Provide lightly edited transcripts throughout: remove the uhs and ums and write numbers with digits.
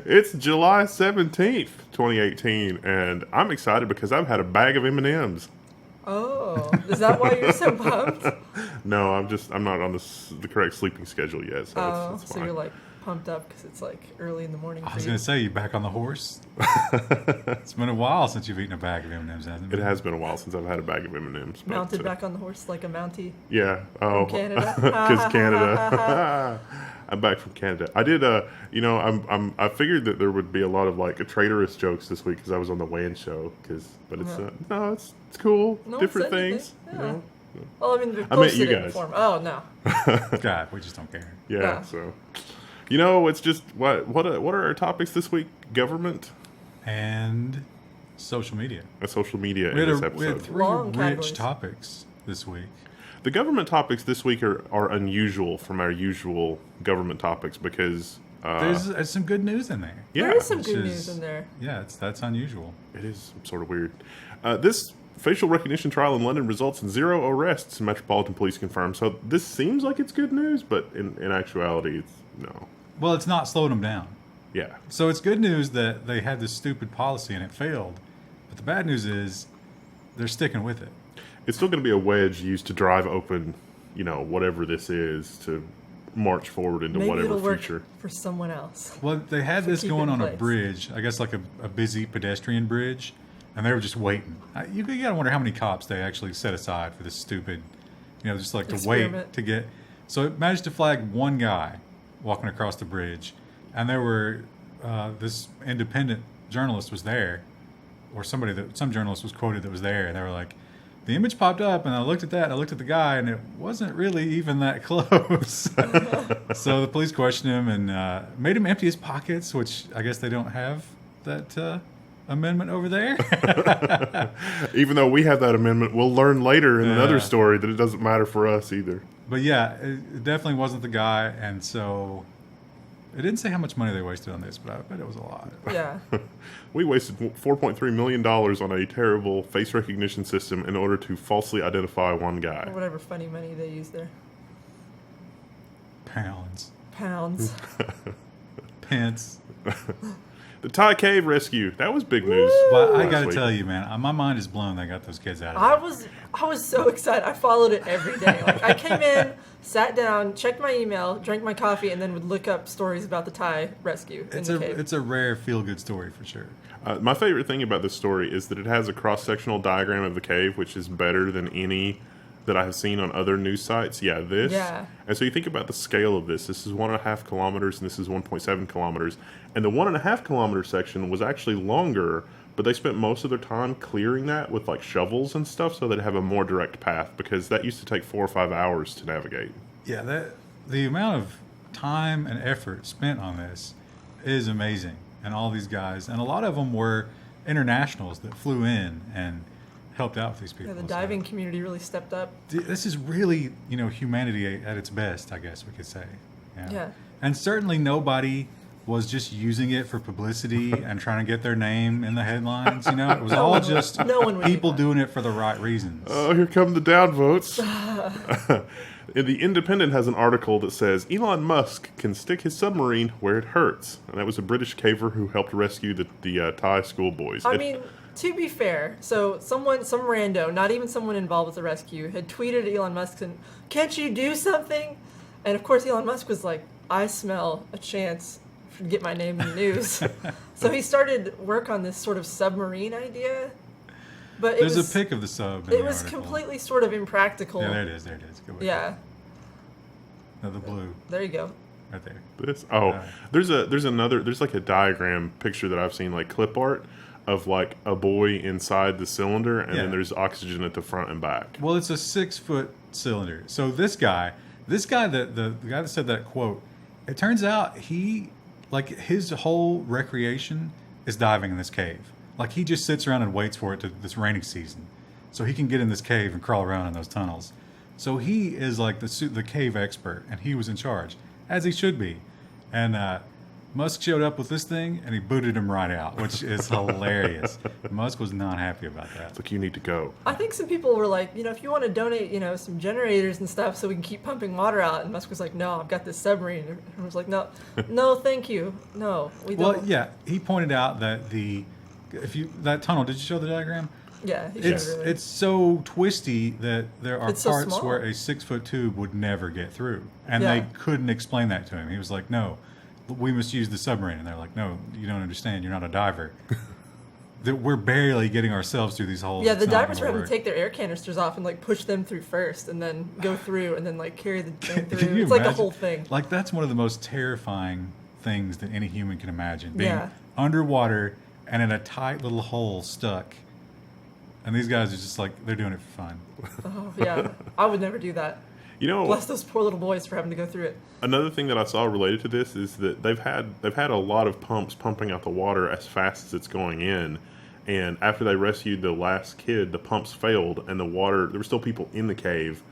It's July 17th, 2018, and I'm excited because I've had a bag of M&Ms. Oh, is that why you're so pumped? No, I'm not on the correct sleeping schedule yet, so it's So fine. you're like pumped up because it's like early in the morning I for was you. going to say, you back on the horse? It's been a while since you've eaten a bag of M&Ms, hasn't it? It has been a while since I've had a bag of M&Ms. but, Mounted back on the horse like a Mountie. Yeah. Oh, From Canada. because Canada. I'm back from Canada. I did. I figured that there would be a lot of like traitorous jokes this week because I was on the WAN show. But it's no, it's cool. No one Different said anything. things. Yeah. You know? Well, I mean, they I meant posted you it in guys. form. Oh, no. God, we just don't care. Yeah. Yeah. So, it's just what are our topics this week? Government And social media. and social media We in had, this we had episode. three Long rich categories. topics this week. The government topics this week are unusual from our usual government topics because There's some good news in there. yeah, There is some which good is- news in there. Yeah, that's unusual. it is sort of weird. This facial recognition trial in London results in 0 arrests, Metropolitan Police confirmed. So this seems like it's good news, but in actuality, it's no. Well, it's not slowing them down. Yeah. So it's good news that they had this stupid policy and it failed. But the bad news is they're sticking with it. It's still going to be a wedge used to drive open, whatever this is, to march forward into Maybe whatever it'll work future. for someone else. Well, they had this keep it going in on a place. bridge, I guess like a busy pedestrian bridge, and they were just waiting. You gotta wonder how many cops they actually set aside for this stupid, just like to wait Experiment. to get. So it managed to flag one guy walking across the bridge, and there were this independent journalist was there, or some journalist was quoted that was there, and they were like, the image popped up, and I looked at that, and I looked at the guy, and it wasn't really even that close. So the police questioned him and made him empty his pockets, which I guess they don't have that amendment over there. Even though we have that amendment, we'll learn later in another Yeah. story that it doesn't matter for us either. But yeah, it definitely wasn't the guy, and so it didn't say how much money they wasted on this, but I bet it was a lot. Yeah. We wasted $4.3 million on a terrible face recognition system in order to falsely identify one Or guy. whatever funny money they use there. Pounds, Pounds. pence. The Thai cave rescue. That was big news. But I last gotta week. tell you, man, my mind is blown. They got those kids out of I there. was so excited. I followed it every day. Like I came in, sat down, checked my email, drank my coffee, and then would look up stories about the Thai rescue in the cave. It's a rare feel good story for sure. My favorite thing about this story is that it has a cross-sectional diagram of the cave, which is better than any that I have seen on other news sites. Yeah, this. Yeah. And so you think about the scale of this. This is 1.5 kilometers, and this is 1.7 kilometers. And the 1.5 kilometer section was actually longer, but they spent most of their time clearing that with like shovels and stuff so they'd have a more direct path, because that used to take 4 or 5 hours to navigate. Yeah, the amount of time and effort spent on this is amazing. And all these guys, and a lot of them were internationals that flew in and helped out with these people. Yeah, the So diving community really stepped up. this is really, humanity at its best, I guess we could say. Yeah. And certainly nobody was just using it for publicity and trying to get their name in the headlines. It was all just No one would do people that. doing it for the right reasons. Oh, here come the downvotes. The Independent has an article that says Elon Musk can stick his submarine where it hurts. And that was a British caver who helped rescue the Thai schoolboys. I mean, to be fair, so some rando, not even someone involved with the rescue, had tweeted Elon Musk and, "Can't you do something?" And of course, Elon Musk was like, "I smell a chance to get my name in the news." So he started work on this sort of submarine idea. But There's a pic of the sub in It the was article. completely sort of impractical. Yeah, there it is. Go with Yeah, it. No, the blue, there you go. right there. This there's like a diagram picture that I've seen, like clip art of like a boy inside the cylinder, and Yeah. then there's oxygen at the front and back. Well, it's a 6-foot cylinder. So this guy that the guy that said that quote, it turns out his whole recreation is diving in this cave. Like he just sits around and waits for it to this rainy season, so he can get in this cave and crawl around in those tunnels. So he is like the cave expert, and he was in charge, as he should be. And Musk showed up with this thing and he booted him right out, which is hilarious. Musk was not happy about that. It's like, you need to go. I think some people were like, if you want to donate, some generators and stuff so we can keep pumping water out. And Musk was like, no, I've got this submarine. And I was like, no, thank you. No, we don't. Well, yeah, he pointed out that that tunnel, did you show the diagram? Yeah, he showed it earlier. It's so twisty that there are It's so parts small. where a 6-foot tube would never get through. And Yeah. they couldn't explain that to him. He was like, no, we must use the submarine. And they're like, no, you don't understand. You're not a diver. That we're barely getting ourselves through these holes. Yeah, It's the not divers were gonna having to work. take their air canisters off and like push them through first, and then go through, and then like carry the thing Can through. you It's like a imagine? whole thing. Like, that's one of the most terrifying things that any human can imagine. Being Yeah. underwater and in a tight little hole stuck. And these guys are just like, they're doing it for fun. Oh yeah, I would never do that. Bless those poor little boys for having to go through it. Another thing that I saw related to this is that they've had a lot of pumps pumping out the water as fast as it's going in, and after they rescued the last kid, the pumps failed, and the water, there were still people in the cave,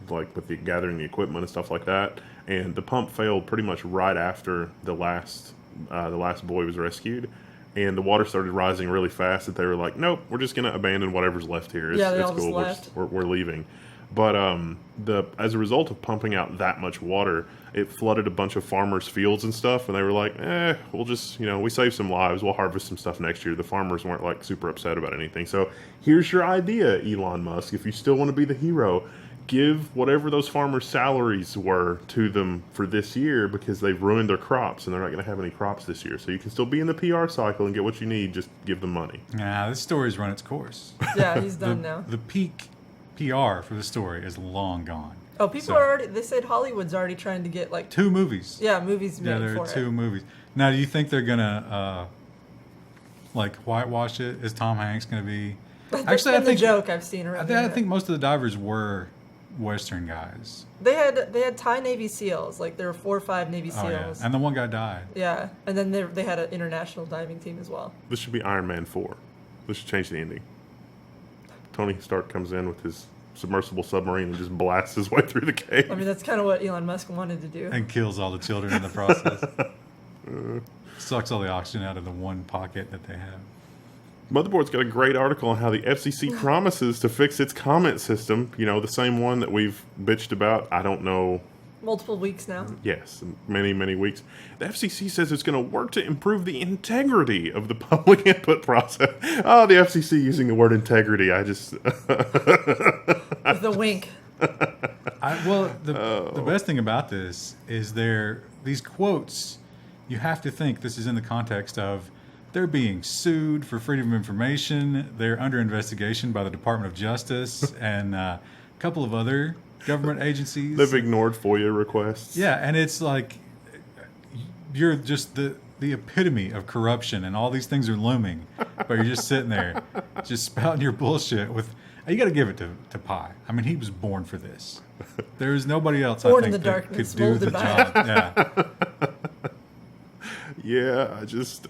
like with the gathering the equipment and stuff like that, and the pump failed pretty much right after the last boy was rescued. And the water started rising really fast that they were like, nope, we're just going to abandon whatever's left here. It's, Yeah, they it's all just cool. left. We're leaving. But as a result of pumping out that much water, it flooded a bunch of farmers' fields and stuff. And they were like, we'll just, we saved some lives. We'll harvest some stuff next year. The farmers weren't like super upset about anything. So here's your idea, Elon Musk. If you still want to be the hero, give whatever those farmers' salaries were to them for this year, because they've ruined their crops and they're not going to have any crops this year. So you can still be in the PR cycle and get what you need. Just give them money. Nah, this story's run its course. Yeah, he's done now. The peak PR for the story is long gone. Oh, people are already. They said Hollywood's already trying to get like 2 movies. Yeah, movies made Yeah, there for are 2 it. movies. Now, do you think they're gonna like whitewash it? Is Tom Hanks gonna be? That's been the joke I've seen around. I think most of the divers were Western guys. They had Thai Navy SEALs. Like there were 4 or 5 Navy Oh, yeah. SEAls. And the one guy died. Yeah, and then they had an international diving team as well. This should be Iron Man 4. This should change the ending. Tony Stark comes in with his submersible submarine and just blasts his way through the cave. I mean, that's kind of what Elon Musk wanted to do. And kills all the children in the process. Sucks all the oxygen out of the one pocket that they have. Motherboard's got a great article on how the FCC promises to fix its comment system. The same one that we've bitched about, I don't know. Multiple weeks now. Yes, many, many weeks. The FCC says it's going to work to improve the integrity of the public input process. Oh, the FCC using the word integrity. I just... With a wink. The best thing about this is these quotes, you have to think this is in the context of they're being sued for freedom of information. They're under investigation by the Department of Justice and a couple of other government agencies. They've ignored FOIA requests. Yeah, and it's like you're just the epitome of corruption, and all these things are looming, but you're just sitting there, just spouting your bullshit with. You got to give it to Pi. I mean, he was born for this. There is nobody else Born I in think the that darkness, could do the molded by job. Yeah. Yeah, I just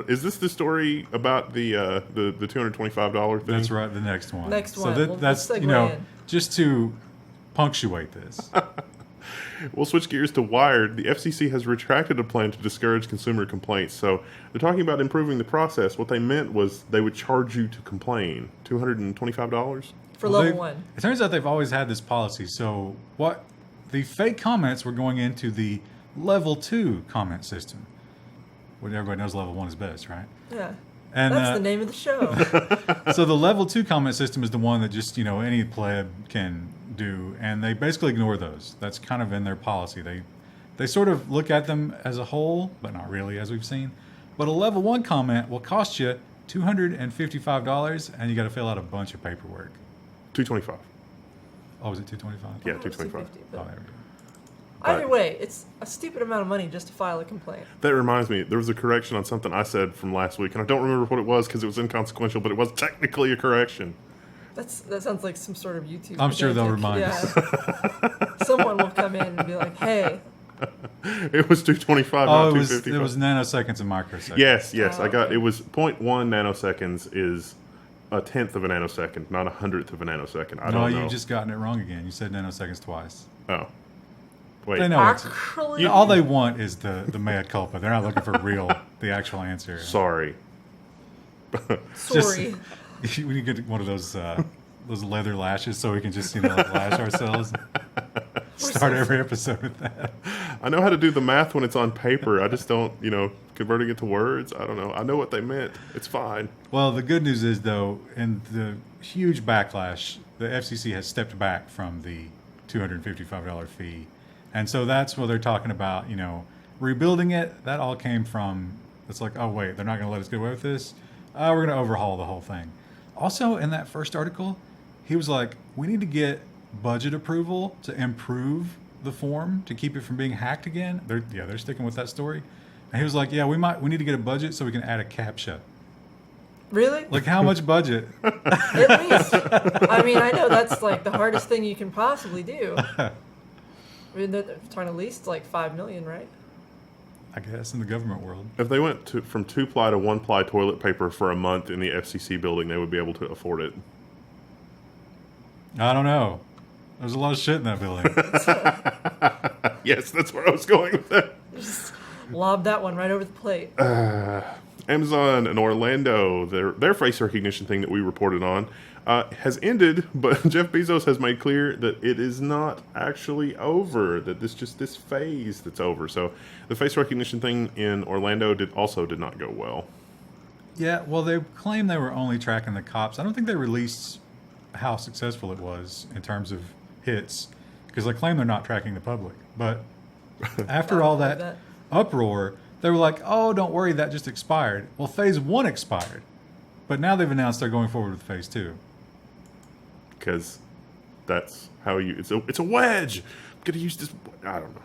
is this the story about the $225 thing? That's right. The next one. Next one. So We'll that's segue in. just to punctuate this. We'll switch gears to Wired. The FCC has retracted a plan to discourage consumer complaints. So they're talking about improving the process. What they meant was they would charge you to complain. $225? For Well, level 1. It turns out they've always had this policy. So what the fake comments were going into the Level 2 comment system. Well, everybody knows Level 1 is best, right? Yeah. And That's the name of the show. so the Level 2 comment system is the one that just, any pleb can do, and they basically ignore those. That's kind of in their policy. They sort of look at them as a whole, but not really, as we've seen. But a Level 1 comment will cost you $255, and you got to fill out a bunch of paperwork. $225. Oh, was it $225? Yeah, I thought it was $225. 250, but Oh, there we go. Either way, it's a stupid amount of money just to file a complaint. That reminds me, there was a correction on something I said from last week, and I don't remember what it was because it was inconsequential, but it was technically a correction. That sounds like some sort of YouTube. I'm sure they'll pedantic- remind us. Someone will come in and be like, "Hey, It was $225, Oh, not it was $255. nanoseconds and microseconds. Yes, Oh, I got okay. it was 0.1 nanoseconds is a tenth of a nanosecond, not a hundredth of a nanosecond. I No, don't know. you've just gotten it wrong again. You said nanoseconds twice. Oh. Wait. They know it's, Actually, all they want is the mea culpa. They're not looking for the actual answer. Sorry. sorry. We need to get one of those leather lashes so we can just like lash ourselves. Start every episode with that. I know how to do the math when it's on paper. I just don't, converting it to words. I don't know. I know what they meant. It's fine. Well, the good news is, though, in the huge backlash, the FCC has stepped back from the $255 fee. And so that's what they're talking about, rebuilding it. That all came from, it's like, oh, wait, they're not going to let us get away with this. We're going to overhaul the whole thing. Also, in that first article, he was like, we need to get budget approval to improve the form to keep it from being hacked again. They're sticking with that story. And he was like, yeah, we need to get a budget so we can add a CAPTCHA. Really? Like, how much budget? At least. I mean, I know that's like the hardest thing you can possibly do. I mean, they're talking at least like $5 million, right? I guess in the government world. If they went from 2-ply to 1-ply toilet paper for a month in the FCC building, they would be able to afford it. I don't know. There's a lot of shit in that building. Yes, that's where I was going with that. Just lob that one right over the plate. Amazon and Orlando, their face recognition thing that we reported on, has ended, but Jeff Bezos has made clear that it is not actually over, that this phase that's over. So the face recognition thing in Orlando did not go well. Yeah, well, they claim they were only tracking the cops. I don't think they released how successful it was in terms of hits, because they claim they're not tracking the public. But after all that uproar, they were like, oh, don't worry, that just expired. Well, phase 1 expired, but now they've announced they're going forward with phase 2. Because that's how it's a wedge. I'm going to use this, I don't know.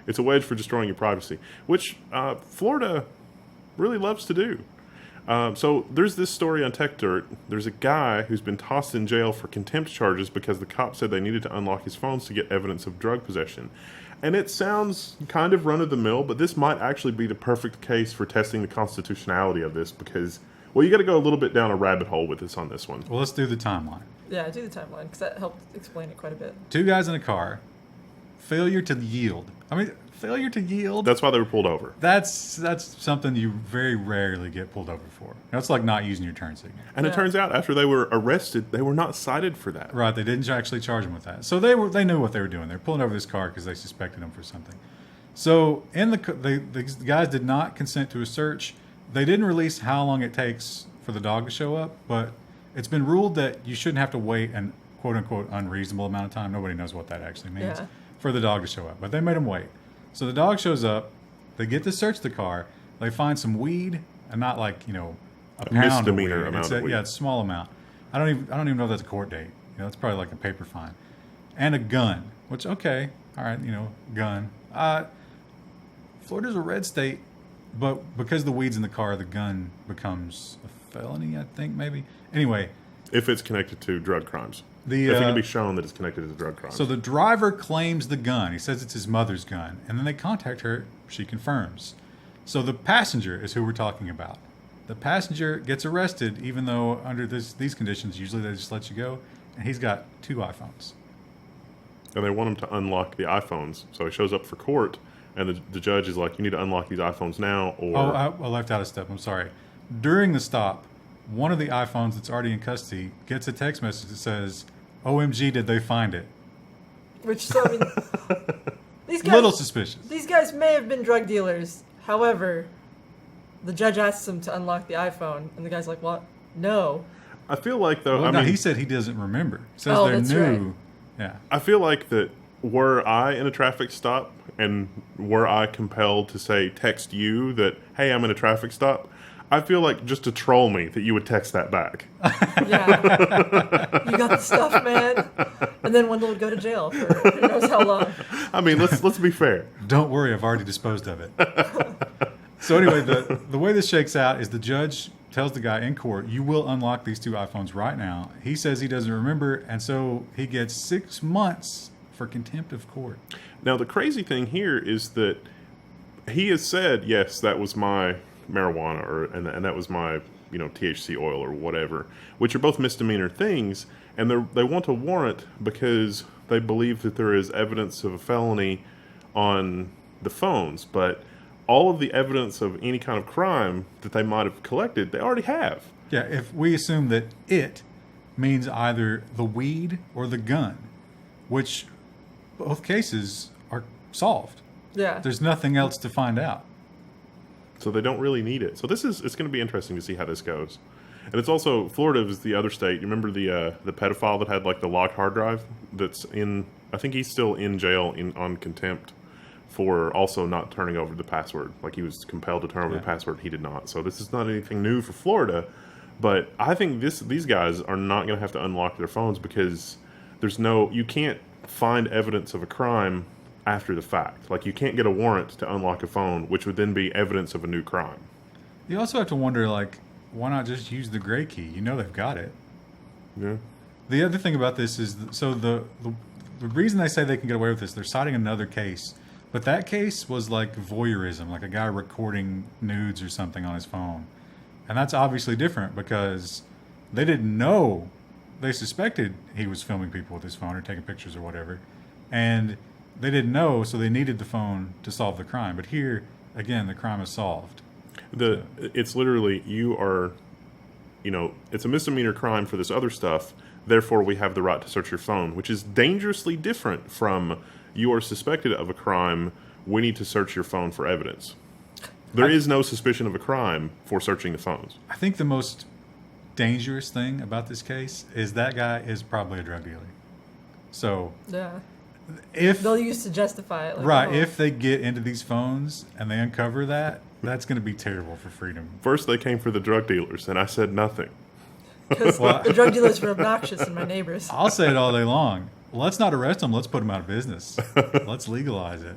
It's a wedge for destroying your privacy, which Florida really loves to do. So there's this story on Tech Dirt. There's a guy who's been tossed in jail for contempt charges because the cops said they needed to unlock his phones to get evidence of drug possession. And it sounds kind of run-of-the-mill, but this might actually be the perfect case for testing the constitutionality of this because, well, you got to go a little bit down a rabbit hole with this on this one. Well, let's do the timeline. Yeah, do the timeline, because that helped explain it quite a bit. 2 guys in a car, failure to yield. Failure to yield. That's why they were pulled over. That's something you very rarely get pulled over for. That's like not using your turn signal. And it turns out after they were arrested, they were not cited for that. Right, they didn't actually charge them with that. So they knew what they were doing. They were pulling over this car because they suspected them for something. So the guys did not consent to a search. They didn't release how long it takes for the dog to show up, but it's been ruled that you shouldn't have to wait an quote-unquote unreasonable amount of time. Nobody knows what that actually means for the dog to show up. But they made them wait. So the dog shows up. They get to search the car. They find some weed, and not like a pound misdemeanor of weed. amount of weed. Yeah, it's a small amount. I don't even know if that's a court date. That's probably like a paper fine, and a gun. Which okay, all right, gun. Florida's a red state, but because the weed's in the car, the gun becomes a felony. I think maybe. Anyway, if it's connected to drug crimes. If it can be shown that it's connected to drug crimes. So the driver claims the gun. He says it's his mother's gun. And then they contact her. She confirms. So the passenger is who we're talking about. The passenger gets arrested, even though under these conditions, usually they just let you go. And he's got 2 iPhones. And they want him to unlock the iPhones. So he shows up for court, and the judge is like, you need to unlock these iPhones now, or... Oh, I left out a step. I'm sorry. During the stop, one of the iPhones that's already in custody gets a text message that says, OMG, did they find it? Which, so, I mean, these guys... Little suspicious. These guys may have been drug dealers. However, the judge asks him to unlock the iPhone, and the guy's like, what? No. I feel like, though... Well, he said he doesn't remember. He says they're that's new. Right. Yeah. I feel like that were I in a traffic stop, and were I compelled to say, text you that, hey, I'm in a traffic stop, I feel like just to troll me that you would text that back. Yeah. You got the stuff, man. And then Wendell would go to jail for who knows how long. I mean, let's be fair. Don't worry, I've already disposed of it. So anyway, the way this shakes out is the judge tells the guy in court, you will unlock these 2 iPhones right now. He says he doesn't remember, and so he gets 6 months for contempt of court. Now, the crazy thing here is that he has said, yes, that was my marijuana, and that was my THC oil or whatever, which are both misdemeanor things, and they want a warrant because they believe that there is evidence of a felony on the phones, but all of the evidence of any kind of crime that they might have collected, they already have. Yeah, if we assume that it means either the weed or the gun, which both cases are solved. Yeah. There's nothing else to find out. So they don't really need it. So it's going to be interesting to see how this goes. And it's also, Florida is the other state. You remember the pedophile that had like the locked hard drive that's in, I think he's still in jail on contempt for also not turning over the password. Like he was compelled to turn over the password. He did not. So this is not anything new for Florida. But I think these guys are not going to have to unlock their phones because you can't find evidence of a crime after the fact. Like you can't get a warrant to unlock a phone, which would then be evidence of a new crime. You also have to wonder, like, why not just use the gray key? You know they've got it. Yeah. The other thing about this is, so the reason they say they can get away with this, they're citing another case. But that case was like voyeurism, like a guy recording nudes or something on his phone. And that's obviously different because they didn't know. They suspected he was filming people with his phone or taking pictures or whatever. And they didn't know, so they needed the phone to solve the crime. But here, again, the crime is solved. It's literally, it's a misdemeanor crime for this other stuff. Therefore, we have the right to search your phone, which is dangerously different from you are suspected of a crime. We need to search your phone for evidence. There is no suspicion of a crime for searching the phones. I think the most dangerous thing about this case is that guy is probably a drug dealer. So Yeah. if They'll use to justify it. Like, right, oh, if they get into these phones and they uncover that, that's going to be terrible for freedom. First, they came for the drug dealers, and I said nothing. Because the drug dealers were obnoxious and my neighbors. I'll say it all day long. Let's not arrest them. Let's put them out of business. Let's legalize it.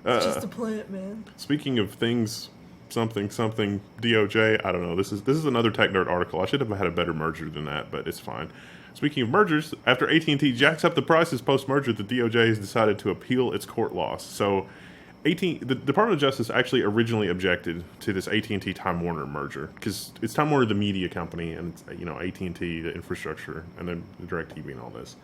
It's just a plant, man. Speaking of things, something DOJ. I don't know. This is another Tech Nerd article. I should have had a better merger than that, but it's fine. Speaking of mergers, after AT&T jacks up the prices post-merger, the DOJ has decided to appeal its court loss. So, the Department of Justice actually originally objected to this AT&T Time Warner merger because it's Time Warner, the media company, and it's, AT&T, the infrastructure, and then the DirecTV and all this.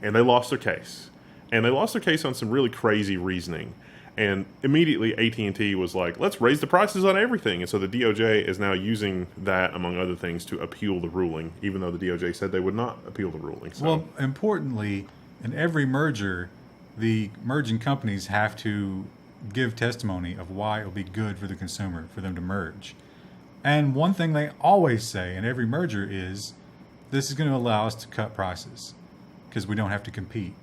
And they lost their case. And they lost their case on some really crazy reasoning. And immediately AT&T was like, let's raise the prices on everything. And so the DOJ is now using that, among other things, to appeal the ruling, even though the DOJ said they would not appeal the ruling. So. Well, importantly, in every merger, the merging companies have to give testimony of why it will be good for the consumer for them to merge. And one thing they always say in every merger is, this is going to allow us to cut prices because we don't have to compete.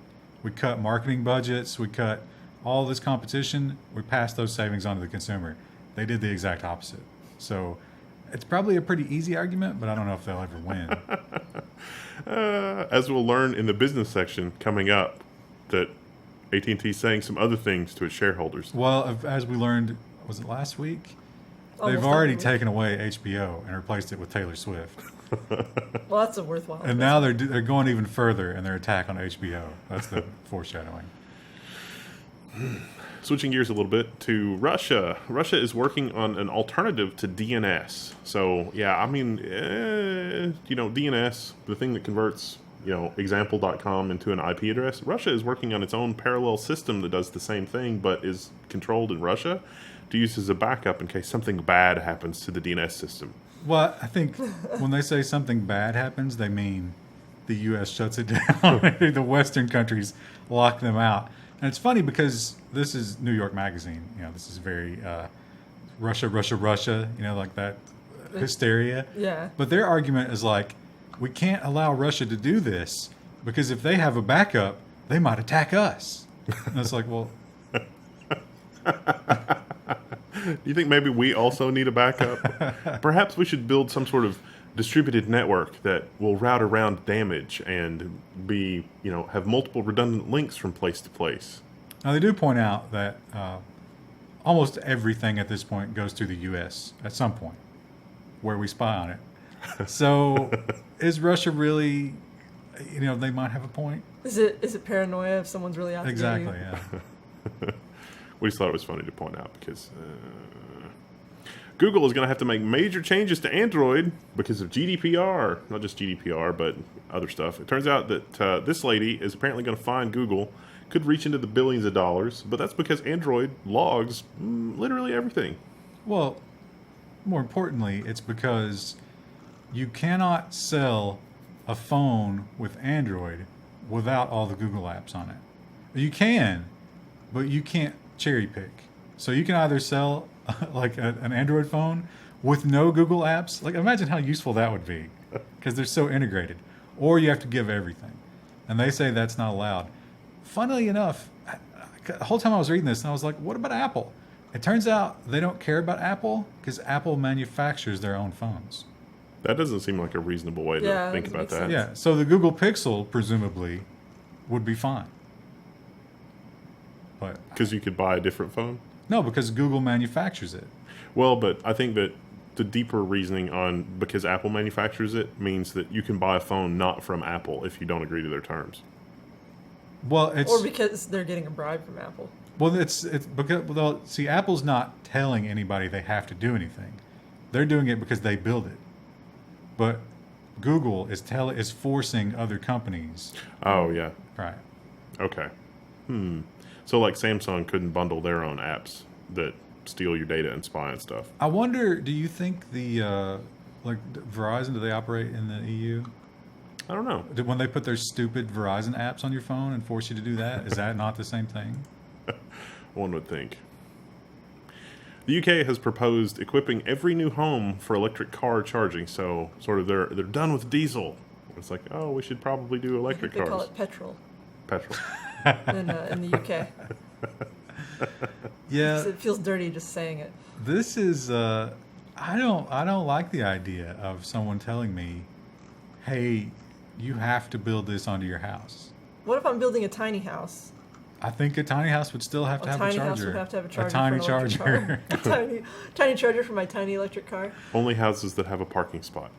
We cut marketing budgets, we cut all this competition, we pass those savings on to the consumer. They did the exact opposite. So it's probably a pretty easy argument, but I don't know if they'll ever win. As we'll learn in the business section coming up, that AT&T is saying some other things to its shareholders. Well, as we learned, was it last week? Almost They've already every week. taken away HBO and replaced it with Taylor Swift. Well, that's a worthwhile. And now they're going even further in their attack on HBO. That's the foreshadowing. Switching gears a little bit to Russia. Russia is working on an alternative to DNS. So, yeah, I mean, DNS, the thing that converts, example.com into an IP address. Russia is working on its own parallel system that does the same thing, but is controlled in Russia to use as a backup in case something bad happens to the DNS system. Well, I think when they say something bad happens, they mean the U.S. shuts it down. The Western countries lock them out. And it's funny because this is New York Magazine. This is very Russia, like that hysteria. Yeah. But their argument is like, we can't allow Russia to do this because if they have a backup, they might attack us. And it's like, well... Do you think maybe we also need a backup? Perhaps we should build some sort of distributed network that will route around damage and be, have multiple redundant links from place to place. Now, they do point out that almost everything at this point goes to the U.S. at some point where we spy on it. So is Russia really, they might have a point? Is it paranoia if someone's really out to get you? Exactly, yeah. We just thought it was funny to point out because Google is going to have to make major changes to Android because of GDPR. Not just GDPR, but other stuff. It turns out that this lady is apparently going to fine Google. Could reach into the billions of dollars, but that's because Android logs literally everything. Well, more importantly, it's because you cannot sell a phone with Android without all the Google apps on it. You can, but you can't cherry pick. So you can either sell like an Android phone with no Google apps. Like, imagine how useful that would be, because they're so integrated. Or you have to give everything, and they say that's not allowed. Funnily enough, the whole time I was reading this, and I was like, what about Apple? It turns out they don't care about Apple because Apple manufactures their own phones. That doesn't seem like a reasonable way to think about that. Yeah, so the Google Pixel, presumably, would be fine. But because you could buy a different phone? No, because Google manufactures it. Well, but I think that the deeper reasoning on because Apple manufactures it means that you can buy a phone not from Apple if you don't agree to their terms. Well, it's or because they're getting a bribe from Apple. Well, it's because, well, see, Apple's not telling anybody they have to do anything. They're doing it because they build it. But Google is forcing other companies. Oh, yeah. Right. Okay. So like Samsung couldn't bundle their own apps that steal your data and spy and stuff. I wonder, do you think the Verizon, do they operate in the EU? I don't know. When they put their stupid Verizon apps on your phone and force you to do that, is that not the same thing? One would think. The UK has proposed equipping every new home for electric car charging. So sort of they're done with diesel. It's like, oh, we should probably do electric They cars. call it petrol Petrol. in the UK. Yeah. It feels dirty just saying it. This is I don't like the idea of someone telling me, hey, you have to build this onto your house. What if I'm building a tiny house? I think a tiny house would still have to have a charger. A tiny house would have to have a charger. A tiny for an electric charger. car. tiny charger for my tiny electric car. Only houses that have a parking spot.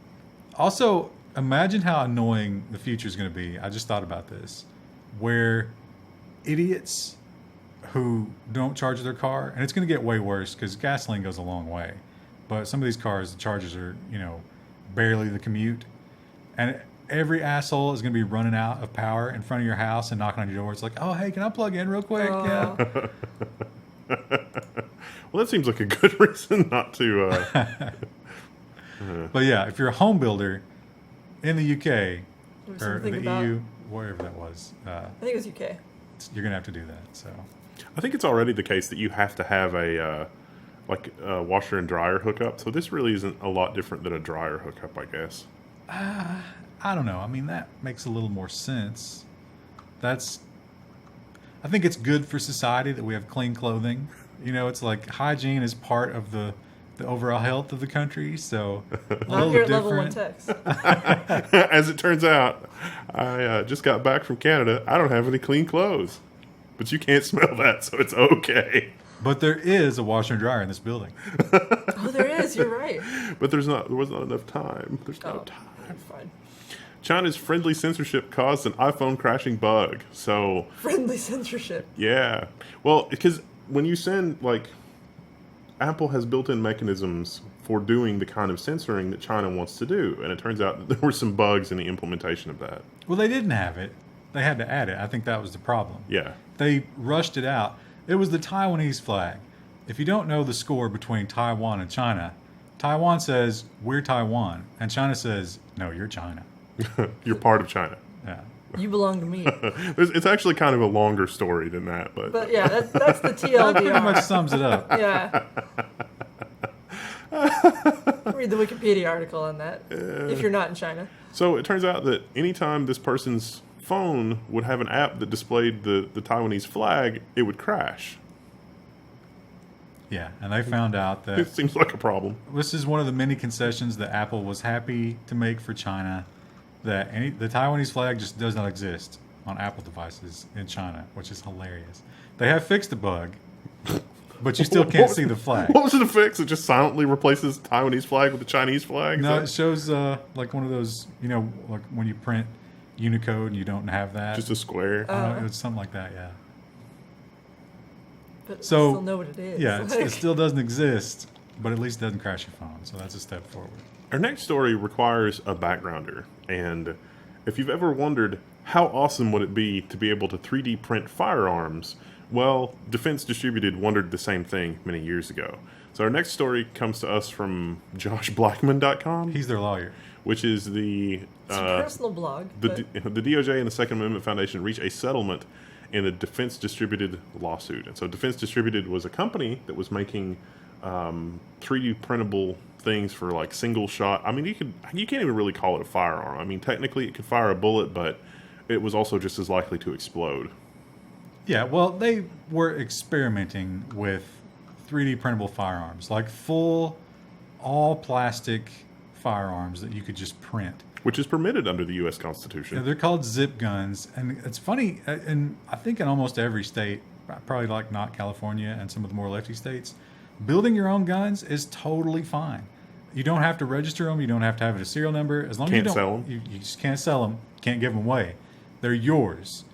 Also, imagine how annoying the future is going to be. I just thought about this, where idiots who don't charge their car, and it's going to get way worse because gasoline goes a long way, but some of these cars, the chargers are, barely the commute, and every asshole is going to be running out of power in front of your house and knocking on your door. It's like, oh, hey, can I plug in real quick? Yeah. Well, that seems like a good reason not to. But yeah, if you're a home builder in the UK or the about, EU, wherever that was, I think it was UK. You're going to have to do that. So I think it's already the case that you have to have a washer and dryer hookup. So this really isn't a lot different than a dryer hookup, I guess. I don't know. I mean, that makes a little more sense. I think it's good for society that we have clean clothing. It's like hygiene is part of the overall health of the country. So a little Here at different. Level1 Techs. As it turns out, I just got back from Canada. I don't have any clean clothes. But you can't smell that, so it's okay. But there is a washer and dryer in this building. Oh, there is. You're right. But there was not enough time. There's no time. Fine. China's friendly censorship caused an iPhone crashing bug. So Friendly censorship. yeah. Well, because when you send, Apple has built-in mechanisms for doing the kind of censoring that China wants to do. And it turns out that there were some bugs in the implementation of that. Well, they didn't have it. They had to add it. I think that was the problem. Yeah. They rushed it out. It was the Taiwanese flag. If you don't know the score between Taiwan and China, Taiwan says, we're Taiwan. And China says, no, you're China. You're part of China. Yeah. You belong to me. It's actually kind of a longer story than that. But yeah, that's the That pretty TLDR. much sums it up. Yeah. Read the Wikipedia article on that if you're not in China. So it turns out that anytime this person's phone would have an app that displayed the Taiwanese flag, it would crash. Yeah, and they found out It that seems like a problem. this is one of the many concessions that Apple was happy to make for China, that the Taiwanese flag just does not exist on Apple devices in China, which is hilarious. They have fixed the bug, but you still can't see the flag. What was it to fix? It just silently replaces Taiwanese flag with the Chinese flag? No, it shows like one of those, like when you print Unicode and you don't have that. Just a square. I don't know, it's something like that, yeah. But So, I still know what it is. Yeah, it still doesn't exist. but at least it doesn't crash your phone. So that's a step forward. Our next story requires a backgrounder, and if you've ever wondered how awesome would it be to be able to 3D print firearms, well, Defense Distributed wondered the same thing many years ago. So our next story comes to us from joshblackman.com. He's their lawyer. Which is the It's a personal blog. the DOJ and the Second Amendment Foundation reach a settlement in a Defense Distributed lawsuit. And so Defense Distributed was a company that was making 3D printable things for like single shot. I mean, you can't even really call it a firearm. I mean, technically it could fire a bullet, but it was also just as likely to explode. Yeah, well, they were experimenting with 3D printable firearms, like full, all plastic firearms that you could just print. Which is permitted under the U.S. Constitution. Yeah, they're called zip guns, and it's funny, and I think in almost every state, probably like not California and some of the more lefty states, building your own guns is totally fine. You don't have to register them. You don't have to have a serial number. As long as you don't, sell them. You just can't sell them. Can't give them away. They're yours.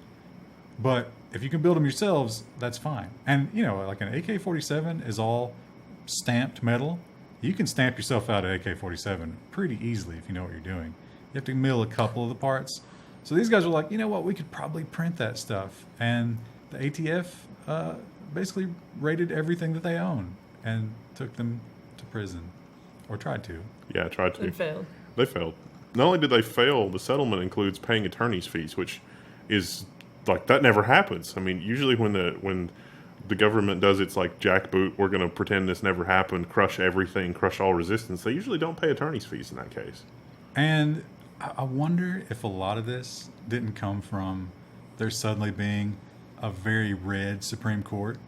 But if you can build them yourselves, that's fine. And you know, like an AK-47 is all stamped metal. You can stamp yourself out an AK-47 pretty easily if you know what you're doing. You have to mill a couple of the parts. So these guys were like, you know what, we could probably print that stuff. And the ATF basically raided everything that they own and took them to prison. Or tried to. Yeah, tried to. And failed. They failed. Not only did they fail, the settlement includes paying attorney's fees, which is like that never happens. I mean, usually when the government does its like jackboot, we're going to pretend this never happened, crush everything, crush all resistance. They usually don't pay attorney's fees in that case. And I wonder if a lot of this didn't come from there suddenly being a very red Supreme Court.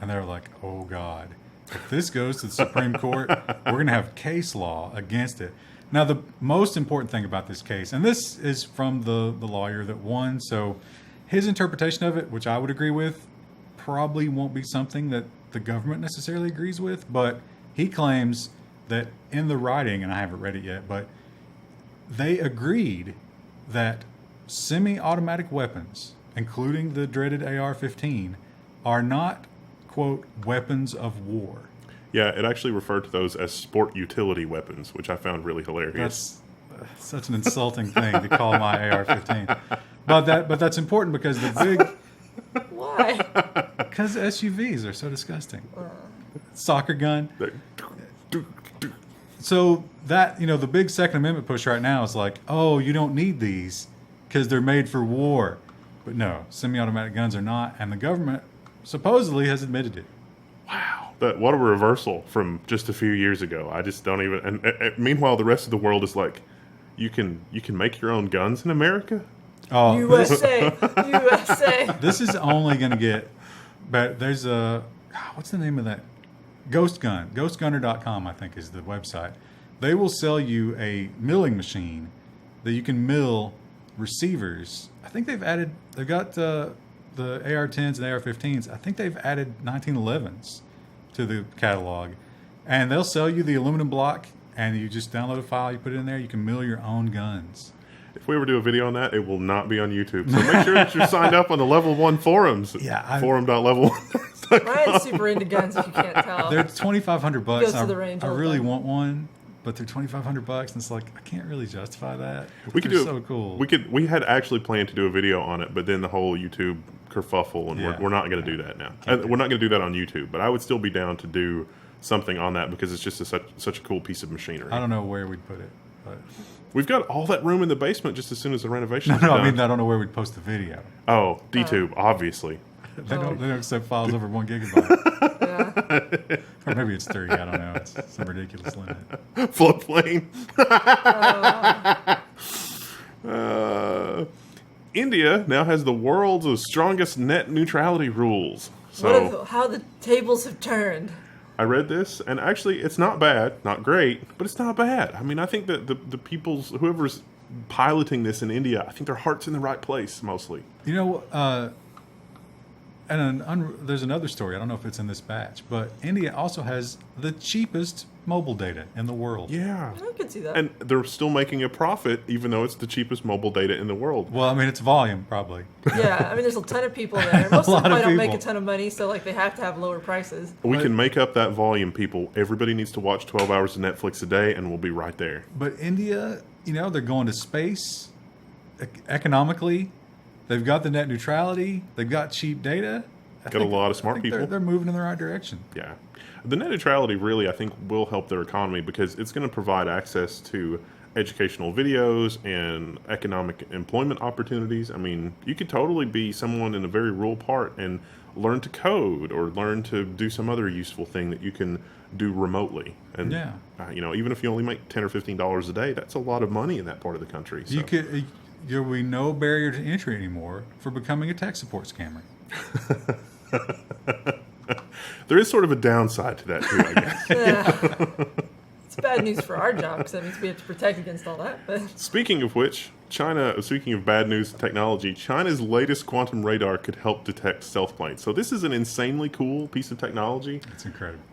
And they're like, oh, God, if this goes to the Supreme Court, we're going to have case law against it. Now, the most important thing about this case, and this is from the lawyer that won, so his interpretation of it, which I would agree with, probably won't be something that the government necessarily agrees with, but he claims that in the writing, and I haven't read it yet, but they agreed that semi-automatic weapons, including the dreaded AR-15, are not, quote, weapons of war. Yeah, it actually referred to those as sport utility weapons, which I found really hilarious. That's such an insulting thing to call my AR-15. But that's important because the big... Why? Because SUVs are so disgusting. Soccer gun. So that, you know, the big Second Amendment push right now is like, oh, you don't need these because they're made for war. But no, semi-automatic guns are not, and the government supposedly has admitted it. Wow. What a reversal from just a few years ago. I just don't even... And meanwhile, the rest of the world is like, you can make your own guns in America? Oh, USA. USA. This is only going to get... But there's a... What's the name of that? Ghost Gun. Ghostgunner.com, I think, is the website. They will sell you a milling machine that you can mill receivers. I think they've got the AR-10s and AR-15s. I think they've added 1911s to the catalog. And they'll sell you the aluminum block, and you just download a file, you put it in there, you can mill your own guns. If we ever do a video on that, it will not be on YouTube. So make sure that you're signed up on the Level 1 forums. Yeah, Forum.level1. Ryan's super into guns, if you can't tell. They're $2,500. Goes to the range I all the really time. want one, but they're $2,500, and it's like I can't really justify that. We could They're do so cool. We had actually planned to do a video on it, but then the whole YouTube kerfuffle, and Yeah. we're not going to do that now. We're not going to do that on YouTube, but I would still be down to do something on that because it's just such a cool piece of machinery. I don't know where we'd put it, but We've got all that room in the basement just as soon as the renovation no, is done. I mean I don't know where we'd post the video. Oh, DTube, obviously. They don't accept files over 1 gigabyte, Yeah. or maybe it's 30. I don't know. It's some ridiculous limit. Floodplain. India now has the world's strongest net neutrality rules. So How the tables have turned. I read this, and actually, it's not bad, not great, but it's not bad. I mean, I think that the whoever's piloting this in India, I think their heart's in the right place mostly. You know, there's another story. I don't know if it's in this batch, but India also has the cheapest mobile data in the world. Yeah. I could see that. And they're still making a profit, even though it's the cheapest mobile data in the world. Well, I mean, it's volume, probably. Yeah, I mean, there's a ton of people there. Most of lot them of probably don't make a people. ton of money, so like they have to have lower prices. We can make up that volume, people. Everybody needs to watch 12 hours of Netflix a day, and we'll be right there. But India, they're going to space economically. They've got the net neutrality. They've got cheap data. Got a lot of smart people. They're moving in the right direction. Yeah. The net neutrality really, I think, will help their economy because it's going to provide access to educational videos and economic employment opportunities. I mean, you could totally be someone in a very rural part and learn to code or learn to do some other useful thing that you can do remotely. And, Yeah. Even if you only make $10 or $15 a day, that's a lot of money in that part of the country. So. There will be no barrier to entry anymore for becoming a tech support scammer. There is sort of a downside to that, too, I guess. Yeah. It's bad news for our job because that means we have to protect against all that. But Speaking of which, speaking of bad news technology, China's latest quantum radar could help detect stealth planes. So this is an insanely cool piece of technology. It's incredible.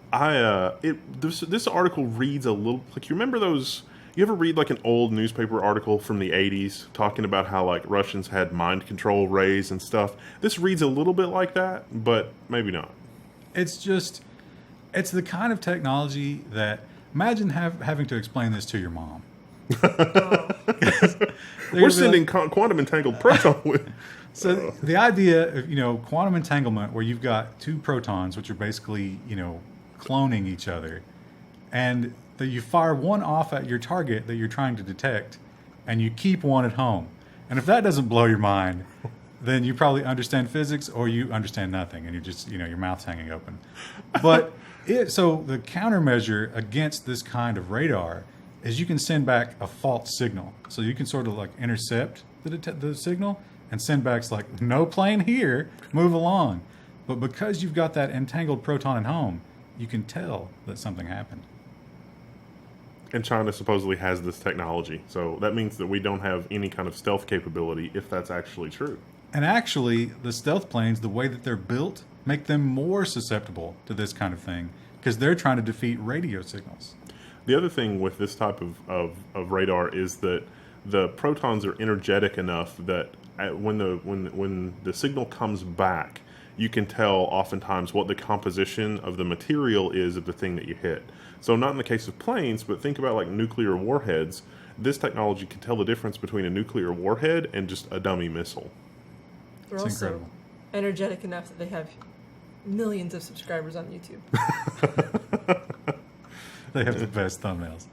This article reads a little like you remember those. You ever read like an old newspaper article from the 80s talking about how like Russians had mind control rays and stuff? This reads a little bit like that, but maybe not. It's the kind of technology that imagine having to explain this to your mom. We're sending quantum entangled proton with. So the idea of quantum entanglement, where you've got two protons, which are basically cloning each other, and that you fire one off at your target that you're trying to detect, and you keep one at home. And if that doesn't blow your mind, then you probably understand physics or you understand nothing, and you just your mouth's hanging open. But so the countermeasure against this kind of radar is you can send back a false signal. So you can sort of like intercept the signal and send back like, no plane here, move along. But because you've got that entangled proton at home, you can tell that something happened. And China supposedly has this technology. So that means that we don't have any kind of stealth capability if that's actually true. And actually, the stealth planes, the way that they're built, make them more susceptible to this kind of thing because they're trying to defeat radio signals. The other thing with this type of radar is that the protons are energetic enough that when the signal comes back, you can tell oftentimes what the composition of the material is of the thing that you hit. So not in the case of planes, but think about like nuclear warheads. This technology can tell the difference between a nuclear warhead and just a dummy missile. they're It's also incredible. energetic enough that they have millions of subscribers on YouTube. They have the best thumbnails.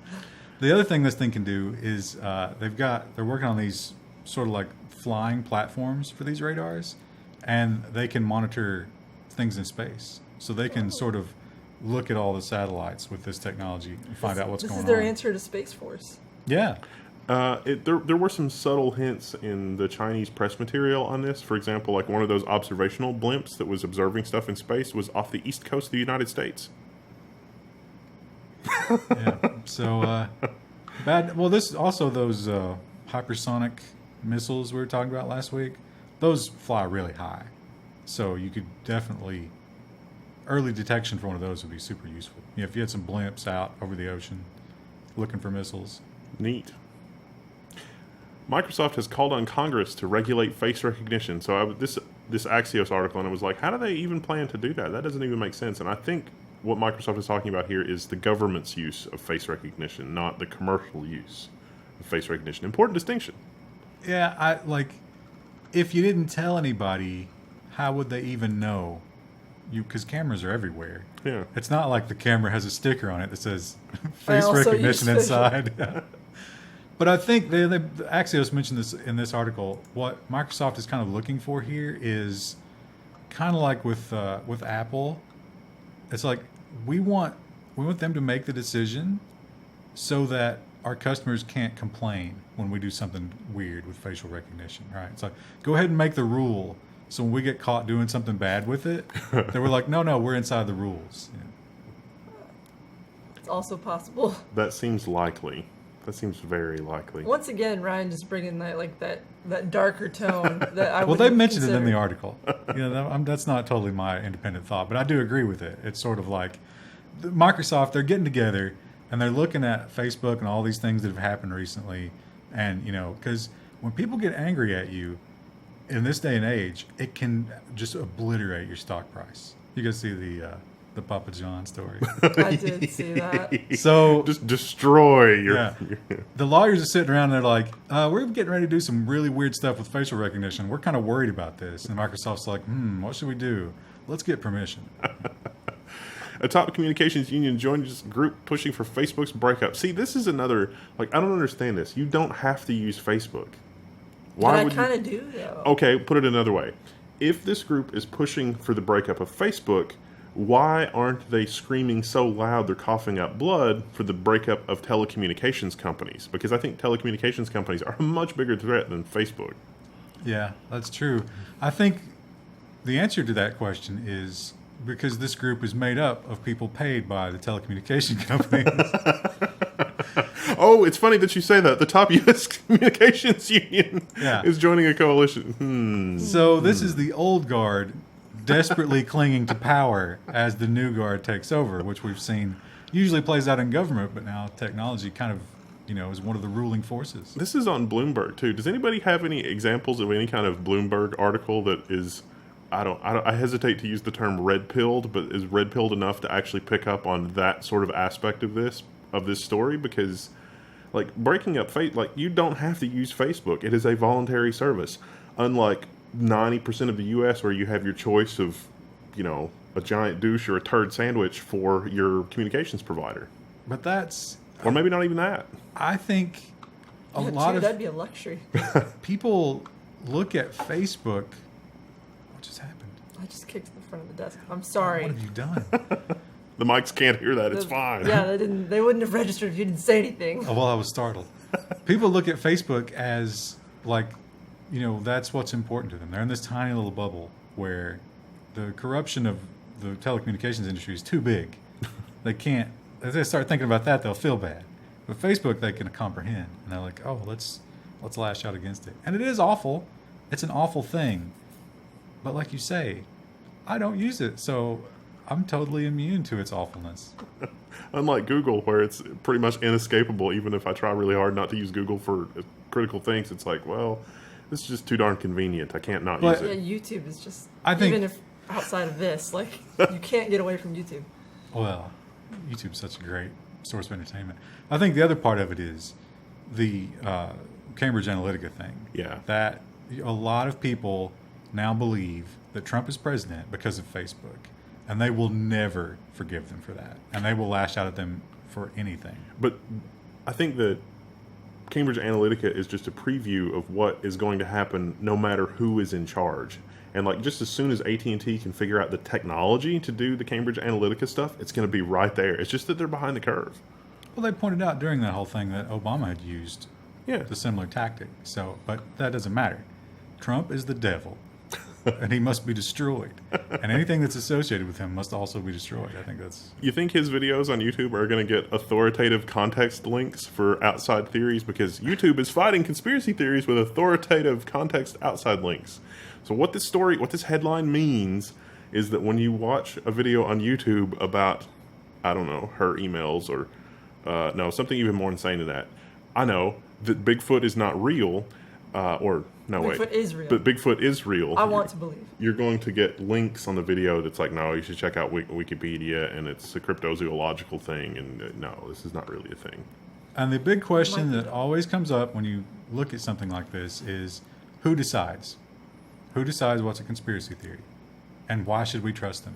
The other thing this thing can do is they're working on these sort of like flying platforms for these radars, and they can monitor things in space. So they can sort of look at all the satellites with this technology and find out what's going on. This is their answer to Space Force. Yeah. There were some subtle hints in the Chinese press material on this. For example, like one of those observational blimps that was observing stuff in space was off the east coast of the United States. Yeah. So bad. Well, this also those hypersonic missiles we were talking about last week. Those fly really high, so you could definitely early detection for one of those would be super useful. If you had some blimps out over the ocean looking for missiles. Neat. Microsoft has called on Congress to regulate face recognition. So this Axios article, and it was like, how do they even plan to do that? That doesn't even make sense. And I think what Microsoft is talking about here is the government's use of face recognition, not the commercial use of face recognition. Important distinction. Yeah, if you didn't tell anybody, how would they even know? Because cameras are everywhere. Yeah. It's not like the camera has a sticker on it that says face also recognition use facial. inside. But I think Axios mentioned this in this article. What Microsoft is kind of looking for here is kind of like with Apple. It's like we want them to make the decision so that our customers can't complain when we do something weird with facial recognition, right? It's like, go ahead and make the rule. So when we get caught doing something bad with it, then we're like, no, we're inside the rules. Yeah. It's also possible. That seems likely. That seems very likely. Once again, Ryan just bringing that darker tone that I Well, would they mentioned it in the article. That's not totally my independent thought, but I do agree with it. It's sort of like Microsoft, they're getting together And they're looking at Facebook and all these things that have happened recently. And, because when people get angry at you in this day and age, it can just obliterate your stock price. You guys see the Papa John story. I did see that. So just destroy your. Yeah. The lawyers are sitting around and they're like, we're getting ready to do some really weird stuff with facial recognition. We're kind of worried about this. And Microsoft's like, what should we do? Let's get permission. A top communications union joined this group pushing for Facebook's breakup. See, this is another, I don't understand this. You don't have to use Facebook. Why would I kind of do, though. Okay, put it another way. If this group is pushing for the breakup of Facebook, why aren't they screaming so loud they're coughing up blood for the breakup of telecommunications companies? Because I think telecommunications companies are a much bigger threat than Facebook. Yeah, that's true. I think the answer to that question is because this group is made up of people paid by the telecommunication companies. Oh, it's funny that you say that. The top U.S. communications union Yeah. is joining a coalition. So this is the old guard desperately clinging to power as the new guard takes over, which we've seen usually plays out in government, but now technology kind of, is one of the ruling forces. This is on Bloomberg, too. Does anybody have any examples of any kind of Bloomberg article that is... I hesitate to use the term red-pilled, but is red-pilled enough to actually pick up on that sort of aspect of this story? Because, breaking up you don't have to use Facebook. It is a voluntary service. Unlike 90% of the U.S. where you have your choice of, a giant douche or a turd sandwich for your communications provider. But that's... Or maybe not even that. I think a Yeah, lot of that'd be a luxury. people look at Facebook... What just happened? I just kicked the front of the desk. I'm sorry. What have you done? The mics can't hear that. It's fine. Yeah, they wouldn't have registered if you didn't say anything. Oh, well, I was startled. People look at Facebook as that's what's important to them. They're in this tiny little bubble where the corruption of the telecommunications industry is too big. They can't. As they start thinking about that, they'll feel bad. But Facebook, they can comprehend, and they're like, "Oh, let's lash out against it." And it is awful. It's an awful thing. But like you say, I don't use it, so I'm totally immune to its awfulness. Unlike Google, where it's pretty much inescapable, even if I try really hard not to use Google for critical things, it's like, well, this is just too darn convenient. I can't not use Yeah, it. YouTube is just, I think- even if outside of this, you can't get away from YouTube. Well, YouTube's such a great source of entertainment. I think the other part of it is the Cambridge Analytica thing. Yeah. That a lot of people now believe that Trump is president because of Facebook, and they will never forgive them for that, and they will lash out at them for anything. But I think that Cambridge Analytica is just a preview of what is going to happen no matter who is in charge. And just as soon as AT&T can figure out the technology to do the Cambridge Analytica stuff, it's going to be right there. It's just that they're behind the curve. Well, they pointed out during that whole thing that Obama had used the similar tactic. So, but that doesn't matter. Trump is the devil. And he must be destroyed. And anything that's associated with him must also be destroyed. I think that's... You think his videos on YouTube are going to get authoritative context links for outside theories? Because YouTube is fighting conspiracy theories with authoritative context outside links. So what this headline means is that when you watch a video on YouTube about, I don't know, her emails or, something even more insane than that. I know that Bigfoot is not real, Bigfoot is real. But Bigfoot is real. I want to believe. You're going to get links on the video that's like, no, you should check out Wikipedia, and it's a cryptozoological thing, and no, this is not really a thing. And the big question that always comes up when you look at something like this is, who decides? Who decides what's a conspiracy theory? And why should we trust them?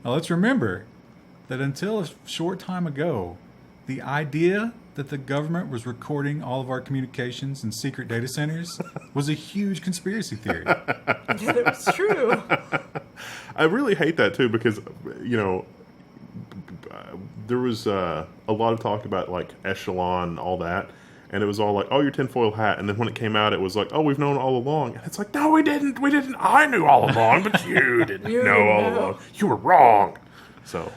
Now, let's remember that until a short time ago, the idea that the government was recording all of our communications in secret data centers was a huge conspiracy theory. It was true. I really hate that, too, because, there was a lot of talk about, Echelon and all that, and it was all like, oh, your tinfoil hat, and then when it came out, it was like, oh, we've known all along. And it's like, no, we didn't, I knew all along, but you didn't know all along. You were wrong. So.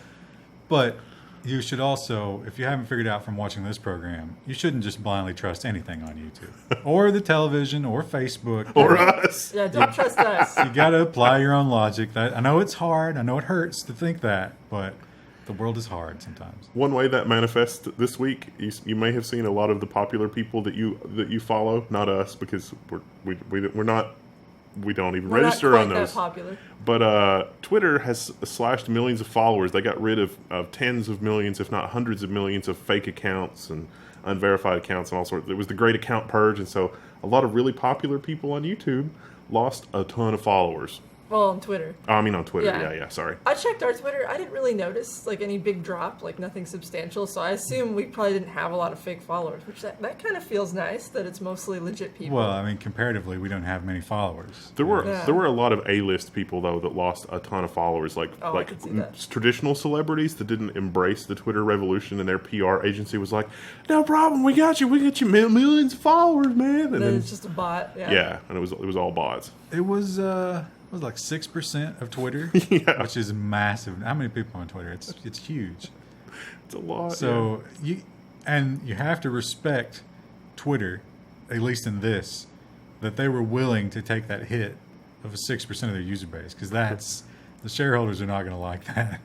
But you should also, if you haven't figured out from watching this program, you shouldn't just blindly trust anything on YouTube or the television or Facebook or us. Yeah, don't trust us. You got to apply your own logic. I know it's hard. I know it hurts to think that, but The world is hard sometimes. One way that manifests this week, you may have seen a lot of the popular people that you follow, not us, because we're not. We don't even We're register not on quite those. that popular. But Twitter has slashed millions of followers. They got rid of tens of millions, if not hundreds of millions, of fake accounts and unverified accounts and all sorts. It was the great account purge, and so a lot of really popular people on YouTube lost a ton of followers. Well, on Twitter. I mean on Twitter. Yeah. Yeah. Sorry. I checked our Twitter. I didn't really notice like any big drop, like nothing substantial. So I assume we probably didn't have a lot of fake followers, which that kind of feels nice that it's mostly legit people. Well, I mean, comparatively, we don't have many followers. There were Yeah. there were a lot of A-list people though that lost a ton of followers, like I could see that. traditional celebrities that didn't embrace the Twitter revolution, and their PR agency was like, "No problem, we got you millions of followers, man." and then it's just a bot. yeah, and it was all bots. It was like 6% of Twitter, Yeah. which is massive. How many people on Twitter? It's huge. It's a lot. So you have to respect Twitter, at least in this, that they were willing to take that hit of a 6% of their user base, because that's the shareholders are not going to like that.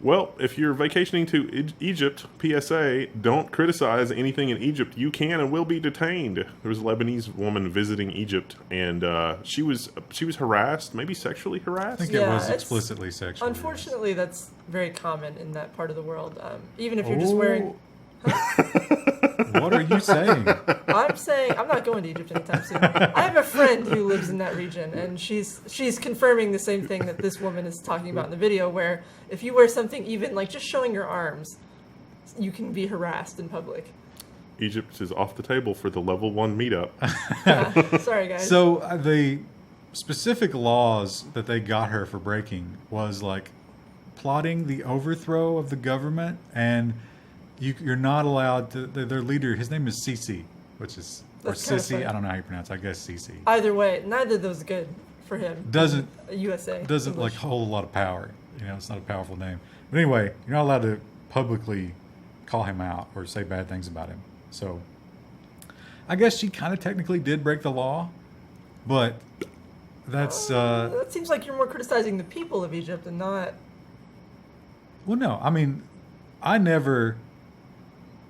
Well, if you're vacationing to Egypt, PSA, don't criticize anything in Egypt. You can and will be detained. There was a Lebanese woman visiting Egypt, and she was harassed, maybe sexually I harassed. think Yeah, it was it's- explicitly sexual. Unfortunately, that's very common in that part of the world. Even if you're just wearing. What are you saying? I'm saying I'm not going to Egypt anytime soon. I have a friend who lives in that region, and she's confirming the same thing that this woman is talking about in the video, where if you wear something even like just showing your arms, you can be harassed in public. Egypt is off the table for the Level 1 meetup. Yeah, sorry guys. So the specific laws that they got her for breaking was like plotting the overthrow of the government, and you're not allowed to. Their leader, his name is Sisi, which is or That's kinda Sisi. funny. I don't know how you pronounce it. I guess Sisi. Either way, neither of those are good for him. Doesn't USA doesn't like English. hold a lot of power. You know, it's not a powerful name. But anyway, you're not allowed to publicly call him out or say bad things about him. So I guess she kind of technically did break the law, but that's That seems like you're more criticizing the people of Egypt and not. well, no. I mean, I never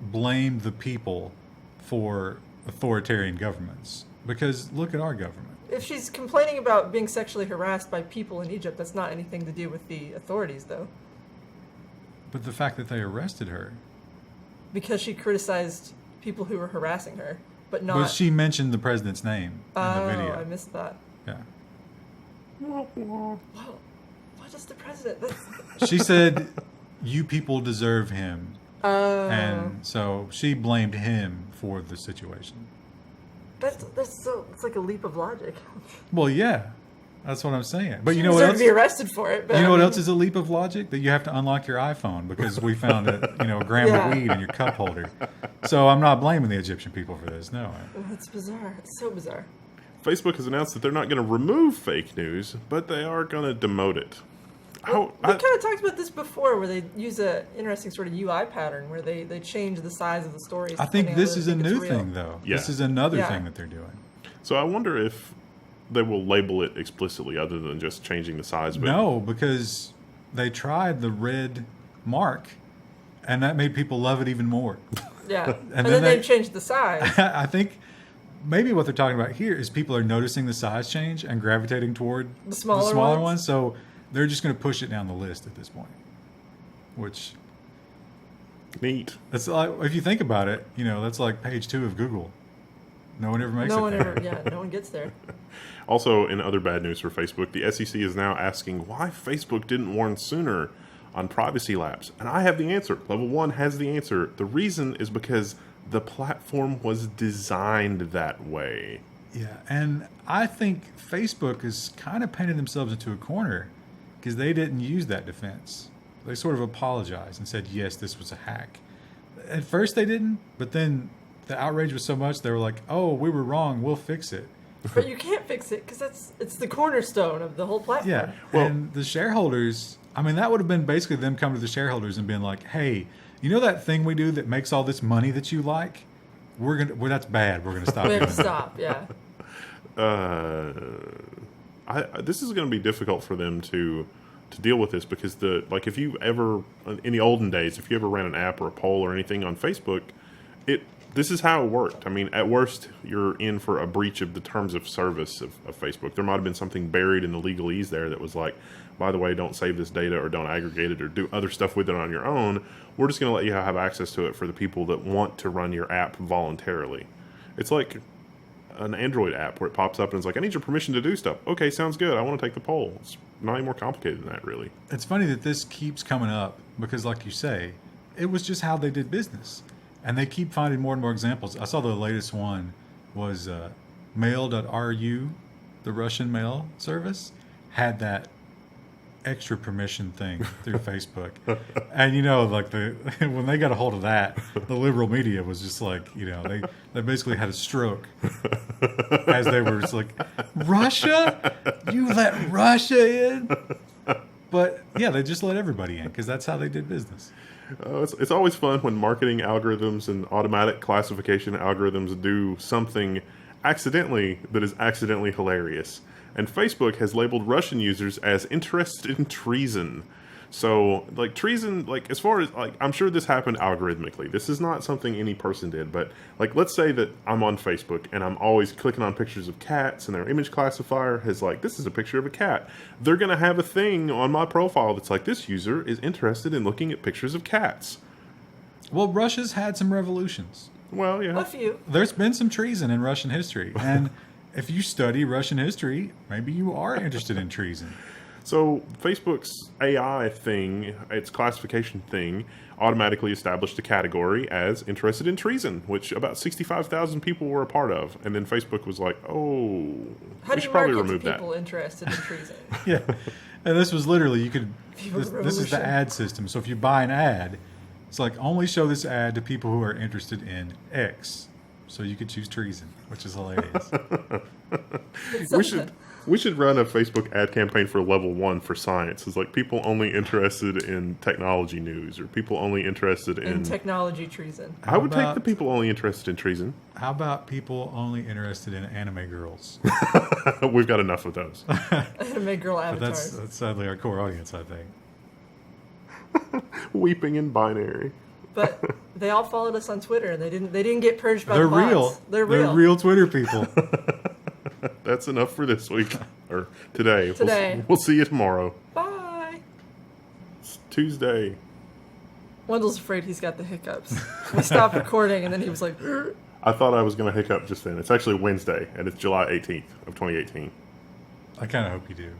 blame the people for authoritarian governments, because look at our government. If she's complaining about being sexually harassed by people in Egypt, that's not anything to do with the authorities, though. But the fact that they arrested her, Because she criticized people who were harassing her, but not. but she mentioned the president's name in the video. I missed that. Yeah. Wow. What is the president? That's, She said, "You people deserve him," and Oh. so she blamed him for the situation. That's so. It's like a leap of logic. Well, yeah, that's what I'm saying. But She you know what deserved else? to be arrested for it. But You know I what mean, else is a leap of logic? That you have to unlock your iPhone because we found a gram Yeah. of weed in your cup holder. So I'm not blaming the Egyptian people for this. No. It's bizarre. It's so bizarre. Facebook has announced that they're not going to remove fake news, but they are going to demote it. We kind of talked about this before, where they use a interesting sort of UI pattern where they change the size of the stories. I think depending on this whether is they a think it's new real. thing, though. Yeah. This is another Yeah. thing that they're doing. So I wonder if they will label it explicitly other than just changing the size. But No, because they tried the red mark, and that made people love it even more. Yeah, And and then then they- they've changed the size. I think maybe what they're talking about here is people are noticing the size change and gravitating toward The smaller ones? So they're just going to push it down the list at this point. Which, neat. that's like, if you think about it, that's like page 2 of Google. No one ever makes it No one there. ever. Yeah, no one gets there. Also, in other bad news for Facebook, the SEC is now asking why Facebook didn't warn sooner on privacy lapse. And I have the answer. Level 1 has the answer. The reason is because the platform was designed that way. Yeah, and I think Facebook has kind of painted themselves into a corner because they didn't use that defense. They sort of apologized and said, yes, this was a hack. At first they didn't, but then the outrage was so much, they were like, oh, we were wrong, we'll fix it. But you can't fix it because it's the cornerstone of the whole platform. Yeah, Well- and the shareholders, I mean, that would have been basically them coming to the shareholders and being like, hey, you know that thing we do that makes all this money that you like? That's bad, we're going to stop We doing have to that. stop. Yeah. This is going to be difficult for them to to deal with this, because if you ever, in the olden days, if you ever ran an app or a poll or anything on Facebook, this is how it worked. I mean, at worst, you're in for a breach of the terms of service of Facebook. There might have been something buried in the legalese there that was like, by the way, don't save this data or don't aggregate it or do other stuff with it on your own. We're just going to let you have access to it for the people that want to run your app voluntarily. It's like an Android app where it pops up and it's like, I need your permission to do stuff. Okay, sounds good. I want to take the poll. It's not any more complicated than that, really. It's funny that this keeps coming up because, like you say, it was just how they did business. And they keep finding more and more examples. I saw the latest one was mail.ru, the Russian mail service, had that extra permission thing through Facebook. And, when they got a hold of that, the liberal media was just like, they basically had a stroke as they were just like, Russia? You let Russia in? But, yeah, they just let everybody in because that's how they did business. It's always fun when marketing algorithms and automatic classification algorithms do something accidentally that is accidentally hilarious. And Facebook has labeled Russian users as interested in treason. So, treason, as far as, I'm sure this happened algorithmically. This is not something any person did. But, let's say that I'm on Facebook and I'm always clicking on pictures of cats and their image classifier has, this is a picture of a cat. They're going to have a thing on my profile that's like, this user is interested in looking at pictures of cats. Well, Russia's had some revolutions. Well, yeah. A few. There's been some treason in Russian history. And if you study Russian history, maybe you are interested in treason. So Facebook's AI thing, its classification thing, automatically established a category as interested in treason, which about 65,000 people were a part of. And then Facebook was like, oh, we should probably remove that. People interested in treason? Yeah. And this was literally, this is the Revolution. ad system. So if you buy an ad, it's like, only show this ad to people who are interested in X. So you could choose treason, which is hilarious. We should run a Facebook ad campaign for Level 1 for science. It's like people only interested in technology news or people only interested in technology treason. I would take the people only interested in treason. How about people only interested in anime girls? We've got enough of those. Anime girl But avatars. that's sadly our core audience, I think. Weeping in binary. But they all followed us on Twitter, and they didn't get purged by They're the bots. real. They're real. They're real Twitter people. That's enough for this week. Or today. Today. We'll see you tomorrow. Bye. It's Tuesday. Wendell's afraid he's got the hiccups. We stopped recording, and then he was like, "Ugh." I thought I was going to hiccup just then. It's actually Wednesday, and it's July 18th of 2018. I kind of hope you do.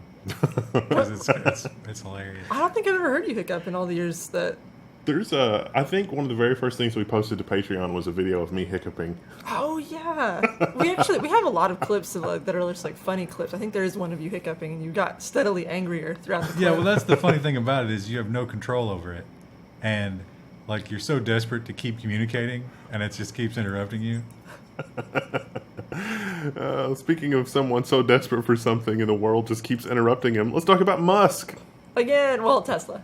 Because it's hilarious. I don't think I've ever heard you hiccup in all the years that... There's I think one of the very first things we posted to Patreon was a video of me hiccuping. Oh, yeah. We have a lot of clips of that are just funny clips. I think there is one of you hiccuping, and you got steadily angrier throughout the clip. Yeah, well, that's the funny thing about it is you have no control over it. And, you're so desperate to keep communicating, and it just keeps interrupting you. Speaking of someone so desperate for something and the world just keeps interrupting him, let's talk about Musk. Again, well, Tesla.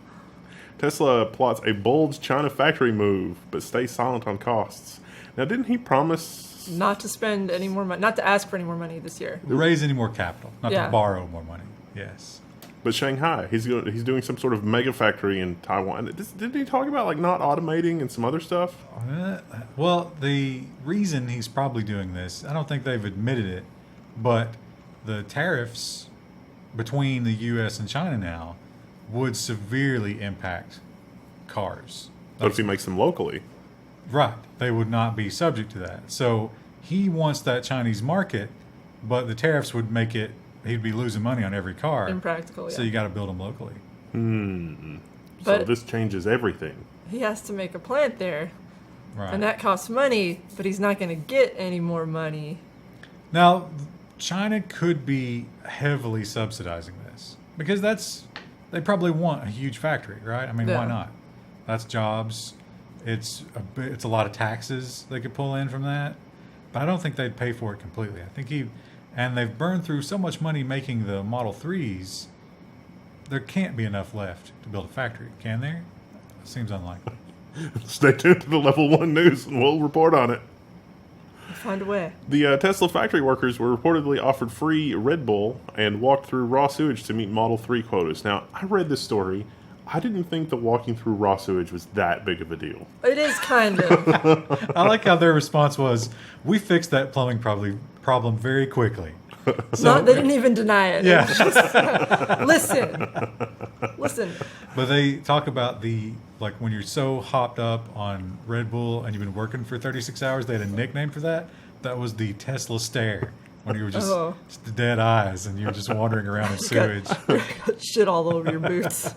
Tesla plots a bold China factory move, but stays silent on costs. Now, didn't he promise Not to spend any more money, not to ask for any more money this year. Raise any more capital, not Yeah. to borrow more money. Yes. But Shanghai, he's doing some sort of mega factory in Taiwan. Didn't he talk about not automating and some other stuff? Well, the reason he's probably doing this, I don't think they've admitted it, but the tariffs between the U.S. and China now would severely impact cars. But if he makes them locally, Right. They would not be subject to that. So he wants that Chinese market, but the tariffs would make it, he'd be losing money on every car. Impractical, yeah. So you got to build them locally. so But- this changes everything. He has to make a plant there, Right. and that costs money, but he's not going to get any more money. Now, China could be heavily subsidizing this because they probably want a huge factory, right? I mean, Yeah. why not? That's jobs. It's a lot of taxes they could pull in from that, but I don't think they'd pay for it completely. I think and they've burned through so much money making the Model 3s. There can't be enough left to build a factory, can there? It seems unlikely. Stay tuned to the Level 1 news and we'll report on it. Find a way. The Tesla factory workers were reportedly offered free Red Bull and walked through raw sewage to meet Model 3 quotas. Now, I read this story. I didn't think that walking through raw sewage was that big of a deal. It is kind of. I like how their response was, "We fixed that plumbing problem very quickly." They didn't even deny it. Yeah. It was just, listen. But they talk about when you're so hopped up on Red Bull and you've been working for 36 hours, they had a nickname for that. That was the Tesla stare. When you were just the dead eyes and you were just wandering around in sewage. Got shit all over your boots.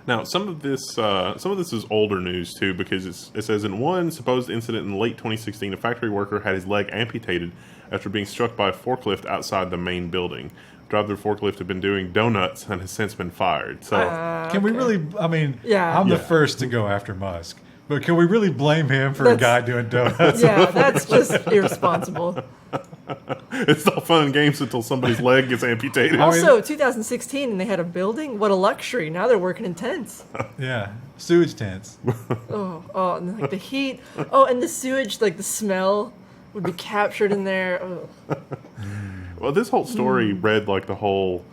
Now, some of this is older news too, because it says in one supposed incident in late 2016, a factory worker had his leg amputated after being struck by a forklift outside the main building. The driver of the forklift had been doing donuts and has since been fired. So, can we really? I mean, Yeah. I'm the Yeah. first to go after Musk, but can we really blame him for a guy doing donuts? Yeah, that's just irresponsible. it's all fun and games until somebody's leg gets amputated. Also, 2016, and they had a building. What a luxury! Now they're working in tents. Yeah, sewage tents. And like the heat. Oh, and the sewage, like the smell would be captured in there. Oh. Well, this whole story read like the whole,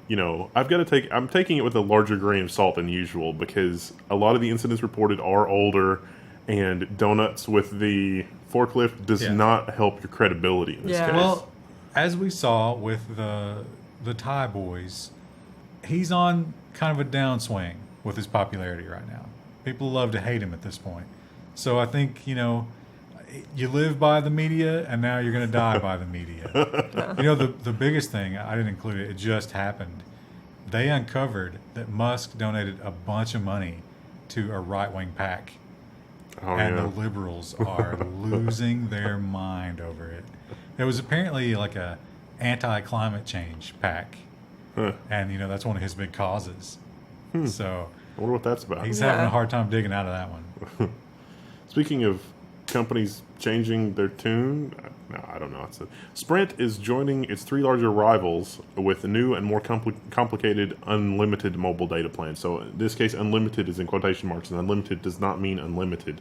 I'm taking it with a larger grain of salt than usual because a lot of the incidents reported are older, and donuts with the forklift does not help your credibility in this case. Well, as we saw with the Thai boys, he's on kind of a downswing with his popularity right now. People love to hate him at this point. So I think, you live by the media, and now you're going to die by the media. The biggest thing, I didn't include it, it just happened. They uncovered that Musk donated a bunch of money to a right-wing PAC. The liberals are losing their mind over it. It was apparently like a anti-climate change PAC. And, that's one of his big causes. So I wonder what that's about. he's having a hard time digging out of that one. Speaking of companies changing their tune, no, I don't know. Sprint is joining its three larger rivals with a new and more complicated unlimited mobile data plan. So in this case, unlimited is in quotation marks, and unlimited does not mean unlimited.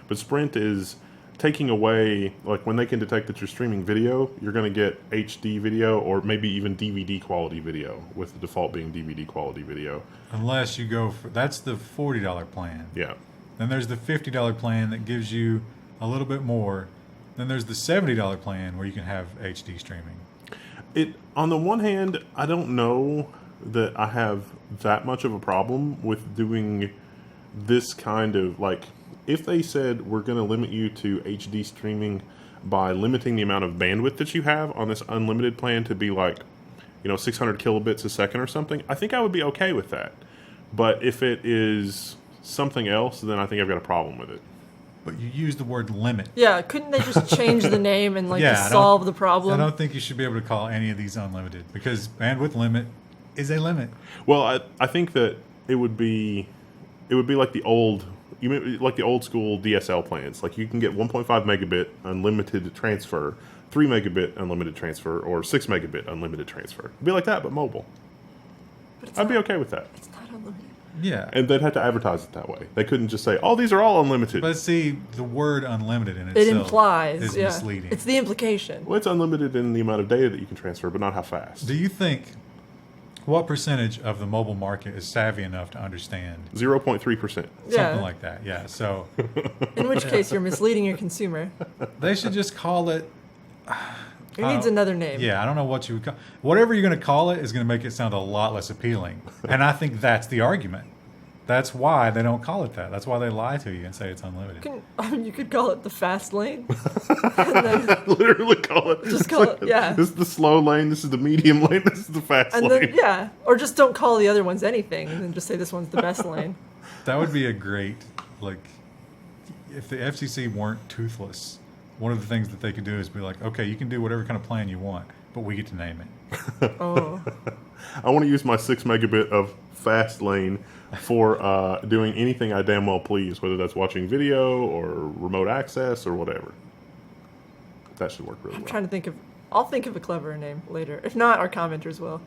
But Sprint is taking away, like when they can detect that you're streaming video, you're going to get HD video or maybe even DVD quality video, with the default being DVD quality video. Unless you go for, that's the $40 plan. Yeah. Then there's the $50 plan that gives you a little bit more. Then there's the $70 plan where you can have HD streaming. On the one hand, I don't know that I have that much of a problem with doing this kind of, like, if they said we're going to limit you to HD streaming by limiting the amount of bandwidth that you have on this unlimited plan to be like, 600 kilobits a second or something, I think I would be okay with that. But if it is something else, then I think I've got a problem with it. But you use the word limit. Yeah, couldn't they just change the name and just I solve the problem? I don't think you should be able to call any of these unlimited because bandwidth limit is a limit. Well, I think that it would be like the old school DSL plans. Like you can get 1.5 megabit unlimited transfer, 3 megabit unlimited transfer, or 6 megabit unlimited transfer. It'd be like that, but mobile. But I'd be okay with that. It's not unlimited. Yeah. And they'd have to advertise it that way. They couldn't just say, "Oh, these are all unlimited." But see, the word unlimited in itself It implies, is misleading. It's the implication. Well, it's unlimited in the amount of data that you can transfer, but not how fast. Do you think what percentage of the mobile market is savvy enough to understand 0.3%. something like that? Yeah. So In which case, you're misleading your consumer. they should just call it. It needs another name. Yeah, I don't know what you would call whatever you're going to call it is going to make it sound a lot less appealing. And I think that's the argument. That's why they don't call it that. That's why they lie to you and say it's unlimited. You could call it the fast lane. Literally call it. Just call it, yeah. This is the slow lane. This is the medium lane. This is the fast And lane. then, or just don't call the other ones anything, and then just say this one's the best lane. That would be a great, if the FCC weren't toothless, one of the things that they could do is be like, okay, you can do whatever kind of plan you want, but we get to name it. Oh. I want to use my 6 megabit of fast lane for doing anything I damn well please, whether that's watching video or remote access or whatever. That should work really well. I'm trying to think I'll think of a cleverer name later. If not, our commenters will.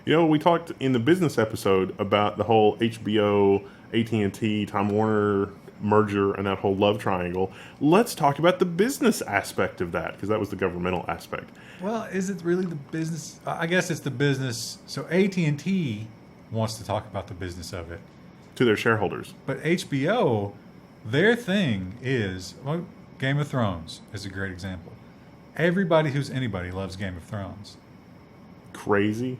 We talked in the business episode about the whole HBO, AT&T, Time Warner merger and that whole love triangle. Let's talk about the business aspect of that, because that was the governmental aspect. Well, is it really the business? I guess it's the business. So AT&T wants to talk about the business of it. To their shareholders. But HBO, their thing is, well, Game of Thrones is a great example. Everybody who's anybody loves Game of Thrones. Crazy.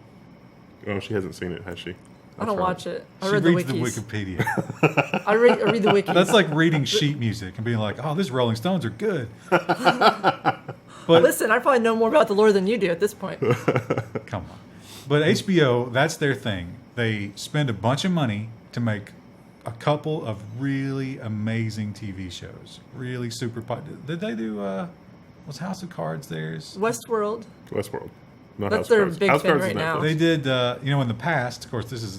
Oh, she hasn't seen it, has she? I don't watch it. I She read the reads the wikis. Wikipedia. I read the wikis. That's like reading sheet music and being like, oh, these Rolling Stones are good. But listen, I probably know more about the lore than you do at this point. Come on. But HBO, that's their thing. They spend a bunch of money to make a couple of really amazing TV shows. Really super... Did they do... was House of Cards theirs? Westworld. Westworld. Not That's House their Cards. big House thing Cards is right now. Netflix. They did, in the past, of course, this is,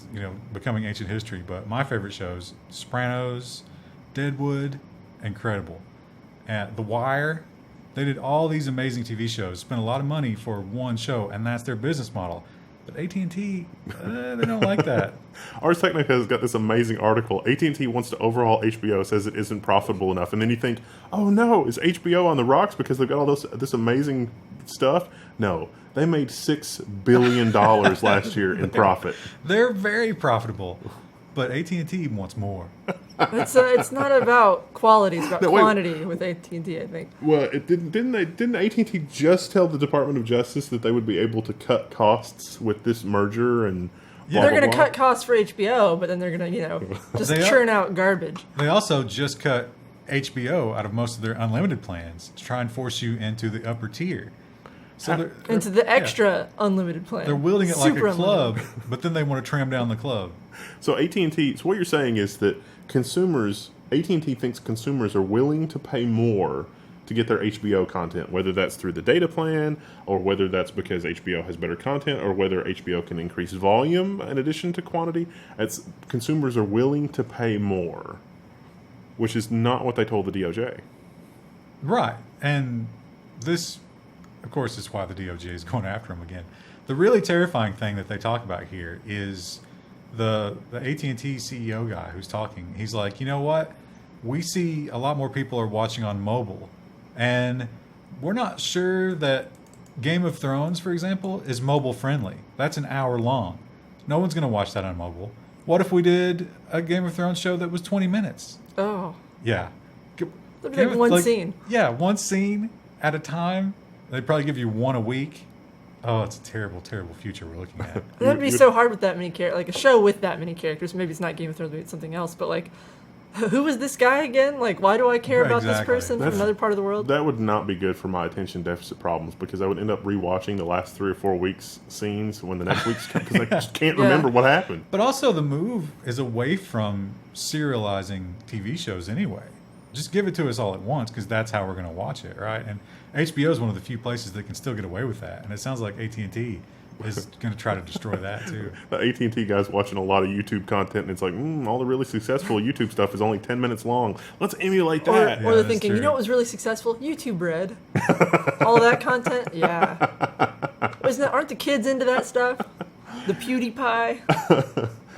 becoming ancient history, but my favorite shows, Sopranos, Deadwood, incredible. The Wire, they did all these amazing TV shows, spent a lot of money for one show, and that's their business model. But AT&T, they don't like that. Ars Technica has got this amazing article. AT&T wants to overhaul HBO, says it isn't profitable enough. And then you think, oh no, is HBO on the rocks because they've got all this amazing stuff? No, they made $6 billion last year in profit. They're very profitable, but AT&T wants more. It's not about quality; it's about No, wait. quantity with AT&T. I think. Well, it didn't AT&T just tell the Department of Justice that they would be able to cut costs with this merger and blah, They're blah, going to blah? cut costs for HBO, but then they're going to, just They are- churn out garbage. They also just cut HBO out of most of their unlimited plans to try and force you into the upper tier. So they're Into the yeah. extra unlimited plan. They're wielding it like Super a club, unlimited. but then they want to tram down the club. So AT&T. So what you're saying is that AT&T thinks consumers are willing to pay more to get their HBO content, whether that's through the data plan, or whether that's because HBO has better content, or whether HBO can increase volume in addition to quantity. Consumers are willing to pay more, which is not what they told the DOJ. Right. And this, of course, is why the DOJ is going after them again. The really terrifying thing that they talk about here is the AT&T CEO guy who's talking. He's like, you know what? We see a lot more people are watching on mobile. And we're not sure that Game of Thrones, for example, is mobile friendly. That's an hour long. No one's going to watch that on mobile. What if we did a Game of Thrones show that was 20 minutes? Oh. Yeah. That'd be like one scene. Yeah, one scene at a time. They'd probably give you one a week. Oh, it's a terrible, terrible future we're looking at. That'd be so hard with that many characters. Like a show with that many characters. Maybe it's not Game of Thrones, maybe it's something else. But like, who is this guy again? Like, why do I care about this Exactly. person from another part of the world? That would not be good for my attention deficit problems, because I would end up rewatching the last 3 or 4 weeks scenes when the next week's because I just can't Yeah. remember what happened. But also the move is away from serializing TV shows anyway. Just give it to us all at once, because that's how we're going to watch it, right? And HBO is one of the few places that can still get away with that. And it sounds like AT&T is going to try to destroy that too. The AT&T guy's watching a lot of YouTube content, and it's like, all the really successful YouTube stuff is only 10 minutes long. Let's emulate that. Or they're that's thinking, true. you know what was really successful? YouTube Red. All that content? Yeah. Aren't the kids into that stuff? The PewDiePie,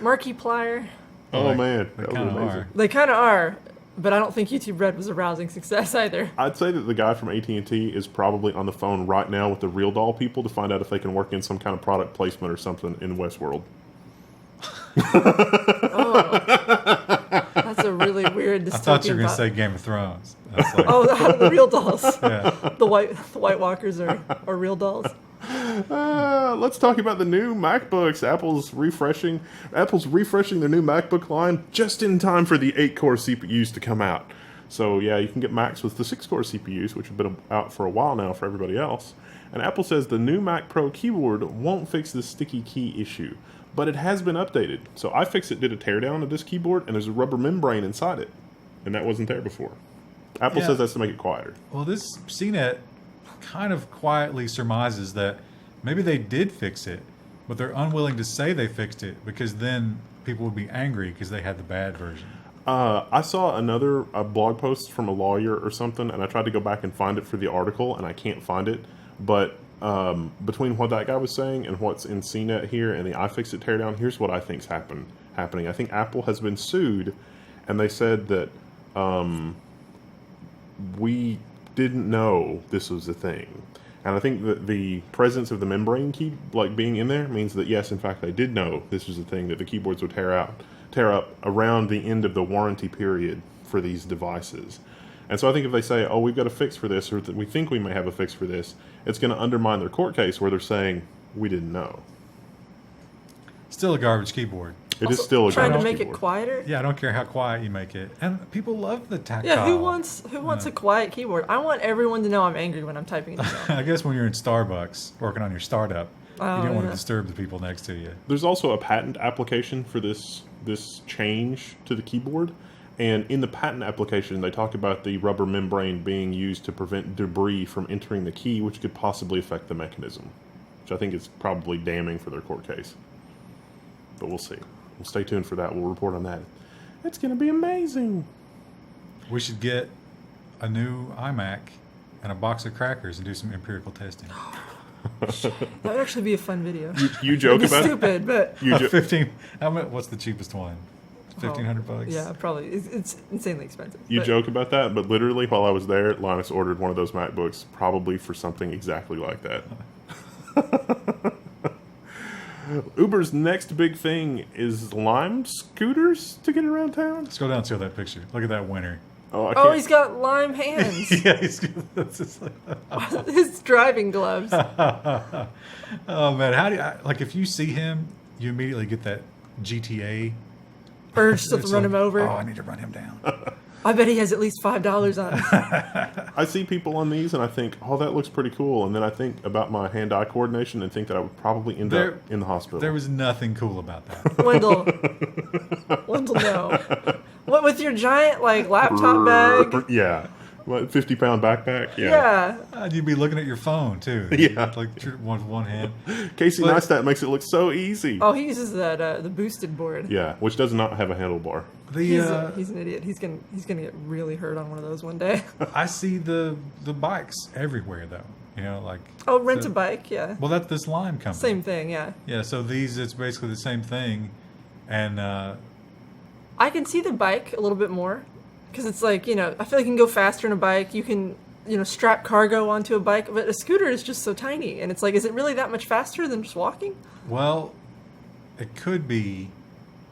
Markiplier. Oh, man. They That was kind of amazing. are. They kind of are, but I don't think YouTube Red was a rousing success either. I'd say that the guy from AT&T is probably on the phone right now with the Real Doll people to find out if they can work in some kind of product placement or something in Westworld. That's a really weird dystopian I thought you were going to thought. say Game of Thrones. That's like, Oh, the real dolls. yeah. The White Walkers are real dolls. Let's talk about the new MacBooks. Apple's refreshing their new MacBook line just in time for the 8-core CPUs to come out. So yeah, you can get Macs with the 6-core CPUs, which have been out for a while now for everybody else. And Apple says the new Mac Pro keyboard won't fix the sticky key issue, but it has been updated. So iFixit did a teardown of this keyboard, and there's a rubber membrane inside it, and that wasn't there before. Apple Yeah. says that's to make it quieter. Well, this CNET kind of quietly surmises that maybe they did fix it, but they're unwilling to say they fixed it because then people would be angry because they had the bad version. I saw another blog post from a lawyer or something, and I tried to go back and find it for the article, and I can't find it. But between what that guy was saying and what's in CNET here and the iFixit teardown, here's what I think's happening. I think Apple has been sued, and they said that we didn't know this was a thing. And I think that the presence of the membrane key, like being in there, means that yes, in fact, they did know this was a thing, that the keyboards would tear up around the end of the warranty period for these devices. And so I think if they say, oh, we've got a fix for this, or that we think we may have a fix for this, it's going to undermine their court case where they're saying, we didn't know. Still a garbage keyboard. It is still a trying to garbage make keyboard. it quieter. Yeah, I don't care how quiet you make it. And people love the tactile. Yeah, who wants a quiet keyboard? I want everyone to know I'm angry when I'm typing it down. I guess when you're in Starbucks working on your startup, you don't want to disturb the people next to you. There's also a patent application for this change to the keyboard. And in the patent application, they talk about the rubber membrane being used to prevent debris from entering the key, which could possibly affect the mechanism, which I think is probably damning for their court case. But we'll see. We'll stay tuned for that. We'll report on that. It's going to be amazing. We should get a new iMac and a box of crackers and do some empirical testing. That would actually be a fun video. You joke It'd be about stupid, but 15. How much? What's the cheapest one? $1,500. yeah, probably. It's insanely expensive. You but joke about that, but literally while I was there, Linus ordered one of those MacBooks probably for something exactly like that. Uber's next big thing is Lime scooters to get around town. Let's go down and show that picture. Look at that winner. Oh, I can't. Oh, he's got lime hands. Yeah, that's just like, His driving gloves. oh man, how do you, like if you see him, you immediately get that GTA Urge to it's run like, him over. Oh, I need to run him down. I bet he has at least $5 on him. I see people on these and I think, oh, that looks pretty cool. And then I think about my hand-eye coordination and think that I would probably end up in the hospital. There was nothing cool about that. Wendell, no. What with your giant laptop bag? Yeah. What, 50-pound backpack? Yeah. You'd be looking at your phone too. Yeah. Like one hand. Casey But- Neistat makes it look so easy. Oh, he uses that the boosted board. Yeah, which does not have a handlebar. He's an idiot. He's gonna get really hurt on one of those one day. I see the bikes everywhere though. You know, like Oh, rent a bike. Yeah. well, that's this Lime company. Same thing. Yeah. Yeah, so it's basically the same thing, and I can see the bike a little bit more because it's like, I feel like you can go faster in a bike. You can, strap cargo onto a bike, but a scooter is just so tiny. And it's like, is it really that much faster than just walking? well, it could be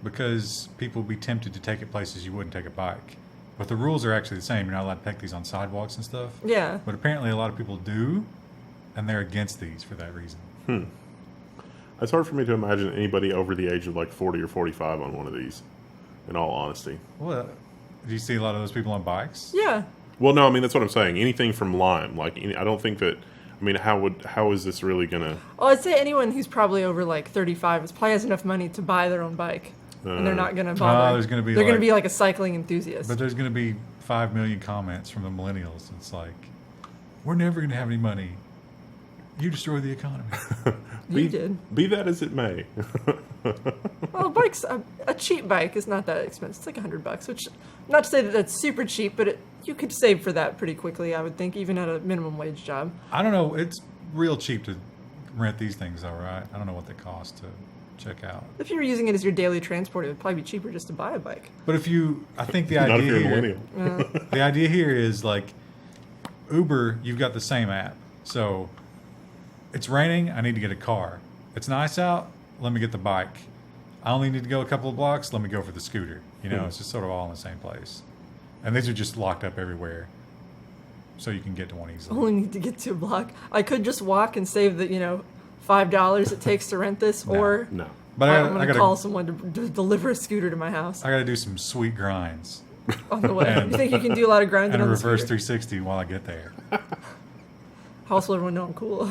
because people would be tempted to take it places you wouldn't take a bike. But the rules are actually the same. You're not allowed to take these on sidewalks and stuff. Yeah. But apparently a lot of people do, and they're against these for that reason. It's hard for me to imagine anybody over the age of 40 or 45 on one of these, in all honesty. Well, do you see a lot of those people on bikes? Yeah. Well, no, I mean, that's what I'm saying. Anything from Lime. I don't think that... I mean, how is this really going to... Well, I'd say anyone who's probably over 35 probably has enough money to buy their own bike. And they're not going to bother. there's gonna be they're going to like- be like a cycling enthusiast. But there's going to be 5 million comments from the millennials. It's like, we're never going to have any money. You destroy the economy. You did. Be that as it may. Well, a cheap bike is not that expensive. It's like $100, which, not to say that that's super cheap, but you could save for that pretty quickly, I would think, even at a minimum wage job. I don't know. It's real cheap to rent these things, though, right? I don't know what they cost to check out. If you were using it as your daily transport, it would probably be cheaper just to buy a bike. But I think the Not if idea you're a here, millennial. the idea here is like Uber. You've got the same app, so it's raining. I need to get a car. It's nice out. Let me get the bike. I only need to go a couple of blocks. Let me go for the scooter. It's just sort of all in the same place. And these are just locked up everywhere, so you can get to one easily. Only need to get to a block. I could just walk and save the, $5 it takes to rent this, or No. But I'm going I to gotta call someone to deliver a scooter to my house I got to do some sweet grinds on the way. and- You think you can do a lot of grinding and a on the reverse scooter? 360 while I get there. How else will everyone know I'm cool?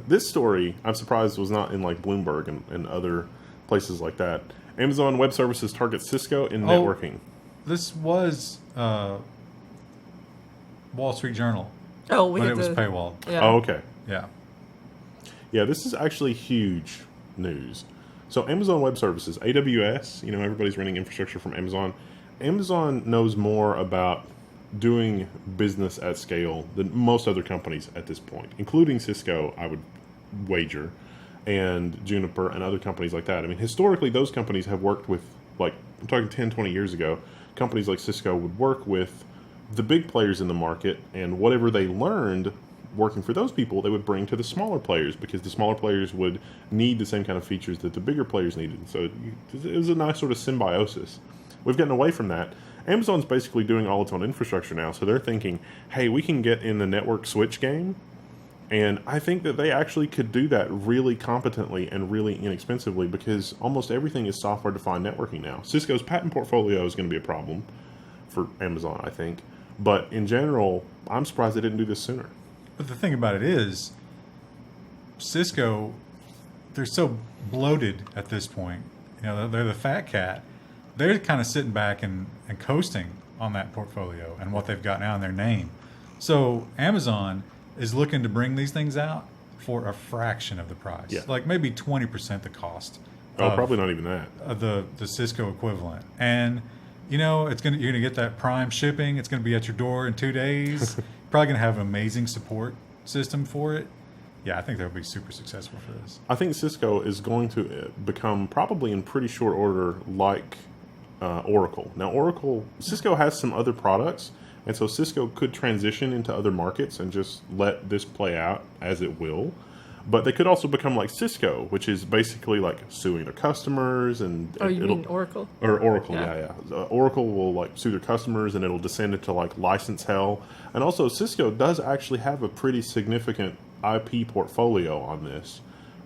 This story, I'm surprised, was not in Bloomberg and other places like that. Amazon Web Services targets Cisco in networking. This was Wall Street Journal, Oh, we but had it was to. paywall. Yeah. Oh, okay. Yeah. Yeah, this is actually huge news. So Amazon Web Services, AWS, everybody's running infrastructure from Amazon. Amazon knows more about doing business at scale than most other companies at this point, including Cisco, I would wager, and Juniper and other companies like that. I mean, historically, those companies have worked with, I'm talking 10, 20 years ago, companies like Cisco would work with the big players in the market, and whatever they learned working for those people, they would bring to the smaller players, because the smaller players would need the same kind of features that the bigger players needed. So it was a nice sort of symbiosis. We've gotten away from that. Amazon's basically doing all its own infrastructure now, so they're thinking, hey, we can get in the network switch game, and I think that they actually could do that really competently and really inexpensively, because almost everything is software-defined networking now. Cisco's patent portfolio is going to be a problem for Amazon, I think, but in general, I'm surprised they didn't do this sooner. But the thing about it is, Cisco, they're so bloated at this point. You know, they're the fat cat. They're kind of sitting back and coasting on that portfolio and what they've got now in their name. So Amazon is looking to bring these things out for a fraction of the price. Yeah. Like maybe 20% the cost. Oh, probably not even that. Of the Cisco equivalent. And, you know, you're going to get that prime shipping. It's going to be at your door in 2 days. Probably going to have an amazing support system for it. Yeah, I think they'll be super successful for this. I think Cisco is going to become, probably in pretty short order, like Oracle. Now, Cisco has some other products, and so Cisco could transition into other markets and just let this play out as it will. But they could also become like Cisco, which is basically like suing their customers, and Oh, you mean Oracle? Or Oracle, yeah. Oracle will like sue their customers, and it'll descend into like license hell. And also, Cisco does actually have a pretty significant IP portfolio on this.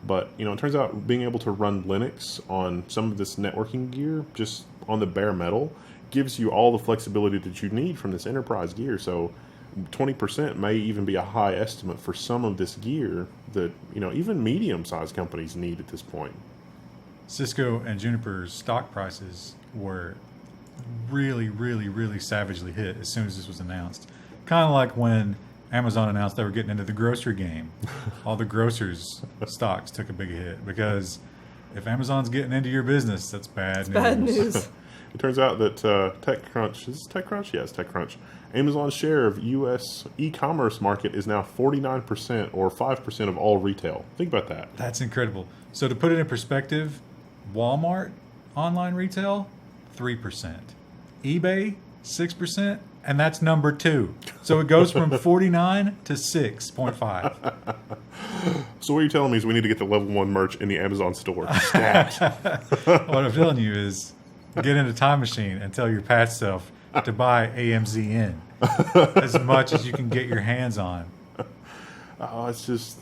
But you know, it turns out being able to run Linux on some of this networking gear, just on the bare metal, gives you all the flexibility that you need from this enterprise gear. So 20% may even be a high estimate for some of this gear that, you know, even medium-sized companies need at this point. Cisco and Juniper's stock prices were really, really, really savagely hit as soon as this was announced. Kind of like when Amazon announced they were getting into the grocery game. All the grocers' stocks took a big hit, because if Amazon's getting into your business, that's bad news. Bad news. It turns out that TechCrunch, is this TechCrunch? Yeah, it's TechCrunch. Amazon's share of U.S. e-commerce market is now 49%, or 5% of all retail. Think about that. That's incredible. So to put it in perspective, Walmart online retail, 3%. eBay, 6%, and that's number 2. So it goes from 49 to 6.5. So what you're telling me is we need to get the Level 1 merch in the Amazon store. Stat. What I'm telling you is, get in a time machine and tell your past self to buy AMZN as much as you can get your hands on. It's just,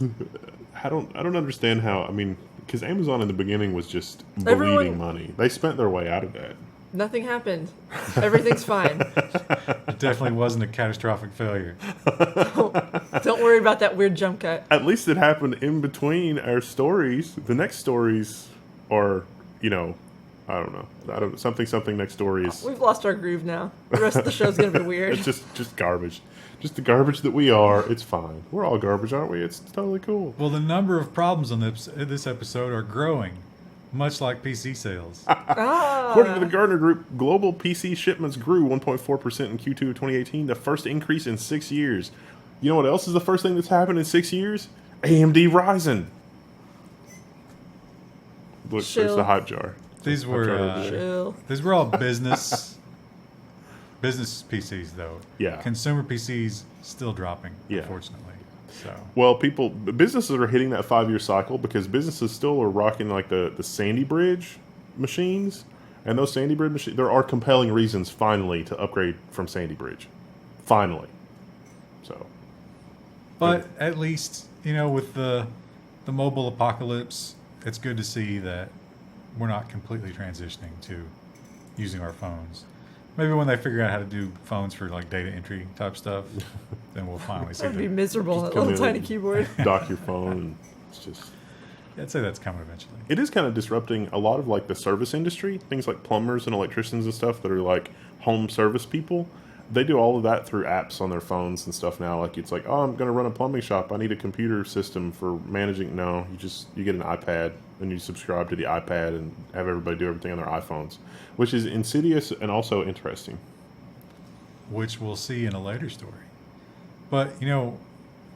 I don't understand how. I mean, because Amazon in the beginning was just Everyone- bleeding money. They spent their way out of that. Nothing happened. Everything's fine. It definitely wasn't a catastrophic failure. Don't worry about that weird jump cut. At least it happened in between our stories. The next stories are, you know, I don't know. Something next stories. We've lost our groove now. The rest of the show's going to be weird. It's just garbage. Just the garbage that we are. It's fine. We're all garbage, aren't we? It's totally cool. Well, the number of problems on this episode are growing, much like PC sales. According to the Gartner Group, global PC shipments grew 1.4% in Q2 of 2018, the first increase in 6 years. You know what else is the first thing that's happened in 6 years? AMD Ryzen. Look, there's Chill. the hype jar. These were Chill. these were all business PCs though. Yeah. Consumer PCs still dropping, Yeah. unfortunately. So Well, businesses are hitting that 5-year cycle, because businesses still are rocking like the Sandy Bridge machines. And those Sandy Bridge machines, there are compelling reasons finally to upgrade from Sandy Bridge. Finally. So. but at least, you know, with the mobile apocalypse, it's good to see that we're not completely transitioning to using our phones. Maybe when they figure out how to do phones for like data entry type stuff, then we'll finally see That would be that. miserable, that come little in tiny and keyboard. Dock your phone, and it's just. I'd say that's coming eventually. It is kind of disrupting a lot of like the service industry, things like plumbers and electricians and stuff that are like home service people. They do all of that through apps on their phones and stuff now. Like it's like, oh, I'm going to run a plumbing shop. I need a computer system for managing. No, you get an iPad and you subscribe to the iPad and have everybody do everything on their iPhones, which is insidious and also interesting. Which we'll see in a later story. But, you know,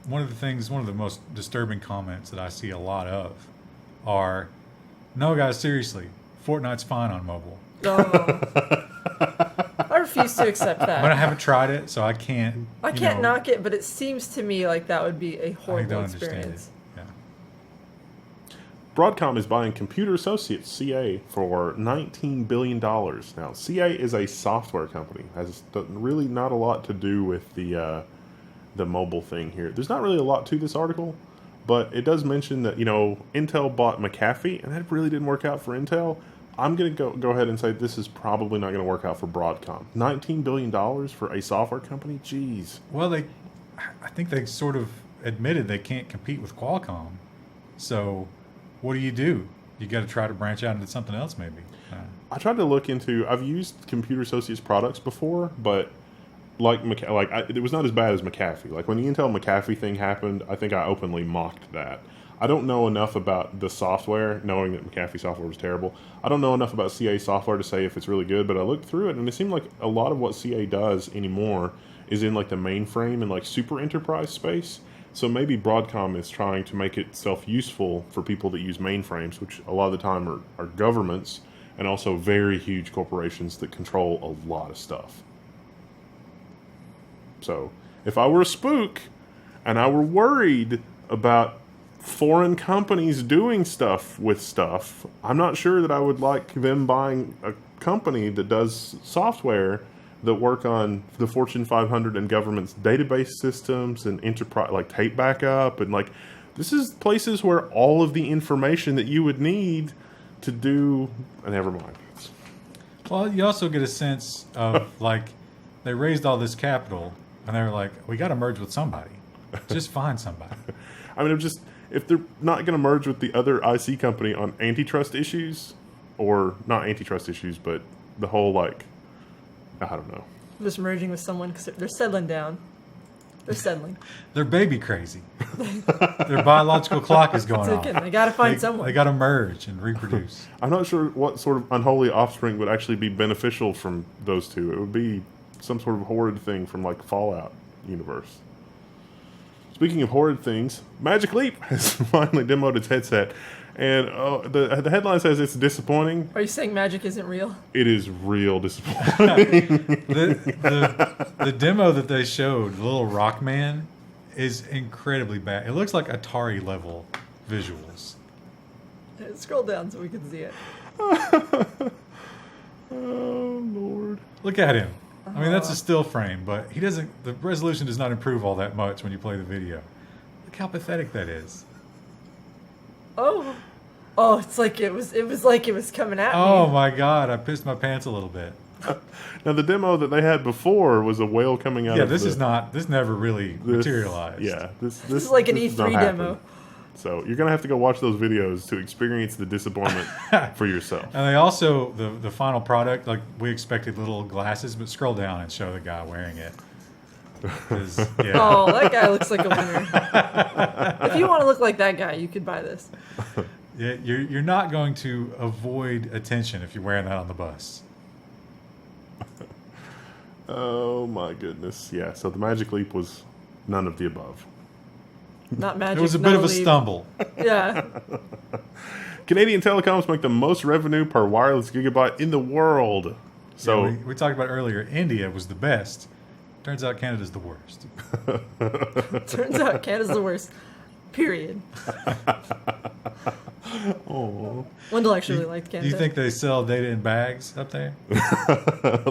one of the most disturbing comments that I see a lot of are, no, guys, seriously, Fortnite's fine on mobile. Oh. Our to accept that. But I haven't tried it, so I can't. I can't knock it, but it seems to me like that would be a I horrible don't understand experience. it. Yeah. Broadcom is buying Computer Associates (CA) for $19 billion. Now, CA is a software company. Has really not a lot to do with the mobile thing here. There's not really a lot to this article, but it does mention that Intel bought McAfee, and that really didn't work out for Intel. I'm going to go ahead and say this is probably not going to work out for Broadcom. $19 billion for a software company? Jeez. Well, I think they sort of admitted they can't compete with Qualcomm. So what do? You got to try to branch out into something else, maybe. I tried to look into. I've used Computer Associates products before, but it was not as bad as McAfee. Like when the Intel McAfee thing happened, I think I openly mocked that. I don't know enough about the software, knowing that McAfee software was terrible. I don't know enough about CA software to say if it's really good, but I looked through it and it seemed like a lot of what CA does anymore is in like the mainframe and like super enterprise space. So maybe Broadcom is trying to make itself useful for people that use mainframes, which a lot of the time are governments and also very huge corporations that control a lot of stuff. So if I were a spook and I were worried about foreign companies doing stuff with stuff, I'm not sure that I would like them buying a company that does software that work on the Fortune 500 and government's database systems and enterprise, like tape backup, and like this is places where all of the information that you would need to do. Never mind. Well, you also get a sense of like they raised all this capital and they were like, we got to merge with somebody. Just find somebody. I mean, if they're not going to merge with the other IC company on antitrust issues, or not antitrust issues, but the whole like, I don't know. Just merging with someone because they're settling down. They're settling. They're baby crazy. Their biological clock is going off. They got to find someone. They got to merge and reproduce. I'm not sure what sort of unholy offspring would actually be beneficial from those two. It would be some sort of horrid thing from like Fallout universe. Speaking of horrid things, Magic Leap has finally demoed its headset, and the headline says it's disappointing. Are you saying magic isn't real? It is real disappointing. the demo that they showed, the little rock man, is incredibly bad. It looks like Atari level visuals. Scroll down so we can see it. Oh Lord! Look at him. I mean, that's a still frame, but he doesn't. The resolution does not improve all that much when you play the video. Look how pathetic that is. Oh, it's like it was coming at me. Oh my God! I pissed my pants a little bit. Now the demo that they had before was a whale coming out. Yeah, of this never really materialized. Yeah, this is like an this E3 demo. So you're gonna have to go watch those videos to experience the disappointment for yourself. And they also the final product, like we expected little glasses, but scroll down and show the guy wearing it. Yeah. Oh, that guy looks like a winner. If you want to look like that guy, you could buy this. Yeah, you're not going to avoid attention if you're wearing that on the bus. Oh my goodness! Yeah. So the Magic Leap was none of the above. Not magic. It was a bit of a stumble. Yeah. Canadian telecoms make the most revenue per wireless gigabyte in the world. So yeah, we talked about earlier, India was the best. Turns out Canada's the worst. Turns out Canada's the worst. Period. Oh. Wendell actually really liked Do Canada. you think they sell data in bags up there?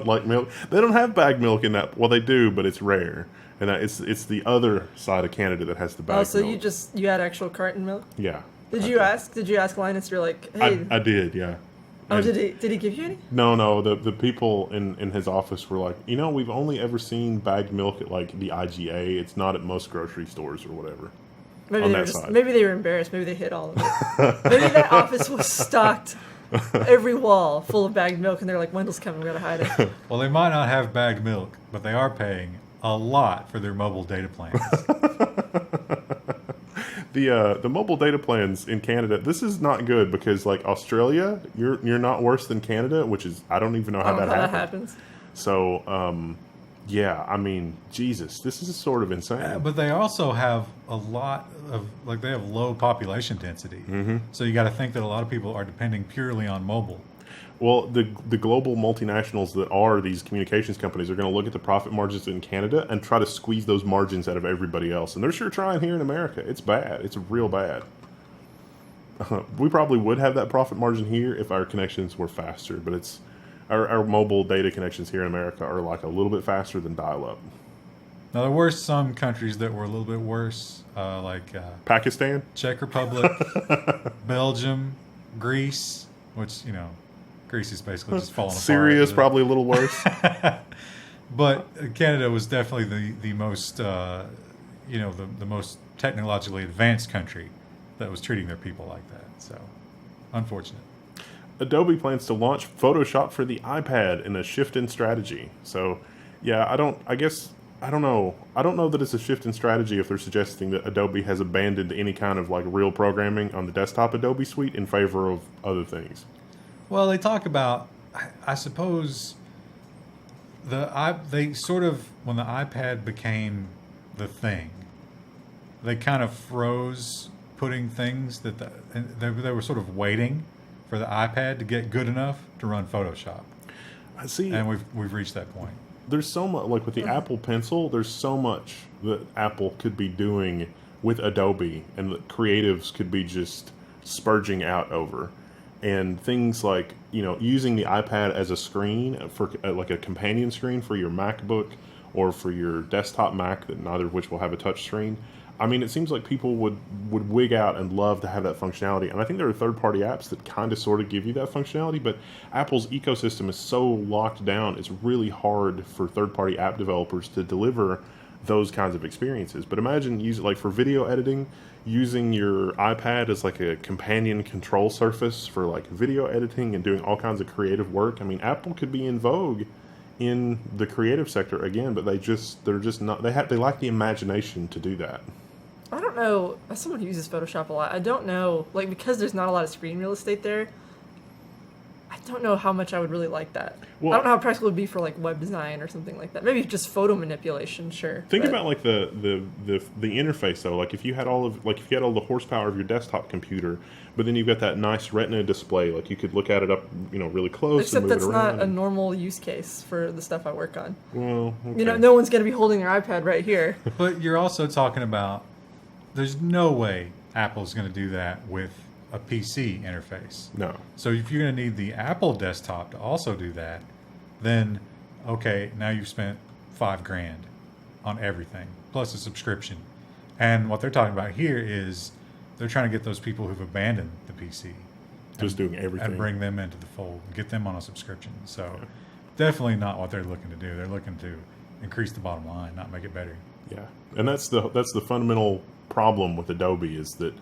Like milk? They don't have bag milk in that. Well, they do, but it's rare. And it's the other side of Canada that has the bag so milk. you had actual carton milk? Yeah. Did you ask Linus? You're like, hey. I did, yeah. Oh, And did he give you any? No. The people in his office were like, we've only ever seen bagged milk at like the IGA. It's not at most grocery stores or whatever. Maybe they were embarrassed. Maybe they hid all of it. Maybe that office was stocked every wall full of bagged milk, and they're like, Wendell's coming, we gotta hide it. Well, they might not have bagged milk, but they are paying a lot for their mobile data plans. The mobile data plans in Canada, this is not good because like Australia, you're not worse than Canada, which is I don't even know how that happens. So yeah, I mean, Jesus, this is sort of insane. But they also have a lot of, they have low population density. Mm-hmm. So you got to think that a lot of people are depending purely on mobile. Well, the global multinationals that are these communications companies are going to look at the profit margins in Canada and try to squeeze those margins out of everybody else. And they're sure trying here in America. It's bad. It's real bad. We probably would have that profit margin here if our connections were faster, but it's our mobile data connections here in America are like a little bit faster than dial-up. Now, there were some countries that were a little bit worse, like Pakistan? Czech Republic, Belgium, Greece, which, Greece is basically just falling apart. Syria is probably a little worse. But Canada was definitely the most, the most technologically advanced country that was treating their people like that. So, unfortunate. Adobe plans to launch Photoshop for the iPad in a shift in strategy. So, yeah, I don't know. I don't know that it's a shift in strategy if they're suggesting that Adobe has abandoned any kind of like real programming on the desktop Adobe suite in favor of other things. Well, they talk about, I suppose, they sort of, when the iPad became the thing, they kind of froze putting things that they were sort of waiting for the iPad to get good enough to run Photoshop. I see. And we've reached that point. There's so much, like with the Apple Pencil, there's so much that Apple could be doing with Adobe and that creatives could be just spurging out over. And things like, using the iPad as a screen for like a companion screen for your MacBook or for your desktop Mac, that neither of which will have a touch screen. I mean, it seems like people would wig out and love to have that functionality. And I think there are third-party apps that kind of sort of give you that functionality, but Apple's ecosystem is so locked down, it's really hard for third-party app developers to deliver those kinds of experiences. But imagine using, like for video editing, using your iPad as like a companion control surface for like video editing and doing all kinds of creative work. I mean, Apple could be in vogue in the creative sector again, but they're just not, they lack the imagination to do that. I don't know, as someone who uses Photoshop a lot, I don't know, like, because there's not a lot of screen real estate there, I don't know how much I would really like that. Well, I don't know how practical it would be for, like, web design or something like that. Maybe just photo manipulation, sure. Think about, like, the interface, though. Like, if you had all the horsepower of your desktop computer, but then you've got that nice Retina display, like, you could look at it up, really close Except and move that's it around. not a normal use case for the stuff I work on. Well, okay. No one's going to be holding their iPad right here. But you're also talking about, there's no way Apple's going to do that with a PC interface. No. So if you're going to need the Apple desktop to also do that, then, okay, now you've spent $5,000 on everything, plus a subscription. And what they're talking about here is they're trying to get those people who've abandoned the PC. Just doing everything. And bring them into the fold, get them on a subscription. So definitely not what they're looking to do. They're looking to increase the bottom line, not make it better. Yeah. And that's the fundamental problem with Adobe is that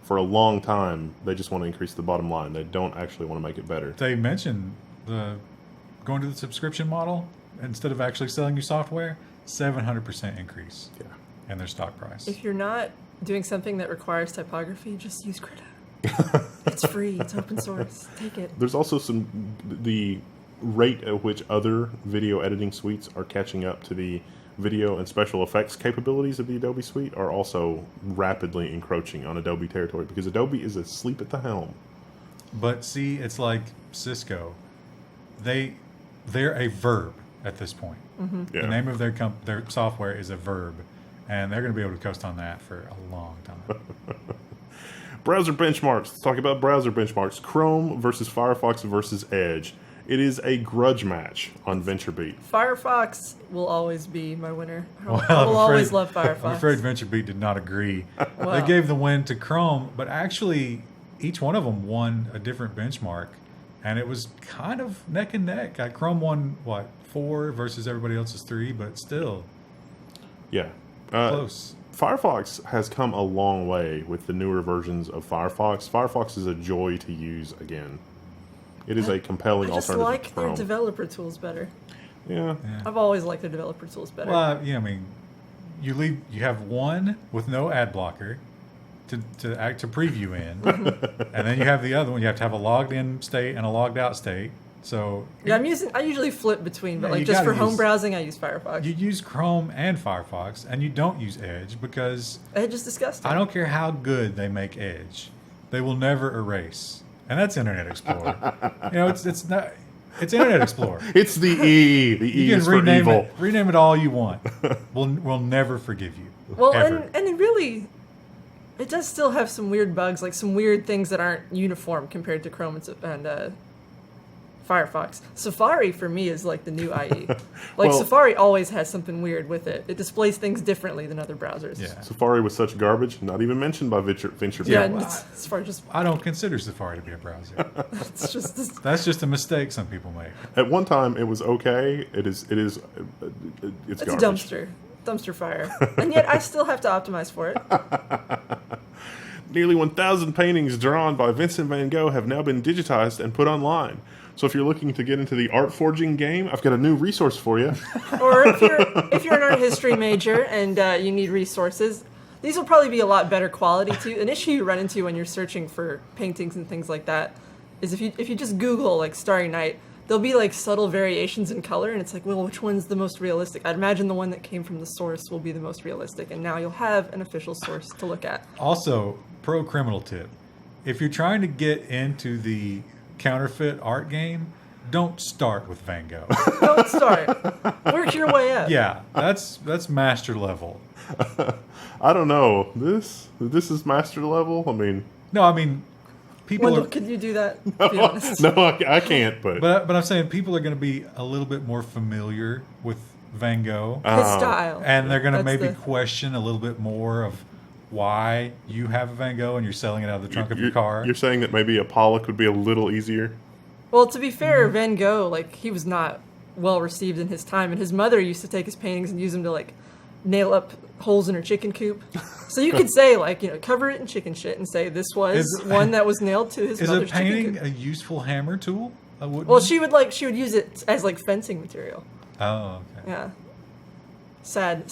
for a long time they just want to increase the bottom line. They don't actually want to make it better. They mentioned going to the subscription model instead of actually selling you software, 700% increase in their stock price. If you're not doing something that requires typography, just use Critter. It's free. It's open source. Take it. There's also the rate at which other video editing suites are catching up to the video and special effects capabilities of the Adobe suite are also rapidly encroaching on Adobe territory because Adobe is asleep at the helm. But see, it's like Cisco. They're a verb at this point. Mm-hmm. Yeah. The name of their software is a verb, and they're going to be able to coast on that for a long time. Browser benchmarks. Let's talk about browser benchmarks. Chrome versus Firefox versus Edge. It is a grudge match on VentureBeat. Firefox will always be my winner. I will I'm always afraid- love Firefox. I'm afraid VentureBeat did not agree. Wow. They gave the win to Chrome, but actually each one of them won a different benchmark, and it was kind of neck and neck. Chrome won, 4 versus everybody else's 3, but still Yeah. close. Firefox has come a long way with the newer versions of Firefox. Firefox is a joy to use again. It is a compelling I just alternative like to their Chrome. developer tools better. Yeah. Yeah. I've always liked their developer tools better. Well, I mean, you have one with no ad blocker to preview in, and then you have the other one. You have to have a logged in state and a logged out state. So yeah, I usually flip between, but Yeah, you just for gotta home use- browsing, I use Firefox. you use Chrome and Firefox, and you don't use Edge because Edge is disgusting. I don't care how good they make Edge, they will never erase and that's Internet Explorer. It's not. It's Internet Explorer. It's the E. The E You can is for evil. rename it all you want. We'll never forgive you. Well, ever. and it really, it does still have some weird bugs, like some weird things that aren't uniform compared to Chrome and Firefox. Safari for me is like the new IE. Like Well- Safari always has something weird with it. It displays things differently than other browsers. Yeah. Safari was such garbage, not even mentioned by venture Yeah, people. and Safari just I don't consider Safari to be a browser. it's just That's just a mistake some people make. At one time, it was okay. It's it's a garbage. dumpster fire, and yet I still have to optimize for it. Nearly 1,000 paintings drawn by Vincent van Gogh have now been digitized and put online. So if you're looking to get into the art forging game, I've got a new resource for you. Or if you're an art history major and you need resources, these will probably be a lot better quality too. An issue you run into when you're searching for paintings and things like that is if you just Google like Starry Night, there'll be like subtle variations in color, and it's like, well, which one's the most realistic? I'd imagine the one that came from the source will be the most realistic, and now you'll have an official source to look at. Also, pro criminal tip: if you're trying to get into the counterfeit art game, don't start with Van Gogh. Don't start. Work your way up. Yeah, that's master level. I don't know. This is master level. I mean, No, I mean people Wendell, are. could you do that? Be honest. no, I can't. But But I'm saying people are going to be a little bit more familiar with Van Gogh, His style. and they're going to That's maybe the- question a little bit more of why you have a Van Gogh and you're selling it out of the trunk of your car. You're saying that maybe a Pollock would be a little easier. Well, to be fair, Van Gogh, like, he was not well received in his time, and his mother used to take his paintings and use them to, like, nail up holes in her chicken coop. So you could say, like, cover it in chicken shit and say this was one that was nailed to his Is a mother's chicken painting coop. a useful hammer tool? Well, she would use it as, like, fencing material. Oh, okay. Yeah. Sad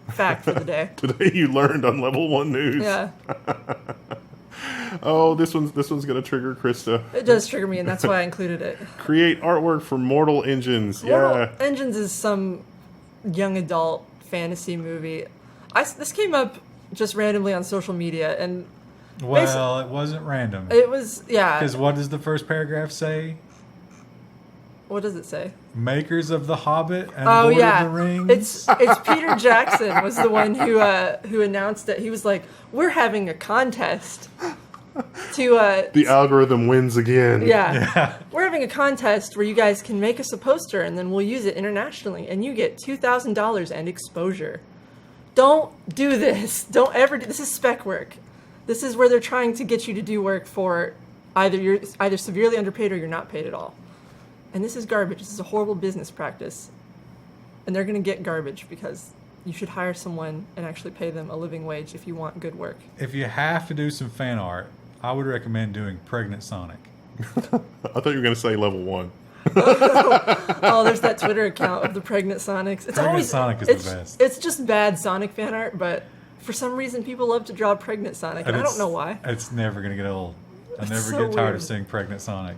fact for the day. Today you learned on Level 1 News. Yeah. Oh, this one's gonna trigger Krista. It does trigger me, and that's why I included it. Create artwork for Mortal Engines. Mortal Yeah. Engines is some young adult fantasy movie. This came up just randomly on social media, and Well, it wasn't random. it was, yeah. Because what does the first paragraph say? What does it say? Makers of The Hobbit and Oh Lord yeah, of the Rings. it's Peter Jackson was the one who announced it. He was like, "We're having a contest to The algorithm wins again. yeah, we're having a contest where you guys can make us a poster and then we'll use it internationally, and you get $2,000 and exposure." Don't do this. Don't ever do this. Is spec work. This is where they're trying to get you to do work for either you're either severely underpaid or you're not paid at all. And this is garbage. This is a horrible business practice. And they're going to get garbage because you should hire someone and actually pay them a living wage if you want good work. If you have to do some fan art, I would recommend doing Pregnant Sonic. I thought you were gonna say Level 1. Oh, there's that Twitter account of the pregnant Sonics. It's Pregnant always Sonic is it's, the best. It's just bad Sonic fan art, but for some reason people love to draw pregnant Sonic, and I don't know why. It's never going to get old. I It's never so get tired weird. of seeing Pregnant Sonic.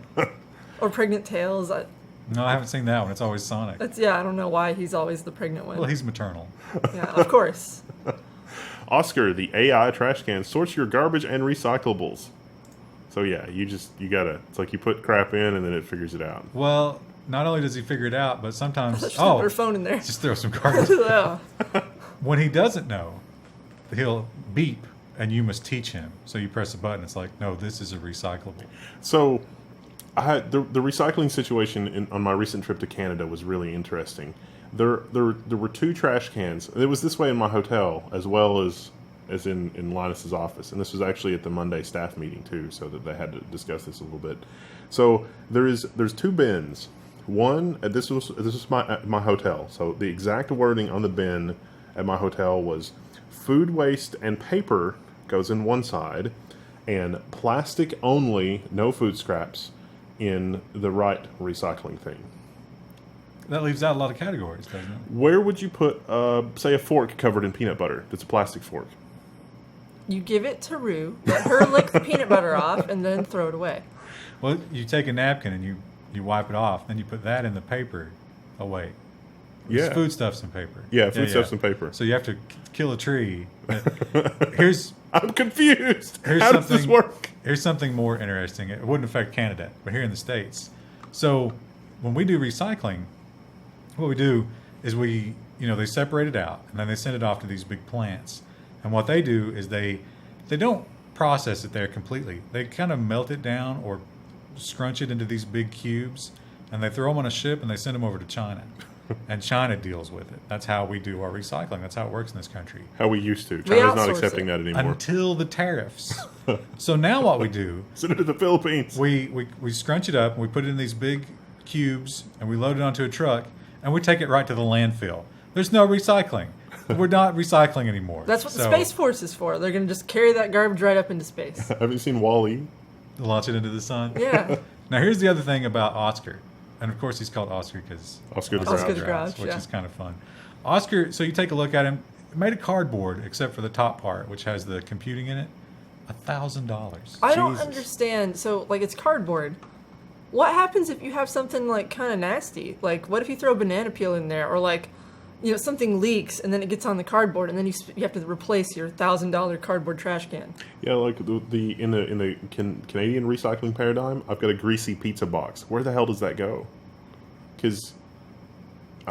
Or pregnant Tails. No, I haven't seen that one. It's always Sonic. I don't know why he's always the pregnant one. Well, he's maternal. Yeah, of course. Oscar, the AI trash can sorts your garbage and recyclables. So yeah, it's like you put crap in and then it figures it out. Well, not only does he figure it out, but sometimes Just put her phone in there. just throw some garbage. Yeah. When he doesn't know, he'll beep, and you must teach him. So you press a button. It's like, no, this is a recyclable. So I had the recycling situation on my recent trip to Canada was really interesting. There were two trash cans. It was this way in my hotel as well as in Linus's office, and this was actually at the Monday staff meeting too, so that they had to discuss this a little bit. So there's two bins. One, this was my hotel. So the exact wording on the bin at my hotel was food waste and paper goes in one side, and plastic only, no food scraps, in the right recycling thing. That leaves out a lot of categories, doesn't it? Where would you put, say, a fork covered in peanut butter that's a plastic fork? You give it to Rue, let her lick the peanut butter off, and then throw it away. Well, you take a napkin and you wipe it off, then you put that in the paper away. Yeah. It's foodstuffs and paper. Yeah, foodstuffs and paper. So you have to kill a tree. I'm confused. Here's How does this something- work? Here's something more interesting. It wouldn't affect Canada, but here in the States. So when we do recycling, what we do is they separate it out and then they send it off to these big plants. And what they do is they don't process it there completely. They kind of melt it down or scrunch it into these big cubes, and they throw them on a ship and they send them over to China. And China deals with it. That's how we do our recycling. That's how it works in this country. How we used to. China's not outsource accepting that anymore. Until the tariffs. So now what we do, Send it to the Philippines. we scrunch it up and we put it in these big cubes and we load it onto a truck and we take it right to the landfill. There's no recycling. We're not recycling anymore. That's what the Space Force is for. They're going to just carry that garbage right up into space. Have you seen Wall-E? Launch it into the sun. Yeah. Now here's the other thing about Oscar. And of course he's called Oscar because Oscar the Oscar Grouch. the Grouch, which yeah. is kind of fun. Oscar, so you take a look at him, made a cardboard except for the top part, which has the computing in it. $1,000. I don't Jesus. understand. So, like, it's cardboard. What happens if you have something, like, kind of nasty? Like, what if you throw banana peel in there? Or, like, something leaks and then it gets on the cardboard and then you have to replace your $1,000 cardboard trash can. Yeah, like in the Canadian recycling paradigm, I've got a greasy pizza box. Where the hell does that go? Because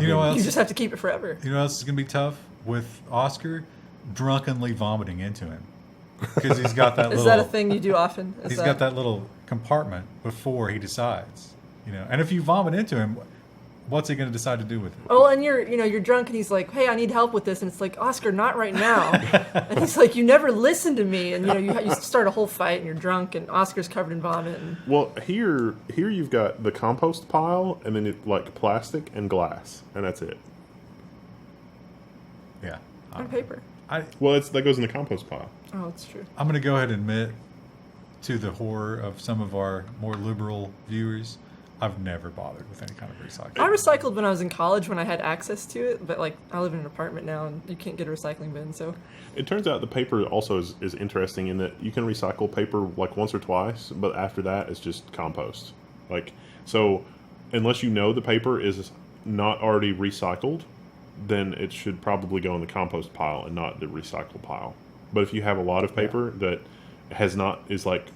You know what You else? just have to keep it forever. You know what else is going to be tough with Oscar? Drunkenly vomiting into him. Because he's got that Is little... that a thing you do often? He's got that little compartment before he decides. And if you vomit into him, what's he going to decide to do with it? Oh, and you're drunk and he's like, hey, I need help with this. And it's like, Oscar, not right now. And he's like, you never listen to me. And, you start a whole fight and you're drunk and Oscar's covered in vomit. And well, here you've got the compost pile and then it like plastic and glass, and that's it. Yeah. on paper. Well, that goes in the compost pile. Oh, that's true. I'm going to go ahead and admit to the horror of some of our more liberal viewers, I've never bothered with any kind of recycling. I recycled when I was in college when I had access to it, but I live in an apartment now and you can't get a recycling bin, so. It turns out the paper also is interesting in that you can recycle paper like once or twice, but after that it's just compost. So unless you know the paper is not already recycled, then it should probably go in the compost pile and not the recycle pile. But if you have a lot of paper that is like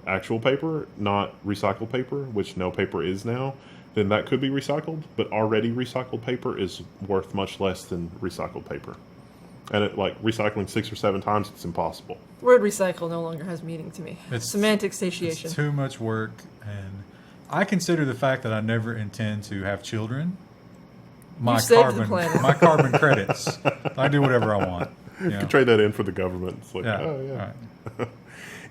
actual paper, not recycled paper, which no paper is now, then that could be recycled, but already recycled paper is worth much less than recycled paper. And recycling 6 or 7 times, it's impossible. The word recycle no longer has meaning to me. It's semantic satiation. It's too much work, and I consider the fact that I never intend to have children You saved the planet. my carbon credits. I do whatever I want. You can trade that in for the government. It's like, Yeah. oh, yeah. All right.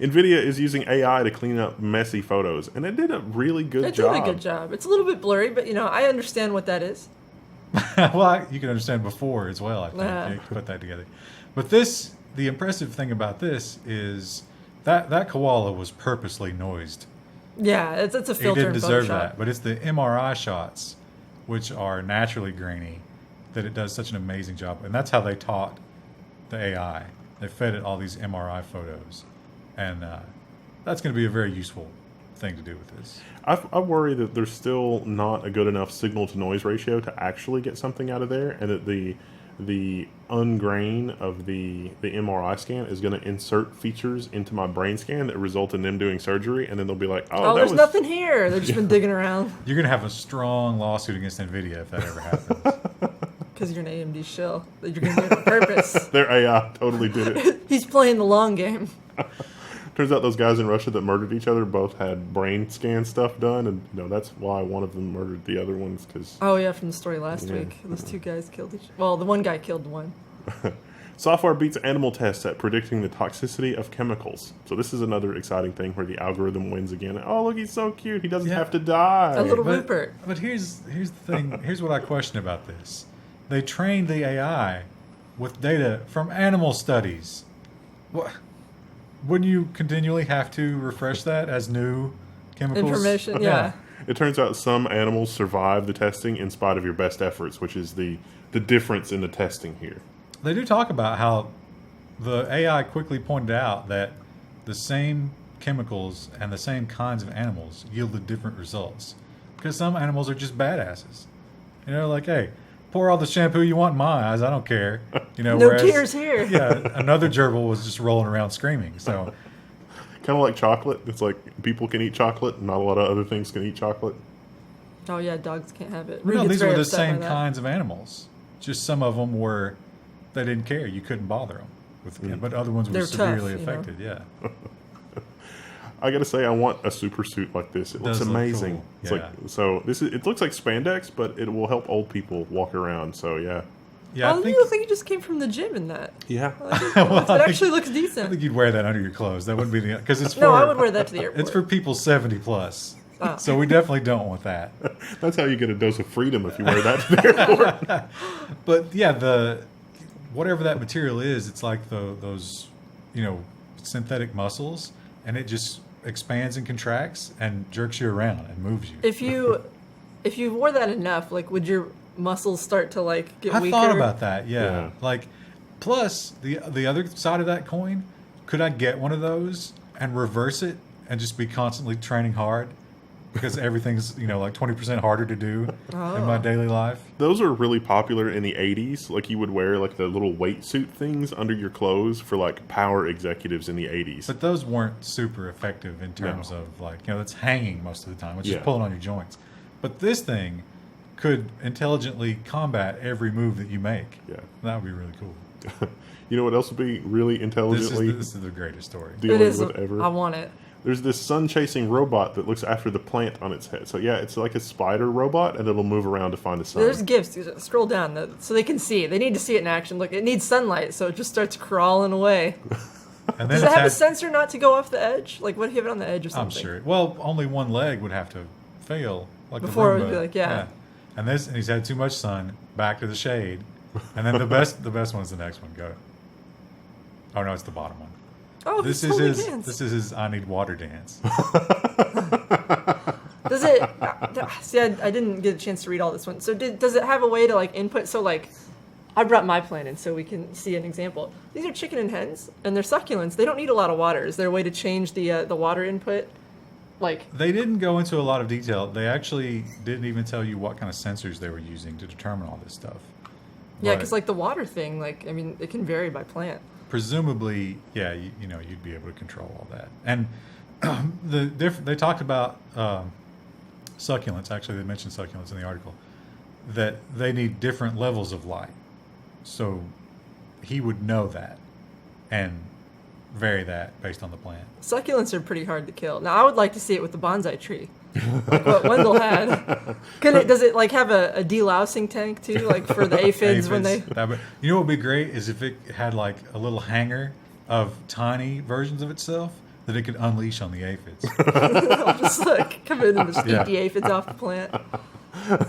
NVIDIA is using AI to clean up messy photos, and it did a really good It's job. a really good job. It's a little bit blurry, but I understand what that is. Well, you can understand before as well, I think. You can put that together. But the impressive thing about this is that koala was purposely noised. Yeah, it's a He filter didn't in deserve Photoshop. that. But it's the MRI shots, which are naturally grainy, that it does such an amazing job. And that's how they taught the AI. They fed it all these MRI photos. And that's going to be a very useful thing to do with this. I worry that there's still not a good enough signal-to-noise ratio to actually get something out of there, and that the ungrain of the MRI scan is going to insert features into my brain scan that result in them doing surgery, and then they'll be like, Oh, there's nothing here. They've just been digging around. You're going to have a strong lawsuit against NVIDIA if that ever happens. Because you're an AMD shill. That you're going to do it on purpose. Their AI totally did it. He's playing the long game. Turns out those guys in Russia that murdered each other both had brain scan stuff done, and that's why one of them murdered the other ones. Oh yeah, from the story last week, those two guys killed each. Well, the one guy killed the one. Software beats animal tests at predicting the toxicity of chemicals. So this is another exciting thing where the algorithm wins again. Oh, look, he's so cute. He doesn't have to die. A little Rupert. But here's the thing. Here's what I question about this. They trained the AI with data from animal studies. What? Wouldn't you continually have to refresh that as new chemicals? Information, yeah. It turns out some animals survive the testing in spite of your best efforts, which is the difference in the testing here. They do talk about how the AI quickly pointed out that the same chemicals and the same kinds of animals yielded different results. Because some animals are just badasses. Like, hey, pour all the shampoo you want in my eyes. I don't care. No whereas, tears here. Yeah, another gerbil was just rolling around screaming. So, Kind of like chocolate. It's like people can eat chocolate, and not a lot of other things can eat chocolate. Oh yeah, dogs can't have it. No, Rue gets these very were the upset by same that. kinds of animals. Just some of them were, they didn't care. You couldn't bother them. But other ones were They're tough, severely you know. affected. Yeah. I gotta say, I want a super suit like this. It looks Does look amazing. cool. It's Yeah. like so. It looks like spandex, but it will help old people walk around. So yeah, Yeah, Oh, I think, you look like you just came from the gym in that. yeah. well, It actually looks I decent. think you'd wear that under your clothes. That wouldn't be the because it's for No, I would wear that to the airport. it's for people 70 plus. Oh. So we definitely don't want that. That's how you get a dose of freedom if you wear that to the airport. But yeah, the whatever that material is, it's like those synthetic muscles, and it just expands and contracts and jerks you around and moves you. If you wore that enough, like, would your muscles start to like get I weaker? thought about that. Yeah. Yeah. Like, plus the other side of that coin, could I get one of those and reverse it and just be constantly training hard? Because everything's like 20% harder to do in my daily life. Those are really popular in the 80s. Like you would wear like the little weight suit things under your clothes for like power executives in the 80s. But those weren't super effective in terms of like, it's hanging most of the time, which Yeah. is pulling on your joints. But this thing could intelligently combat every move that you make. Yeah. That would be really cool. You know what else would be really This intelligently is the greatest story. It dealing is. with ever? I want it. There's this sun-chasing robot that looks after the plant on its head. So yeah, it's like a spider robot, and it'll move around to find the sun. There's gifts. Scroll down so they can see it. They need to see it in action. Look, it needs sunlight, so it just starts crawling away. And then Does it it's have a had- sensor not to go off the edge? Like, what if you have it on the edge or I'm something? sure. Well, only one leg would have to fail. Like Before it the would be Roomba. like, yeah. And he's had too much sun. Back to the shade. And then the best one's the next one. Go. Oh no, it's the bottom one. Oh, This he's is holding his. hands. This is his. I need water dance. Does it? See, I didn't get a chance to read all this one. So does it have a way to like input? So like, I brought my plant in so we can see an example. These are chicken and hens, and they're succulents. They don't need a lot of water. Is there a way to change the water input? Like, They didn't go into a lot of detail. They actually didn't even tell you what kind of sensors they were using to determine all this stuff. yeah, But because like the water thing, like I mean, it can vary by plant. presumably, yeah, you'd be able to control all that. And they talked about succulents. Actually, they mentioned succulents in the article. That they need different levels of light. So he would know that and vary that based on the plant. Succulents are pretty hard to kill. Now, I would like to see it with the bonsai tree, like what Wendell had. Does it like have a delousing tank too, like for the aphids when they? You know what would be great is if it had like a little hanger of tiny versions of itself that it could unleash on the aphids. I'll just like come in and just Yeah. eat the aphids off the plant.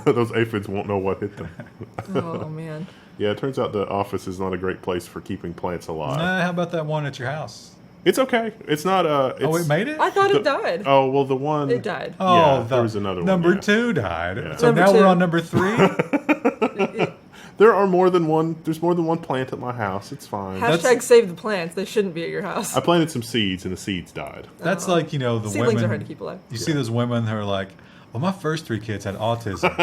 Those aphids won't know what hit them. Oh man. Yeah, it turns out the office is not a great place for keeping plants alive. How about that one at your house? It's okay. It's not. It made it? I thought it died. Oh well, the one. It died. Oh, Yeah, there was another one, Number yeah. 2 died. Yeah. So Number now we're two. on number 3. There are more than one. There's more than one plant at my house. It's fine. Hashtag save the plants. They shouldn't be at your house. I planted some seeds, and the seeds died. That's like, the Seedlings women. are hard to keep alive. You see those women who are like, well, my first 3 kids had autism.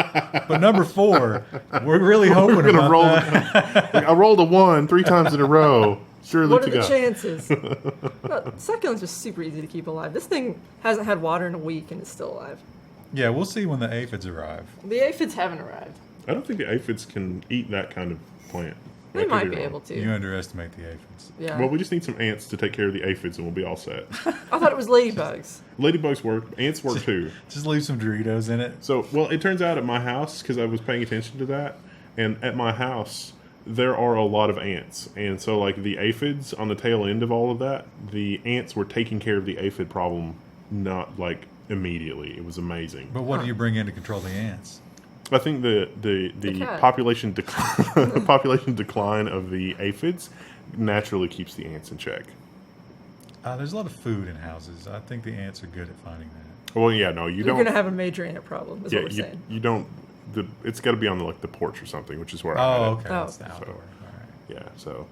But number 4, we're really hoping We're gonna about roll. that. I rolled a 1 3 times in a row. Surely What are to the God. chances? No, succulents are super easy to keep alive. This thing hasn't had water in a week and it's still alive. Yeah, we'll see when the aphids arrive. The aphids haven't arrived. I don't think the aphids can eat that kind of plant. I They could might be wrong. able to. You underestimate the aphids. Yeah. Well, we just need some ants to take care of the aphids, and we'll be all set. I thought it was ladybugs. Ladybugs work. Ants work too. Just leave some Doritos in it. So, well, it turns out at my house, because I was paying attention to that, and at my house, there are a lot of ants. And so, like, the aphids on the tail end of all of that, the ants were taking care of the aphid problem, not, like, immediately. It was amazing. But what do you bring in to control the ants? I think the cat. population, population decline of the aphids naturally keeps the ants in check. There's a lot of food in houses. I think the ants are good at finding that. Well, yeah, no, you You're don't. going to have a major ant problem, is Yeah, what we're saying. you don't. It's got to be on the porch or something, which is where I had Oh, it. okay. Oh. That's the outdoor. All right. Yeah, so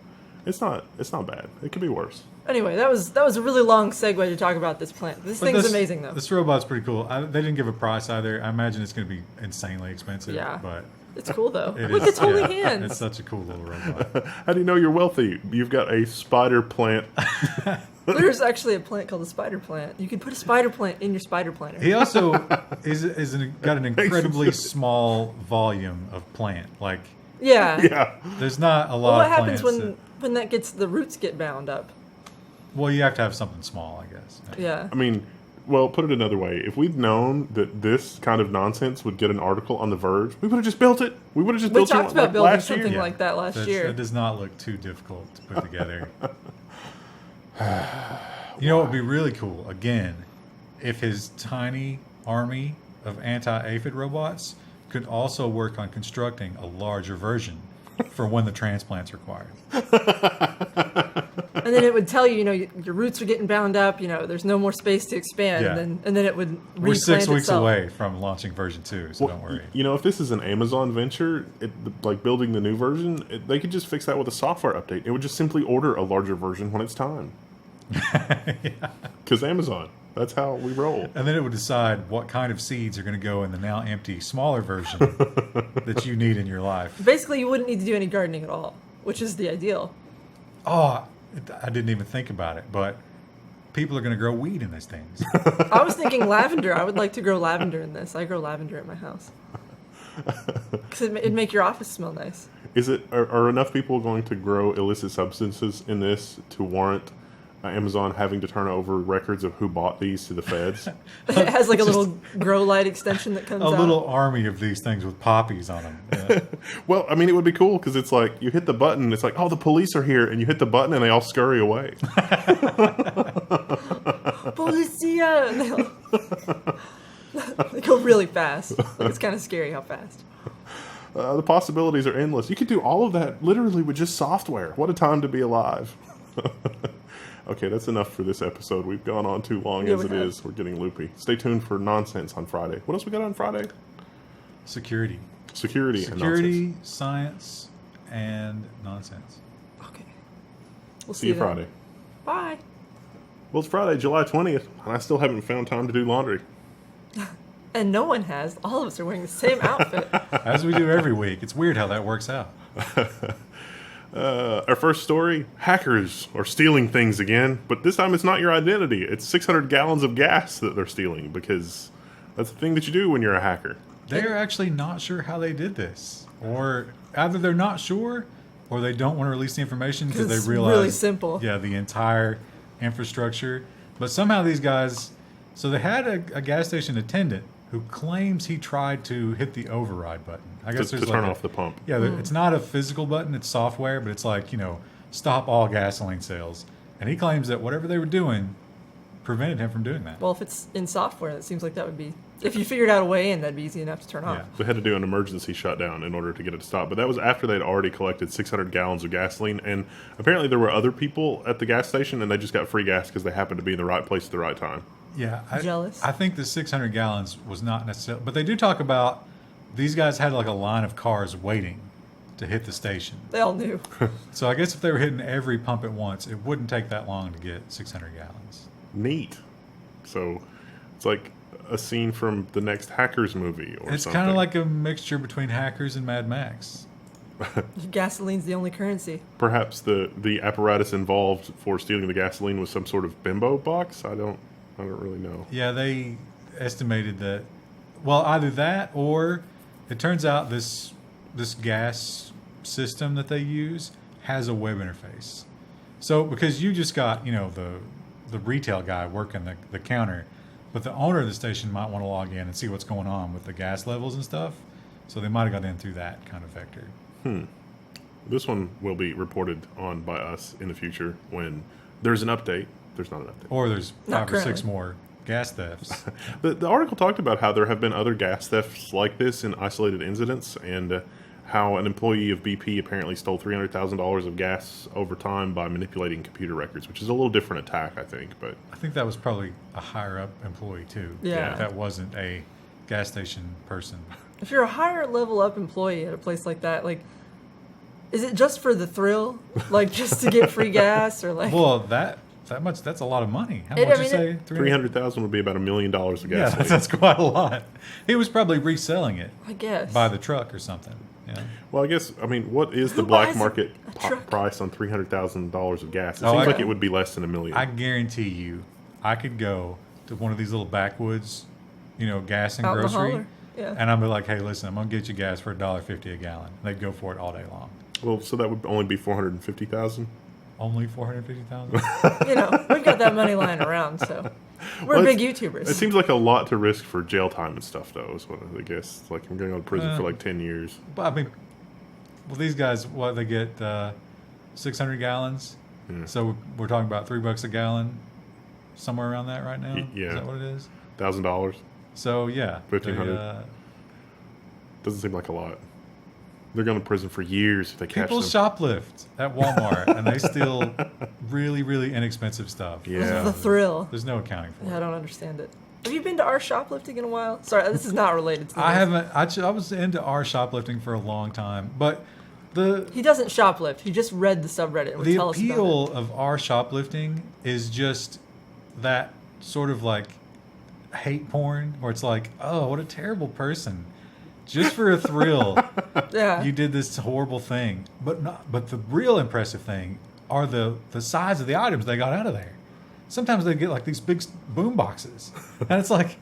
it's not bad. It could be worse. Anyway, that was a really long segue to talk about this plant. This But thing's amazing, though. This robot's pretty cool. They didn't give a price either. I imagine it's going to be insanely expensive. Yeah. But It's cool, though. it Look, is- it's holding yeah, hands. It's such a cool little robot. How do you know you're wealthy? You've got a spider plant. There's actually a plant called the spider plant. You can put a spider plant in your spider planter. He also got an incredibly small volume of plant. Like, Yeah. Yeah. there's not a lot Well, what of happens plants when the roots get bound up? well, you have to have something small, I guess. Yeah. I mean, well, put it another way. If we'd known that this kind of nonsense would get an article on The Verge, we would have just built it. We would have just We built talked it about like building last something year. like that last year. That does not look too difficult to put together. You know what would be really cool, again, if his tiny army of anti-aphid robots could also work on constructing a larger version for when the transplant's required. And then it would tell you, your roots are getting bound up. There's no more space to expand. Yeah. And then it would We're 6 weeks itself. away from launching version 2, so don't worry. If this is an Amazon venture, like building the new version, they could just fix that with a software update. It would just simply order a larger version when it's time. Because Amazon, that's how we roll. And then it would decide what kind of seeds are going to go in the now empty, smaller version that you need in your life. Basically, you wouldn't need to do any gardening at all, which is the ideal. Oh, I didn't even think about it, but people are going to grow weed in these things. I was thinking lavender. I would like to grow lavender in this. I grow lavender at my house. Because it'd make your office smell nice. Are enough people going to grow illicit substances in this to warrant Amazon having to turn over records of who bought these to the feds? It has like a little grow light extension that comes A out. little army of these things with poppies on them. Yeah. Well, I mean, it would be cool because it's like you hit the button, it's like, oh, the police are here, and you hit the button and they all scurry away. Policia! And they go really fast. Like, it's kind of scary how fast. The possibilities are endless. You could do all of that literally with just software. What a time to be alive. Okay, that's enough for this episode. We've gone on too long as it is. We're getting loopy. Stay tuned for nonsense on Friday. What else we got on Friday? Security, Security and nonsense. science, and nonsense. Okay. We'll See you then. Friday. Bye. Well, it's Friday, July 20th, and I still haven't found time to do laundry. And no one has. All of us are wearing the same outfit. As we do every week. It's weird how that works out. Our first story, hackers are stealing things again, but this time it's not your identity. It's 600 gallons of gas that they're stealing because that's the thing that you do when you're a hacker. They're actually not sure how they did this. Or either they're not sure or they don't want to release the information because It's they realize really simple. Yeah, the entire infrastructure. But somehow these guys, so they had a gas station attendant who claims he tried to hit the override button. I guess To there's turn like off the pump. Yeah, it's not a physical button, it's software, but it's like, stop all gasoline sales. And he claims that whatever they were doing prevented him from doing that. Well, if it's in software, it seems like that would be... If you figured out a way in, that'd be easy enough to turn off. Yeah. They had to do an emergency shutdown in order to get it to stop. But that was after they'd already collected 600 gallons of gasoline. And apparently there were other people at the gas station, and they just got free gas because they happened to be in the right place at the right time. Yeah, Jealous. I think the 600 gallons was not necessarily, but they do talk about these guys had like a line of cars waiting to hit the station. They all knew. So I guess if they were hitting every pump at once, it wouldn't take that long to get 600 gallons. Neat. So it's like a scene from the next Hackers movie or It's something. kind of like a mixture between Hackers and Mad Max. Gasoline's the only currency. Perhaps the apparatus involved for stealing the gasoline was some sort of bimbo box? I don't really know. Yeah, they estimated that. Well, either that or it turns out this gas system that they use has a web interface. So because you just got the retail guy working the counter, but the owner of the station might want to log in and see what's going on with the gas levels and stuff. So they might have got in through that kind of vector. This one will be reported on by us in the future when there's an update. There's not an update. Or there's Not 5 or 6 currently. more gas thefts. The article talked about how there have been other gas thefts like this in isolated incidents, and how an employee of BP apparently stole $300,000 of gas over time by manipulating computer records, which is a little different attack, I think. But I think that was probably a higher up employee too. Yeah. That wasn't a gas station person. If you're a higher level up employee at a place like that, like, is it just for the thrill? Like, just to get free gas? Or like... Well, that much, that's a lot of money. How It- much I did you mean, say? 300,000 would be about $1 million of Yeah, gasoline. that's quite a lot. He was probably reselling it I guess. by the truck or something. Yeah. Well, I guess, I mean, what is the Who black buys market a truck? price on $300,000 of gas? It Oh, seems I- like it would be less than $1 million. I guarantee you, I could go to one of these little backwoods, gas and Out in the grocery, holler. Yeah. and I'm be like, hey, listen, I'm gonna get you gas for $1.50 a gallon. They'd go for it all day long. Well, so that would only be 450,000. Only 450,000. We've got that money lying around, so we're Well, big It YouTubers. seems like a lot to risk for jail time and stuff, though. Is what I guess. Like I'm going to go to prison for like 10 years. But I mean, well, these guys, what they get, 600 gallons. Yeah. So we're talking about $3 a gallon, somewhere around that right now. Yeah. Is that what it is? $1,000 So yeah, $1,500. Doesn't seem like a lot. They're going to prison for years if they catch people them. shoplift at Walmart and they steal really, really inexpensive stuff. Yeah. The thrill. There's no accounting for Yeah, I it. don't understand it. Have you been to our shoplifting in a while? Sorry, this is not related to this. I haven't. I was into our shoplifting for a long time, but the He doesn't shoplift. He just read the subreddit and would the tell us about appeal of our shoplifting is just that sort of like hate porn, where it's like, oh, what a terrible person. Just for a thrill, it. Yeah. you did this horrible thing. But the real impressive thing are the size of the items they got out of there. Sometimes they get like these big boom boxes, and it's like,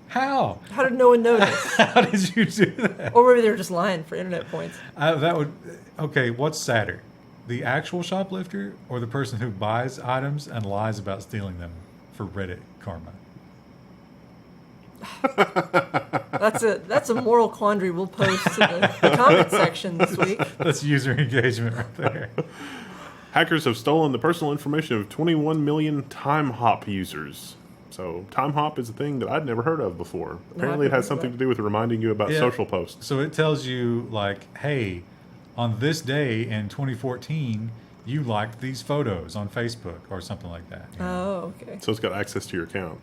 how? How did no one notice? How did you do that? Or maybe they were just lying for internet points. Okay, what's sadder? The actual shoplifter or the person who buys items and lies about stealing them for Reddit karma? That's a moral quandary we'll post to the comment section this week. That's user engagement right there. Hackers have stolen the personal information of 21 million time hop users. So time hop is a thing that I'd never heard of before. Apparently it never has heard something of to do with reminding you about Yeah. social posts. So it tells you, like, hey, on this day in 2014, you liked these photos on Facebook or something like that. you know? Oh, okay. So it's got access to your account.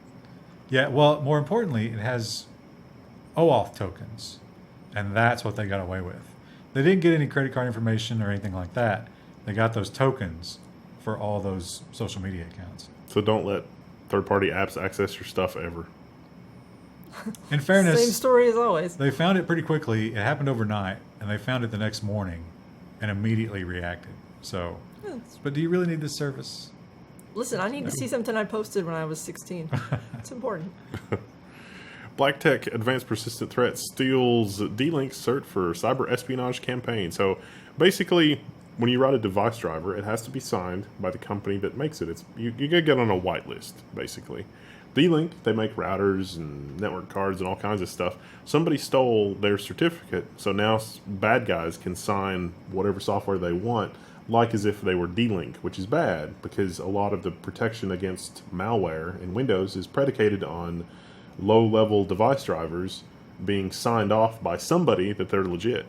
Yeah, well, more importantly, it has OAuth tokens, and that's what they got away with. They didn't get any credit card information or anything like that. They got those tokens for all those social media accounts. So don't let third-party apps access your stuff ever. In fairness, Same story as always. they found it pretty quickly. It happened overnight, and they found it the next morning and immediately reacted. So, but do you really need this service? Listen, I need to see something I posted when I was 16. It's important. Black Tech Advanced Persistent Threat steals D-Link cert for cyber-espionage campaign. So basically, when you write a device driver, it has to be signed by the company that makes it. You gotta get on a whitelist, basically. D-Link, they make routers and network cards and all kinds of stuff. Somebody stole their certificate, so now bad guys can sign whatever software they want, like as if they were D-Link, which is bad because a lot of the protection against malware in Windows is predicated on low-level device drivers being signed off by somebody that they're legit.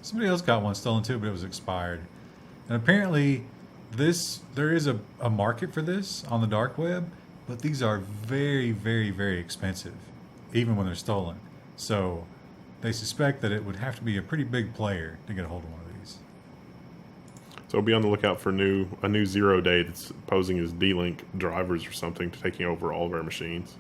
Somebody else got one stolen too, but it was expired. And apparently, there is a market for this on the dark web, but these are very, very, very expensive, even when they're stolen. So they suspect that it would have to be a pretty big player to get a hold of one of these. So be on the lookout for a new 0 day that's posing as D-Link drivers or something to taking over all of our machines.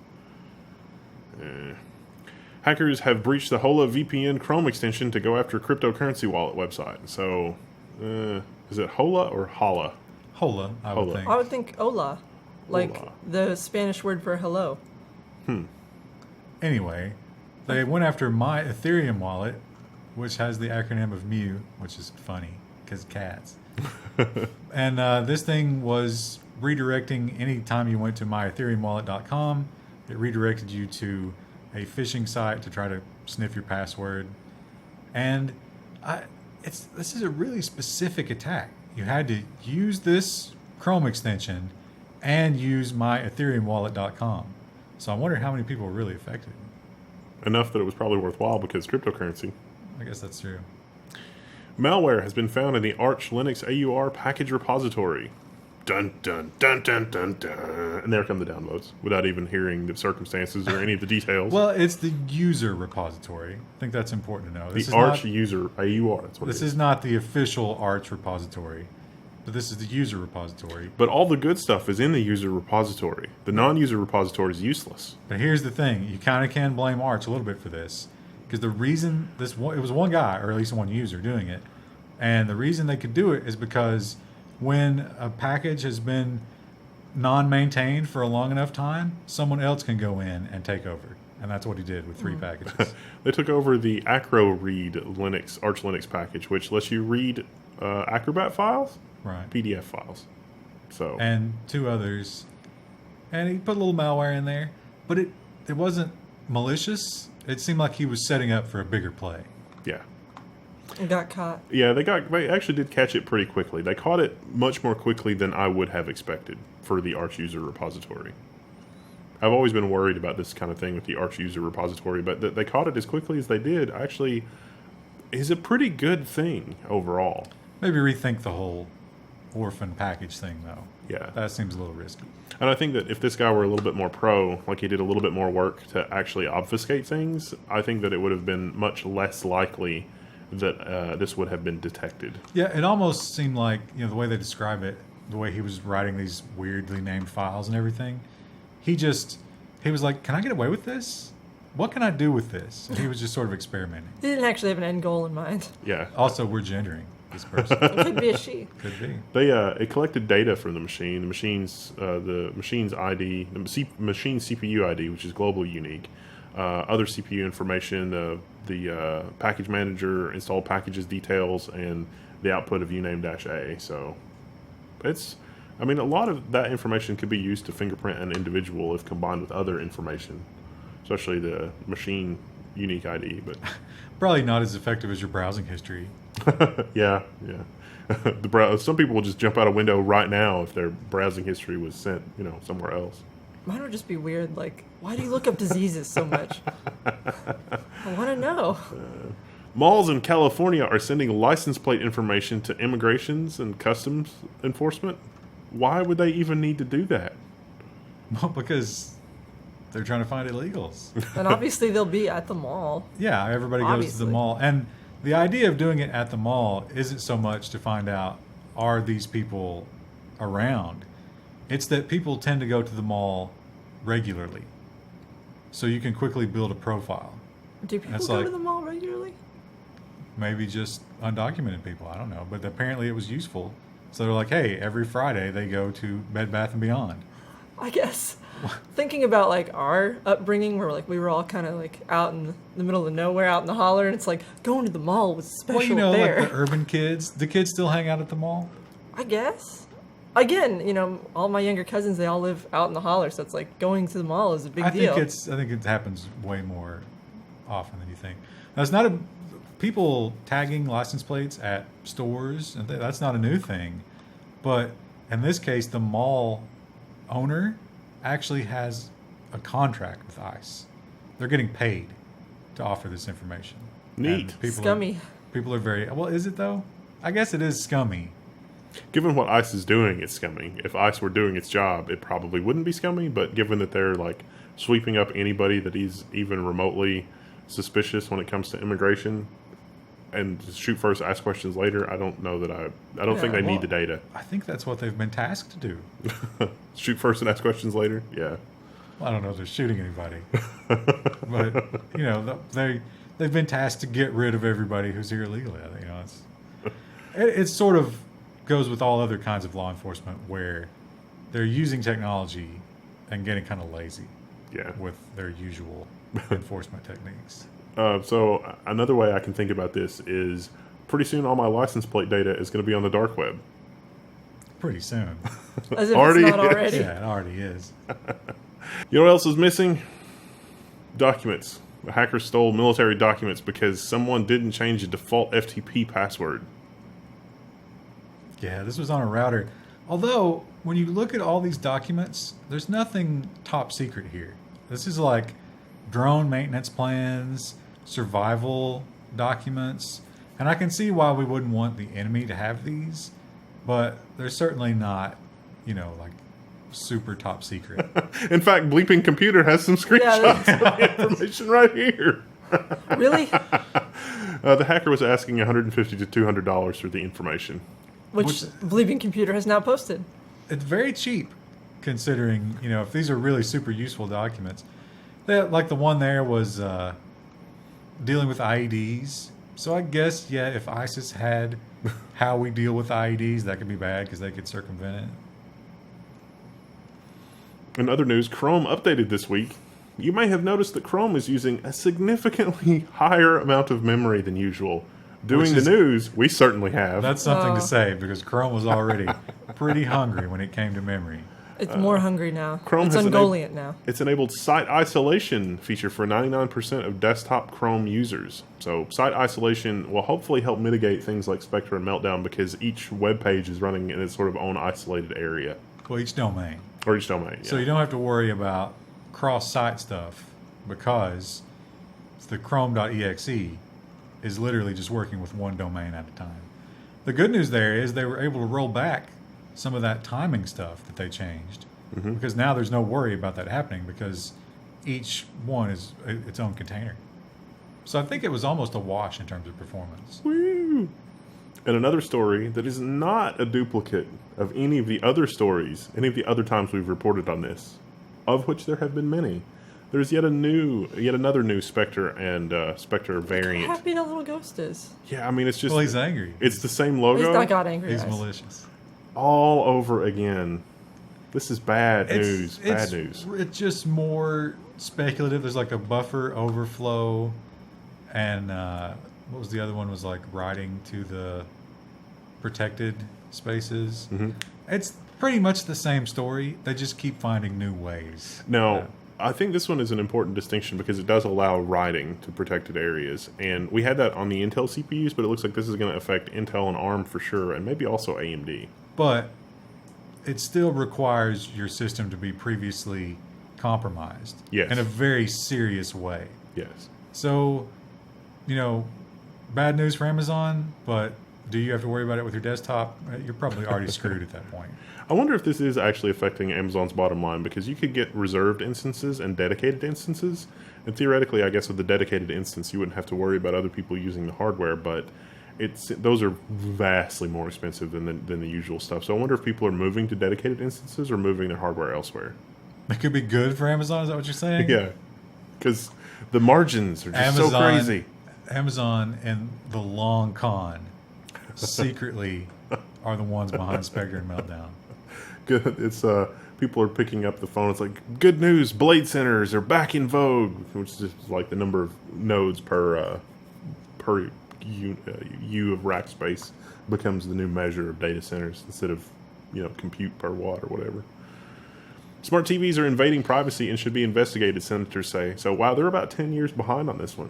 Hackers have breached the Hola VPN Chrome extension to go after a cryptocurrency wallet website. So, is it Hola or Hala? Hola, I would Hola. think. I would think hola, like Hola. the Spanish word for hello. Anyway, they went after my Ethereum wallet, which has the acronym of MEW, which is funny because cats. And this thing was redirecting any time you went to myethereumwallet.com. It redirected you to a phishing site to try to sniff your password. And this is a really specific attack. You had to use this Chrome extension and use myethereumwallet.com. So I wonder how many people were really affected. Enough that it was probably worthwhile because cryptocurrency. I guess that's true. Malware has been found in the Arch Linux AUR package repository. Dun, dun, dun, dun, dun, dun. And there come the downloads without even hearing the circumstances or any of the details. Well, it's the user repository. I think that's important to know. the Arch user AUR, that's what This it is not the official Arch repository, but this is the user repository. But all the good stuff is in the user repository. The non-user repository is useless. But here's the thing. You kind of can blame Arch a little bit for this. Because the reason it was one guy, or at least one user doing it, and the reason they could do it is because when a package has been non-maintained for a long enough time, someone else can go in and take over. And that's what he did with 3 packages. They took over the Acro Read Linux, Arch Linux package, which lets you read Acrobat files, Right. PDF files. So And 2 others. And he put a little malware in there. But it wasn't malicious. It seemed like he was setting up for a bigger play. yeah. And got caught. Yeah, they actually did catch it pretty quickly. They caught it much more quickly than I would have expected for the Arch user repository. I've always been worried about this kind of thing with the Arch user repository, but that they caught it as quickly as they did actually is a pretty good thing overall. Maybe rethink the whole orphan package thing, though. Yeah. That seems a little risky. And I think that if this guy were a little bit more pro, like he did a little bit more work to actually obfuscate things, I think that it would have been much less likely that this would have been detected. Yeah, it almost seemed like, the way they describe it, the way he was writing these weirdly named files and everything, he was like, can I get away with this? What can I do with this? And he was just sort of experimenting. He didn't actually have an end goal in mind. Yeah. Also, we're gendering this person. It could be a she. Could be. It collected data from the machine, the machine's ID, the machine CPU ID, which is globally unique, other CPU information, the package manager, installed packages details, and the output of uname-a. So a lot of that information could be used to fingerprint an individual if combined with other information, especially the machine unique ID. But Probably not as effective as your browsing history. yeah. Some people will just jump out a window right now if their browsing history was sent, somewhere else. Mine would just be weird. Like, why do you look up diseases so much? I want to know. Malls in California are sending license plate information to immigrations and customs enforcement. Why would they even need to do that? Well, because they're trying to find illegals. And obviously they'll be at the mall. Yeah, everybody goes to Obviously. the mall. And the idea of doing it at the mall isn't so much to find out, are these people around? It's that people tend to go to the mall regularly. So you can quickly build a profile. Do people That's go like- to the mall regularly? Maybe just undocumented people, I don't know. But apparently it was useful. So they're like, hey, every Friday they go to Bed Bath & Beyond. I guess. Thinking about like our upbringing, where like we were all kind of like out in the middle of nowhere, out in the holler, and it's like going to the mall was special Well, there. like the urban kids, the kids still hang out at the mall? I guess. Again, all my younger cousins, they all live out in the holler, so it's like going to the mall is a big deal. I think it happens way more often than you think. Now, it's not people tagging license plates at stores, and that's not a new thing. But in this case, the mall owner actually has a contract with ICE. They're getting paid to offer this information. Neat. And people Scummy. People are very well. Is it though? I guess it is scummy. Given what ICE is doing, it's scummy. If ICE were doing its job, it probably wouldn't be scummy, but given that they're like sweeping up anybody that is even remotely suspicious when it comes to immigration, and shoot first, ask questions later, I don't know that I don't think they need the data. I think that's what they've been tasked to do. Shoot first and ask questions later? Yeah. Well, I don't know if they're shooting anybody, but they've been tasked to get rid of everybody who's here illegally. It sort of goes with all other kinds of law enforcement where they're using technology and getting kind of lazy Yeah. with their usual enforcement techniques. So another way I can think about this is pretty soon all my license plate data is going to be on the dark web. Pretty soon. As if Already it's not is. already. Yeah, it already is. You know what else is missing? Documents. The hacker stole military documents because someone didn't change the default FTP password. Yeah, this was on a router. Although, when you look at all these documents, there's nothing top secret here. This is like drone maintenance plans, survival documents, and I can see why we wouldn't want the enemy to have these, but they're certainly not, like super top secret. In fact, Bleeping Computer has some screenshots of the information right here. Really? The hacker was asking $150 to $200 for the information. Which Bleeping Computer has now posted. It's very cheap, considering, if these are really super useful documents. Like the one there was dealing with IEDs. So I guess, yeah, if ISIS had how we deal with IEDs, that could be bad because they could circumvent it. In other news, Chrome updated this week. You may have noticed that Chrome is using a significantly higher amount of memory than usual. Doing the news, we certainly have. That's something to say because Chrome was already pretty hungry when it came to memory. It's more hungry now. Chrome it's has ungoliant now. It's enabled site isolation feature for 99% of desktop Chrome users. So site isolation will hopefully help mitigate things like Spectre and Meltdown because each web page is running in its sort of own isolated area. Well, each domain. Or each domain, yeah. So you don't have to worry about cross-site stuff because the Chrome.exe is literally just working with one domain at a time. The good news there is they were able to roll back some of that timing stuff that they changed because now there's no worry about that happening because each one is its own container. So I think it was almost a wash in terms of performance. Woo! And another story that is not a duplicate of any of the other stories, any of the other times we've reported on this, of which there have been many. There's yet another new Spectre and Spectre variant. How happy that little ghost is. Yeah, I mean it's just. Well, he's angry. It's the same logo. He's not got angry He's eyes. malicious. All over again. This is bad news. Bad news. It's just more speculative. There's like a buffer overflow, and what was the other one? Was like writing to the protected spaces. It's pretty much the same story. They just keep finding new ways. Now, I think this one is an important distinction because it does allow writing to protected areas. And we had that on the Intel CPUs, but it looks like this is going to affect Intel and ARM for sure, and maybe also AMD. But it still requires your system to be previously compromised. Yes. In a very serious way. Yes. So, bad news for Amazon, but do you have to worry about it with your desktop? You're probably already screwed at that point. I wonder if this is actually affecting Amazon's bottom line because you could get reserved instances and dedicated instances. And theoretically, I guess with the dedicated instance, you wouldn't have to worry about other people using the hardware, but those are vastly more expensive than the usual stuff. So I wonder if people are moving to dedicated instances or moving their hardware elsewhere. That could be good for Amazon, is that what you're saying? Yeah, because the margins are just so crazy. Amazon and the long con secretly are the ones behind Spectre and Meltdown. Good. It's people are picking up the phone. It's like, good news, blade centers are back in vogue, which is like the number of nodes per U of rack space becomes the new measure of data centers instead of compute per watt or whatever. Smart TVs are invading privacy and should be investigated, senators say. So, wow, they're about 10 years behind on this one.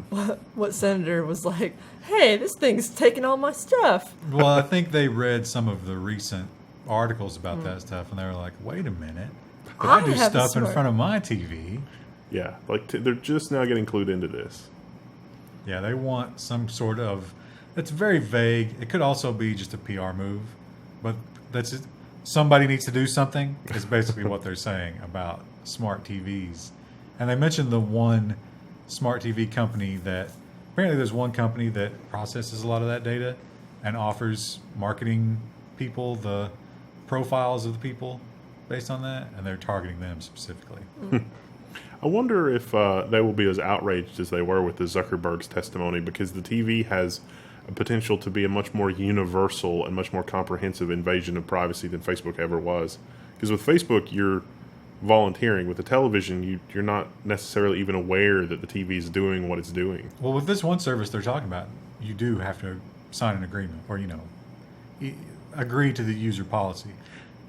What senator was like, hey, this thing's taking all my stuff? Well, I think they read some of the recent articles about that stuff, and they were like, wait a minute. I do have a stuff in smart- front of my TV. Yeah, like they're just now getting clued into this. Yeah, they want some sort of... It's very vague. It could also be just a PR move, but that's it. Somebody needs to do something is basically what they're saying about smart TVs. And they mentioned the one smart TV company that... Apparently there's one company that processes a lot of that data and offers marketing people the profiles of the people based on that, and they're targeting them specifically. I wonder if they will be as outraged as they were with the Zuckerberg's testimony, because the TV has a potential to be a much more universal and much more comprehensive invasion of privacy than Facebook ever was. Because with Facebook, you're volunteering. With the television, you're not necessarily even aware that the TV is doing what it's doing. Well, with this one service they're talking about, you do have to sign an agreement or, agree to the user policy.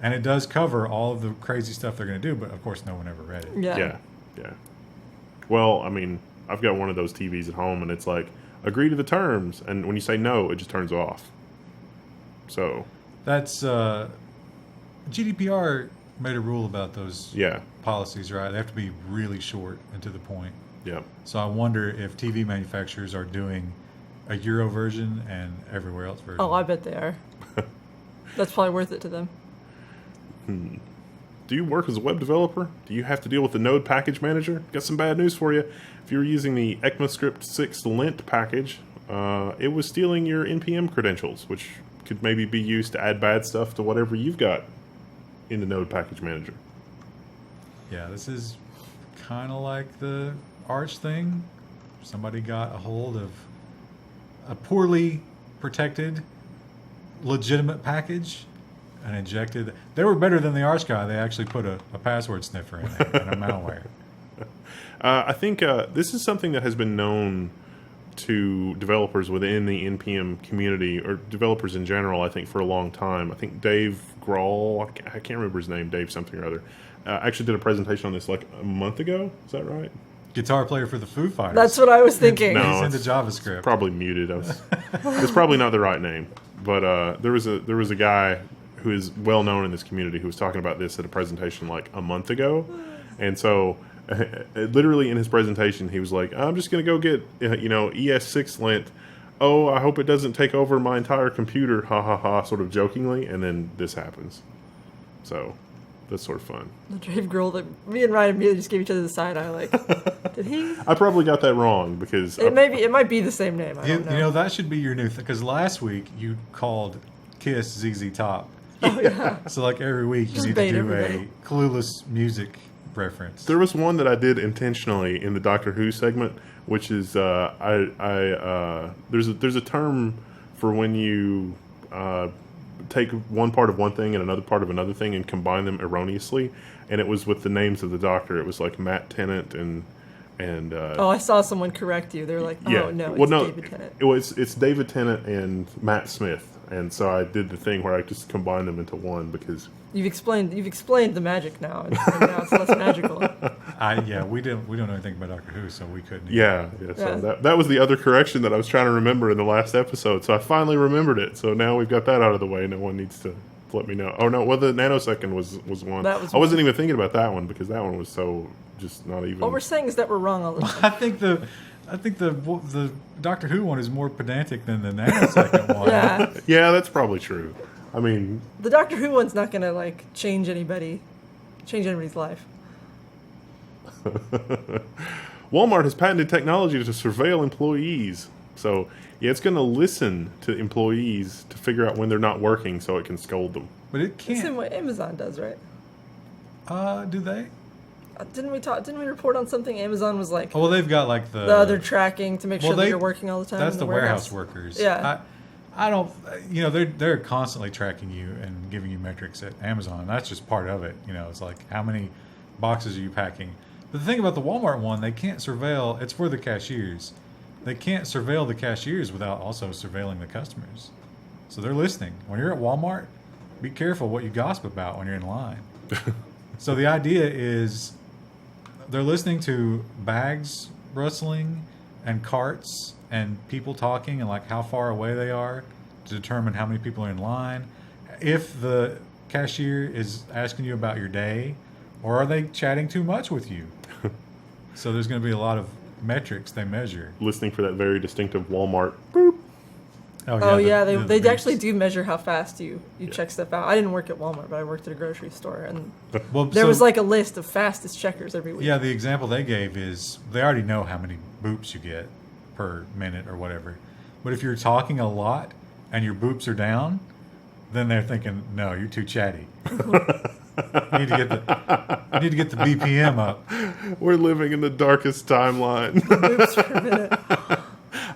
And it does cover all of the crazy stuff they're going to do, but of course no one ever read it. Yeah. Yeah. Well, I mean, I've got one of those TVs at home, and it's like, agree to the terms. And when you say no, it just turns off. So. That's, GDPR made a rule about those policies, right? They have to be really short and to the point. Yeah. So I wonder if TV manufacturers are doing a Euro version and everywhere else version. Oh, I bet they are. That's probably worth it to them. Do you work as a web developer? Do you have to deal with the Node package manager? Got some bad news for you. If you're using the ECMAScript 6 lint package, it was stealing your NPM credentials, which could maybe be used to add bad stuff to whatever you've got in the Node package manager. Yeah, this is kind of like the Arch thing. somebody got a hold of a poorly protected, legitimate package and injected. They were better than the Arch guy. They actually put a password sniffer in there and a malware. I think this is something that has been known to developers within the NPM community, or developers in general, I think, for a long time. I think Dave Grohl, I can't remember his name, Dave something or other, actually did a presentation on this like a month ago. Is that right? Guitar player for the Foo Fighters. That's what I was thinking. No. He's into it's JavaScript. Probably muted. It's probably not the right name. But there was a guy who is well known in this community who was talking about this at a presentation like a month ago. And so literally in his presentation, he was like, I'm just going to go get, ES6 lint. Oh, I hope it doesn't take over my entire computer. Ha ha ha, sort of jokingly. And then this happens. So that's sort of fun. The Dave Grohl that me and Ryan immediately just gave each other the side eye. Like, did he? I probably got that wrong because It might be the same name. I don't know. You know, that should be your new thing. Because last week you called Kiss ZZ Top. Oh yeah. So like every week you Just need to bait do everybody. a clueless music reference. there was one that I did intentionally in the Doctor Who segment, which is there's a term for when you take one part of one thing and another part of another thing and combine them erroneously, and it was with the names of the Doctor. It was like Matt Tennant and Oh, I saw someone correct you. They're like, oh yeah. no, Well, it's no, David Tennant. it's David Tennant and Matt Smith, and so I did the thing where I just combined them into one because You've explained the magic now, and now it's less magical. We don't know anything about Doctor Who, so we couldn't. yeah. So Yeah. that was the other correction that I was trying to remember in the last episode. So I finally remembered it. So now we've got that out of the way. No one needs to let me know. Oh no, well the nanosecond was one. That was I wasn't even thinking about that one because that one was so just not even. What we're saying is that we're wrong all the time. I think the Doctor Who one is more pedantic than the nanosecond one. Yeah, Yeah, that's probably true. I mean, the Doctor Who one's not gonna like change anybody's life. Walmart has patented technology to surveil employees. So yeah, it's going to listen to employees to figure out when they're not working, so it can scold them. But it That's the same can't. way Amazon does, right? Do they? Didn't we report on something? Amazon was like Oh well, they've got like the other tracking to make sure that you're working all the time. That's in the warehouse workers. Yeah. I don't. They're constantly tracking you and giving you metrics at Amazon. That's just part of it. It's like how many boxes are you packing. But the thing about the Walmart one, they can't surveil. It's for the cashiers. They can't surveil the cashiers without also surveilling the customers. So they're listening. When you're at Walmart, be careful what you gossip about when you're in line. So the idea is they're listening to bags rustling and carts and people talking and like how far away they are to determine how many people are in line. If the cashier is asking you about your day, or are they chatting too much with you? So there's going to be a lot of metrics they measure. Listening for that very distinctive Walmart boop. Oh yeah, the they beeps. actually do measure how fast you check stuff out. I didn't work at Walmart, but I worked at a grocery store, and Well, there so- was like a list of fastest checkers every week. Yeah, the example they gave is they already know how many boops you get per minute or whatever. But if you're talking a lot and your boops are down, then they're thinking, no, you're too chatty. You need to get the BPM up. We're living in the darkest timeline. Boops per minute.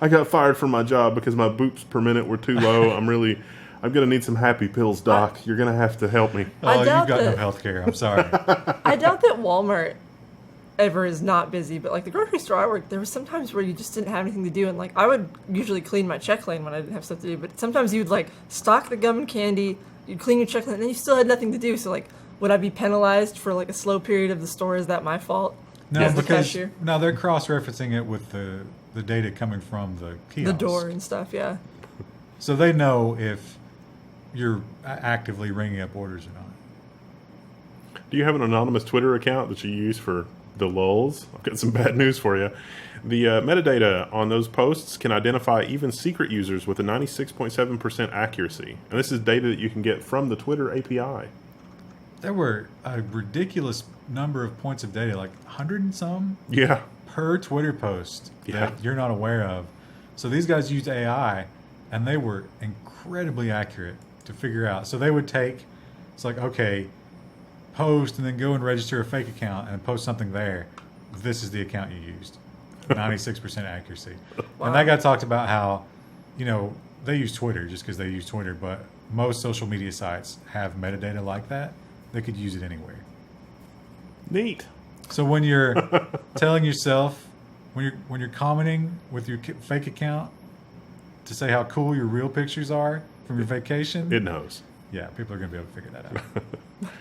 I got fired from my job because my boops per minute were too low. I'm gonna need some happy pills, Doc. You're gonna have to help me. Oh, you've doubt got no that- health care. I'm sorry. I doubt that Walmart ever is not busy, but like the grocery store I worked, there was some times where you just didn't have anything to do, and like I would usually clean my check lane when I didn't have stuff to do, but sometimes you'd like stock the gum and candy, you'd clean your check lane, and then you still had nothing to do. So like, would I be penalized for like a slow period of the store? Is that my fault? No, As the because cashier? no, they're cross-referencing it with the data coming from the kiosk. The door and stuff, yeah. So they know if you're actively ringing up orders or not. Do you have an anonymous Twitter account that you use for the lulls? I've got some bad news for you. The metadata on those posts can identify even secret users with a 96.7% accuracy. And this is data that you can get from the Twitter API. There were a ridiculous number of points of data, like 100 and some Yeah. per Twitter post Yeah. that you're not aware of. So these guys used AI, and they were incredibly accurate to figure out. So they would take, it's like, okay, post and then go and register a fake account and post something there. This is the account you used. 96% accuracy. Wow. And that guy talked about how, they use Twitter just because they use Twitter, but most social media sites have metadata like that. They could use it anywhere. Neat. So when you're telling yourself, when you're commenting with your fake account to say how cool your real pictures are from your vacation, It knows. yeah, people are going to be able to figure that out.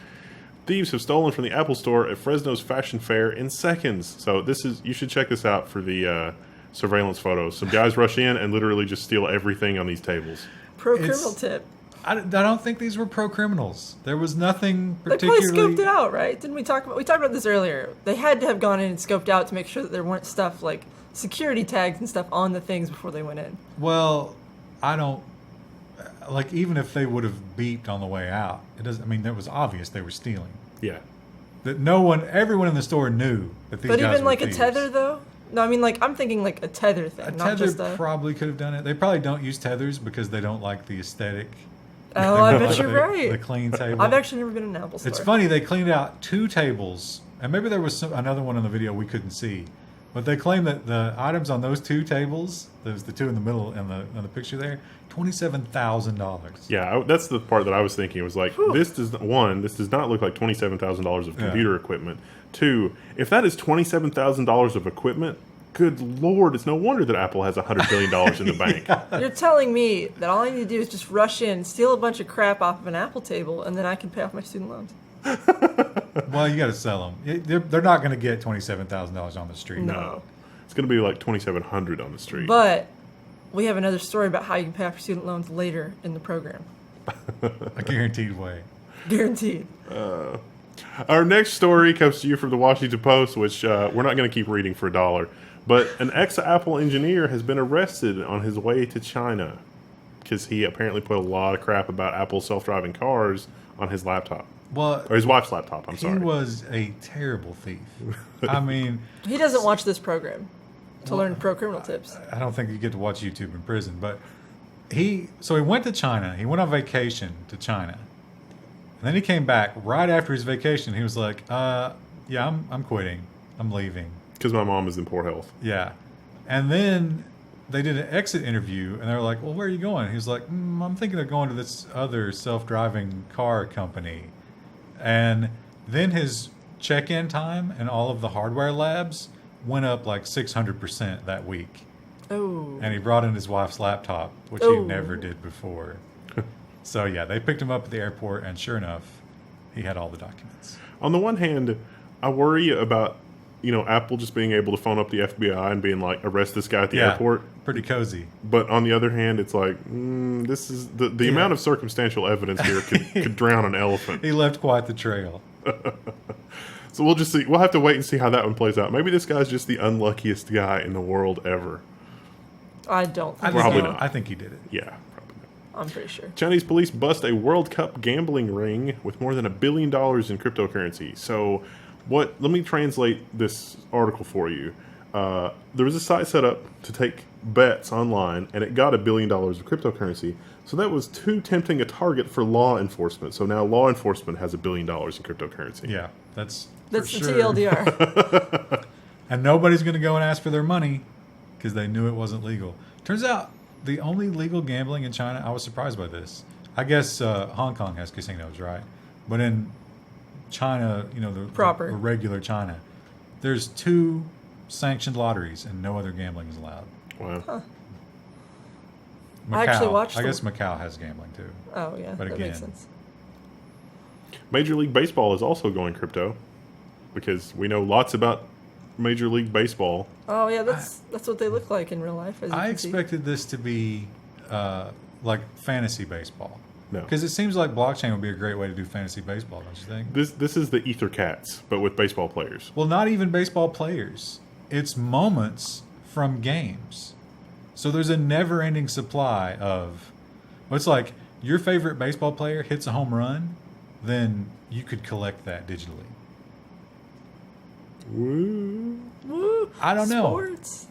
Thieves have stolen from the Apple Store at Fresno's Fashion Fair in seconds. So you should check this out for the surveillance photos. Some guys rush in and literally just steal everything on these tables. Pro criminal tip. I don't think these were pro criminals. There was nothing They particularly. probably scoped it out, right? Didn't we talk about this earlier? They had to have gone in and scoped out to make sure that there weren't stuff like security tags and stuff on the things before they went in. Well, I don't like, even if they would have beeped on the way out. It doesn't. I mean, it was obvious they were stealing. Yeah. That everyone in the store knew that these But guys even were like thieves. a tether, though. No, I mean I'm thinking like a tether thing, A not tether just a. probably could have done it. They probably don't use tethers because they don't like the aesthetic. Oh, I bet Like you're right. The clean table. I've actually never been in an Apple store. It's funny, they cleaned out 2 tables, and maybe there was another one in the video we couldn't see, but they claim that the items on those 2 tables, there's the 2 in the middle in the picture there, $27,000. Yeah, that's the part that I was thinking. It was like, this does not look like $27,000 of computer equipment. 2, if that is $27,000 of equipment, good Lord, it's no wonder that Apple has $100 billion in the bank. You're telling me that all I need to do is just rush in, steal a bunch of crap off of an Apple table, and then I can pay off my student loans. Well, you got to sell them. They're not going to get $27,000 on the street. No. It's going to be like $2,700 on the street. But we have another story about how you can pay off your student loans later in the program. A guaranteed way. Guaranteed. Our next story comes to you from the Washington Post, which we're not going to keep reading for $1. But an ex-Apple engineer has been arrested on his way to China because he apparently put a lot of crap about Apple's self-driving cars on his laptop. Well, Or his wife's laptop, I'm sorry. he was a terrible thief. I mean, He doesn't watch this program to learn pro criminal tips. I don't think you get to watch YouTube in prison, but he went to China. He went on vacation to China. And then he came back right after his vacation. He was like, yeah, I'm quitting. I'm leaving. Because my mom is in poor health. Yeah. And then they did an exit interview, and they were like, well, where are you going? He was like, I'm thinking of going to this other self-driving car company. And then his check-in time and all of the hardware labs went up like 600% that week. Oh. And he brought in his wife's laptop, which he never did before. So, yeah, they picked him up at the airport, and sure enough, he had all the documents. On the one hand, I worry about, Apple just being able to phone up the FBI and being like, arrest this guy at the airport. Pretty cozy. But on the other hand, it's like, this is the amount of circumstantial evidence here could drown an elephant. He left quite the trail. So we'll just see. We'll have to wait and see how that one plays out. Maybe this guy's just the unluckiest guy in the world ever. I don't think Probably so. not. I think he did it. Yeah, probably not. I'm pretty sure. Chinese police bust a World Cup gambling ring with more than $1 billion in cryptocurrency. So, let me translate this article for you. There was a site set up to take bets online, and it got $1 billion of cryptocurrency. So that was too tempting a target for law enforcement. So now law enforcement has $1 billion in cryptocurrency. Yeah, that's That's for the sure. TLDR. And nobody's going to go and ask for their money because they knew it wasn't legal. Turns out the only legal gambling in China, I was surprised by this. I guess Hong Kong has casinos, right? But in China, Proper. the regular China, there's 2 sanctioned lotteries and no other gambling is allowed. Wow. Huh. Macau, I actually watched I them. guess Macau has gambling too. Oh, yeah. But that makes again- sense. Major League Baseball is also going crypto because we know lots about Major League Baseball. Oh, yeah. That's what they look like in real life. As you I can see. expected this to be like fantasy baseball. No. Because it seems like blockchain would be a great way to do fantasy baseball, don't you think? This is the Ether Cats, but with baseball players. Well, not even baseball players. It's moments from games. So there's a never-ending supply of... Well, it's like your favorite baseball player hits a home run, then you could collect that digitally. Woo. Woo! I don't know. Sports.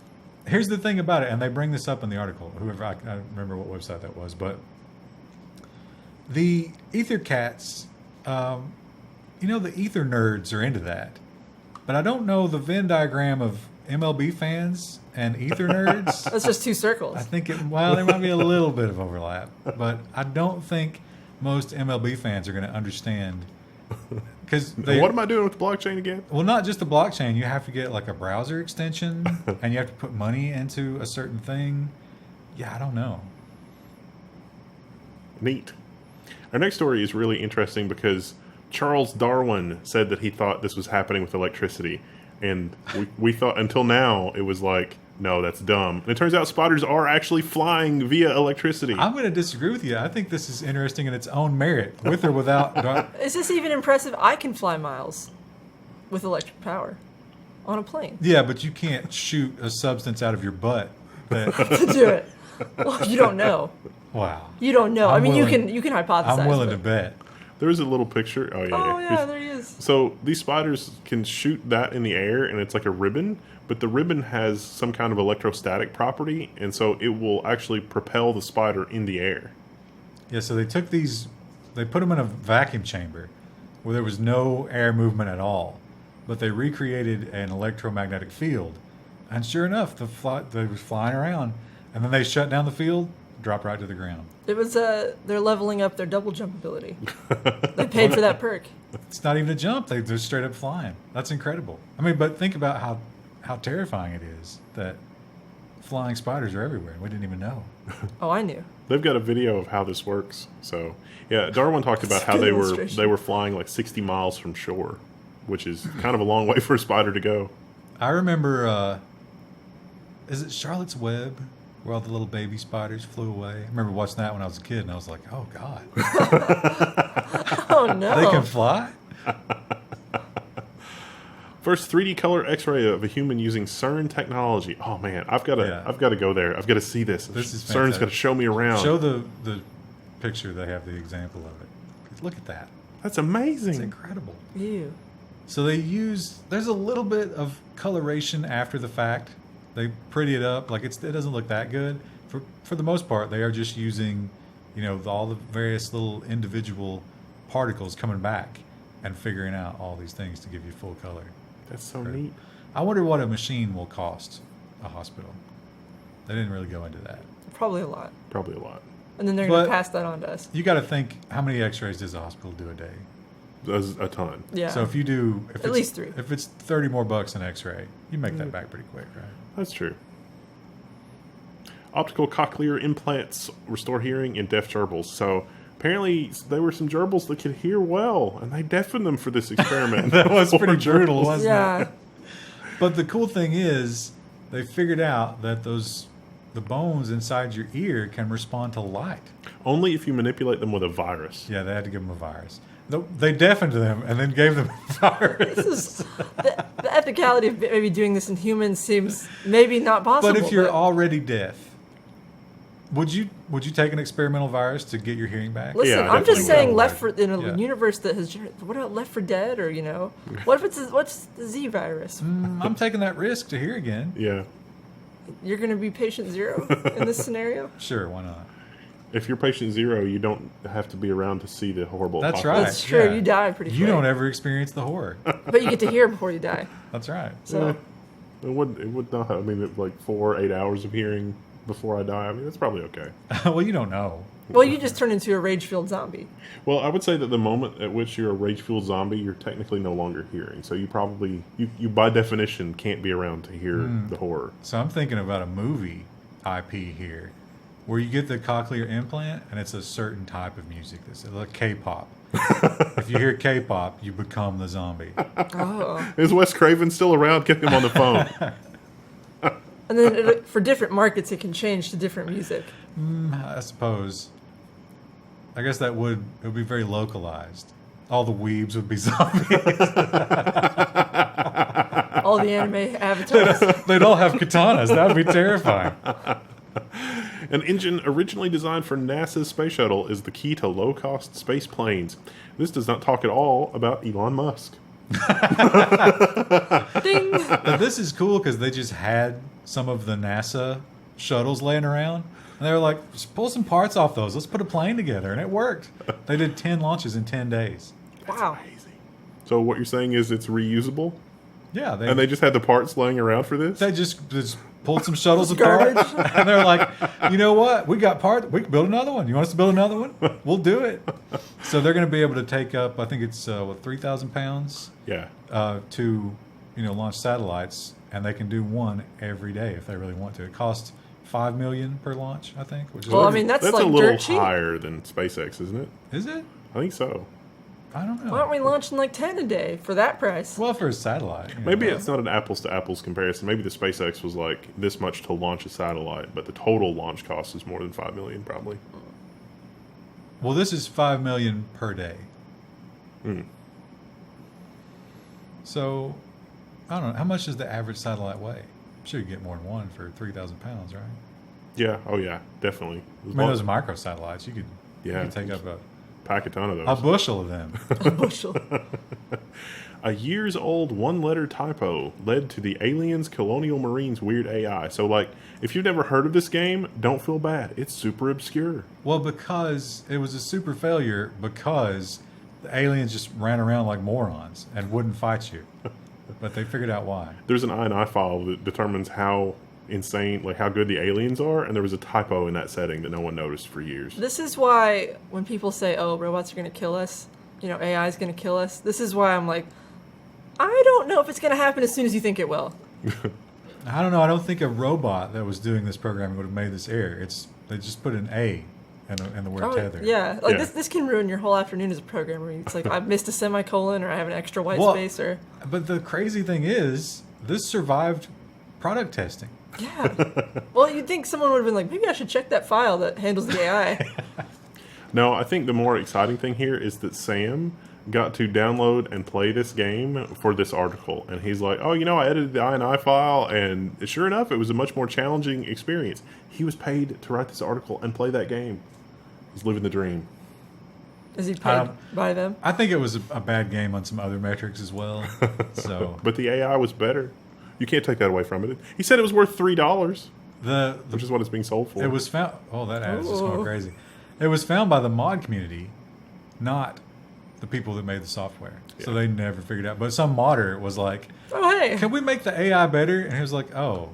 Here's the thing about it, and they bring this up in the article. Whoever I don't remember what website that was, but the Ether Cats, the Ether nerds are into that. But I don't know the Venn diagram of MLB fans and ether nerds, That's just two circles. I think there might be a little bit of overlap, but I don't think most MLB fans are going to understand. Because What am I doing with the blockchain again? Well, not just the blockchain. You have to get like a browser extension, and you have to put money into a certain thing. Yeah, I don't know. Neat. Our next story is really interesting because Charles Darwin said that he thought this was happening with electricity. And we thought until now it was like, no, that's dumb. And it turns out spiders are actually flying via electricity. I'm going to disagree with you. I think this is interesting in its own merit, with or without. Is this even impressive? I can fly miles with electric power on a plane Yeah, but you can't shoot a substance out of your butt. That, to do it. Well, you don't know. wow. You don't know. I'm I mean, willing- you can hypothesize. I'm willing to but- bet. There is a little picture. Oh, yeah. Oh yeah. yeah, there he is. So these spiders can shoot that in the air, and it's like a ribbon, but the ribbon has some kind of electrostatic property, and so it will actually propel the spider in the air. Yeah, so they took these, they put them in a vacuum chamber where there was no air movement at all, but they recreated an electromagnetic field, and sure enough, they was flying around, and then they shut down the field, dropped right to the ground. It was they're leveling up their double jump ability. They paid for that perk. It's not even a jump; they're just straight up flying. That's incredible. I mean, but think about how terrifying it is that flying spiders are everywhere. We didn't even know. Oh, I knew. They've got a video of how this works. So, yeah, Darwin talked about how Good they were illustration. flying like 60 miles from shore, which is kind of a long way for a spider to go. I remember, is it Charlotte's Web, where all the little baby spiders flew away? I remember watching that when I was a kid, and I was like, oh, God. Oh no. They can fly? First 3D color X-ray of a human using CERN technology. Oh man, I've got to go there. I've got to see this. This is CERN's fantastic. got to show me around. Show the picture. They have the example of it. 'Cause look at that. That's It's amazing. incredible. Ew. So there's a little bit of coloration after the fact. They pretty it up. Like it doesn't look that good. For the most part, they are just using, all the various little individual particles coming back and figuring out all these things to give you full color. That's so neat. I wonder what a machine will cost a hospital. They didn't really go into that. Probably a lot. Probably a lot. And then they're going But- to pass that on to us. You got to think, how many X-rays does a hospital do a day? That's a ton. Yeah. So if you do, At least 3. If it's $30 more an X-ray, you make that back pretty quick, right? That's true. Optical cochlear implants restore hearing in deaf gerbils. So apparently there were some gerbils that could hear well, and they deafened them for this experiment. That was Poor pretty brutal, gerbils. wasn't it? Yeah. But the cool thing is, they figured out that the bones inside your ear can respond to light. Only if you manipulate them with a virus. Yeah, they had to give them a virus. They deafened them and then gave them a virus. This is the ethicality of maybe doing this in humans seems maybe not possible. But if you're already deaf, would you take an experimental virus to get your hearing back? Listen, Yeah, I I'm just definitely saying, would. Left for in a Yeah. universe that has. What about Left for Dead, or what if what's the Z virus? I'm taking that risk to hear again. Yeah. You're going to be patient 0 in this scenario. Sure, why not? If you're patient 0, you don't have to be around to see the horrible That's apocalypse. right. That's true. yeah. You die pretty. You quick. don't ever experience the horror. But you get to hear before you die. That's right. So It would not. I mean, like 4 or 8 hours of hearing before I die. I mean, that's probably okay. Well, you don't know. well, you just turn into a rage-filled zombie. Well, I would say that the moment at which you're a rage-fueled zombie, you're technically no longer hearing. So you probably, you by definition, can't be around to hear the horror. So I'm thinking about a movie IP here, where you get the cochlear implant and it's a certain type of music. That's like K-pop. If you hear K-pop, you become the zombie. Oh, Is Wes Craven still around? Get him on the phone. and then for different markets, it can change to different music. I suppose. I guess it would be very localized. All the weebs would be zombies. All the anime avatars. They'd all have katanas. That would be terrifying. An engine originally designed for NASA's space shuttle is the key to low-cost space planes. This does not talk at all about Elon Musk. Ding. But this is cool because they just had some of the NASA shuttles laying around. And they were like, just pull some parts off those. Let's put a plane together. And it worked. They did 10 launches in 10 days. Wow. So what you're saying is it's reusable? Yeah, And they just had the parts laying around for this? they just pulled some shuttles apart, and they're like, you know what? We got part. We can build another one. You want us to build another one? We'll do it. So they're going to be able to take up, I think it's 3,000 pounds. Yeah. To launch satellites, and they can do one every day if they really want to. It costs $5 million per launch, I think. Which is Well, I mean, that's like a little dirt cheap. higher than SpaceX, isn't it? is it? I think so. I don't know. Why aren't we launching like 10 a day for that price? Well, for a satellite, Maybe it's not an apples to apples comparison. Maybe the SpaceX was like this much to launch a satellite, but the total launch cost is more than $5 million, probably. Well, this is $5 million per day. So, I don't know. How much does the average satellite weigh? I'm sure you get more than one for 3,000 pounds, right? Yeah. Oh, yeah. Definitely. I mean, those micro satellites, you could take up pack a ton of a those. bushel of them. A bushel. A years-old one-letter typo led to the Aliens Colonial Marines weird AI. So, like, if you've never heard of this game, don't feel bad. It's super obscure. Well, because it was a super failure because the aliens just ran around like morons and wouldn't fight you. But they figured out why. There's an INI file that determines how insane, like how good the aliens are, and there was a typo in that setting that no one noticed for years. This is why when people say, oh, robots are going to kill us, AI is going to kill us, this is why I'm like, I don't know if it's going to happen as soon as you think it will. I don't know. I don't think a robot that was doing this programming would have made this error. They just put an A and the word tether. Yeah, like Yeah. This can ruin your whole afternoon as a programmer. It's like I've missed a semicolon or I have an extra white Well, space or But the crazy thing is, this survived product testing. yeah. Well, you'd think someone would have been like, maybe I should check that file that handles the AI. No, I think the more exciting thing here is that Sam got to download and play this game for this article. And he's like, oh, I edited the INI file, and sure enough, it was a much more challenging experience. He was paid to write this article and play that game. He's living the dream. Is he paid by them? I think it was a bad game on some other metrics as well. So, But the AI was better. You can't take that away from it. He said it was worth $3, which is what it's being sold for. it was found. Oh, that ad is just Ooh. going crazy. It was found by the mod community, not the people that made the software. So Yeah. they never figured out. But some modder was like, Oh, hey, "Can we make the AI better?" And he was like, "Oh,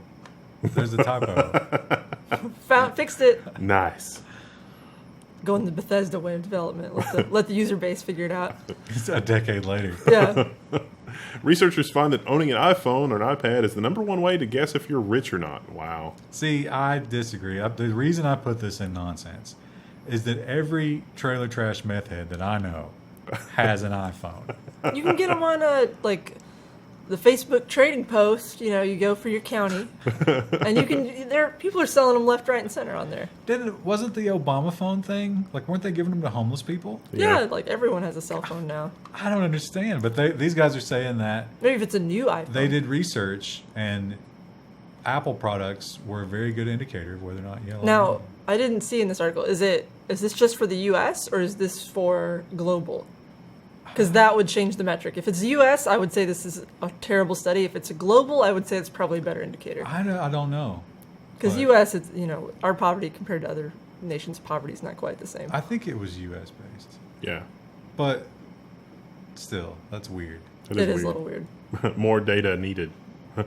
there's a typo." fixed it. Nice. Going the Bethesda way of development. Let the user base figure it out. It's a decade later. Yeah. Researchers find that owning an iPhone or an iPad is the #1 way to guess if you're rich or not. Wow. See, I disagree. The reason I put this in nonsense is that every trailer trash meth head that I know has an iPhone. You can get them on the Facebook trading post. You go for your county, and you can. People are selling them left, right, and center on there. Wasn't the Obama phone thing, like, weren't they giving them to homeless people? Yeah, like everyone has a cell phone now. I don't understand, but these guys are saying that Maybe if it's a new iPhone. they did research and Apple products were a very good indicator of whether or not you have a lot of Now, money. I didn't see in this article. Is this just for the U.S. or is this for global? Because that would change the metric. If it's U.S., I would say this is a terrible study. If it's a global, I would say it's probably a better indicator. I don't know. Because but U.S., it's our poverty compared to other nations' poverty is not quite the same. I think it was U.S. based, Yeah. but still, that's weird. It is a little weird. More data needed.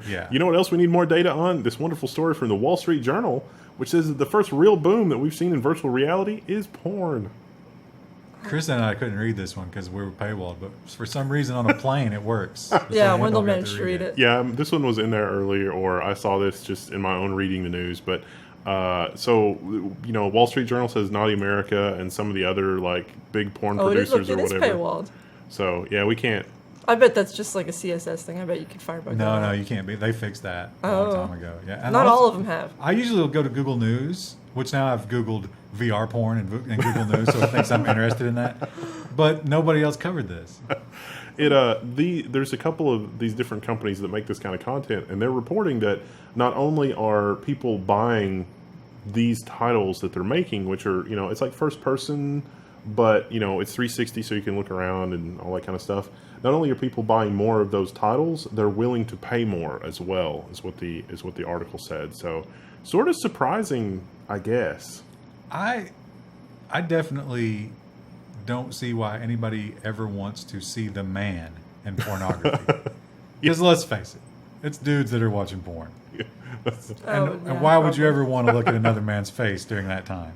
Yeah. You know what else we need more data on? This wonderful story from the Wall Street Journal, which says that the first real boom that we've seen in virtual reality is porn. Chris and I couldn't read this one because we were paywalled, but for some reason on a plane it works. Yeah, So Wendell got to managed to read it. Yeah, this one was in there earlier, or I saw this just in my own reading the news. But Wall Street Journal says Naughty America and some of the other big porn Oh, it is. producers Look, it or is whatever. paywalled. So yeah, we can't. I bet that's just like a CSS thing. I bet you could firebug that. No, you can't be. They fixed that a long time ago. Yeah, and Not also- all of them have. I usually will go to Google News, which now I've Googled VR porn in Google News, so it thinks I'm interested in that. But nobody else covered this. There's a couple of these different companies that make this kind of content, and they're reporting that not only are people buying these titles that they're making, which are it's like first person, but it's 360, so you can look around and all that kind of stuff. Not only are people buying more of those titles, they're willing to pay more as well, is what the article said. So sort of surprising, I guess. I definitely don't see why anybody ever wants to see the man in pornography. Because let's face it, it's dudes that are watching porn. And why would you probably. ever want to look at another man's face during that time?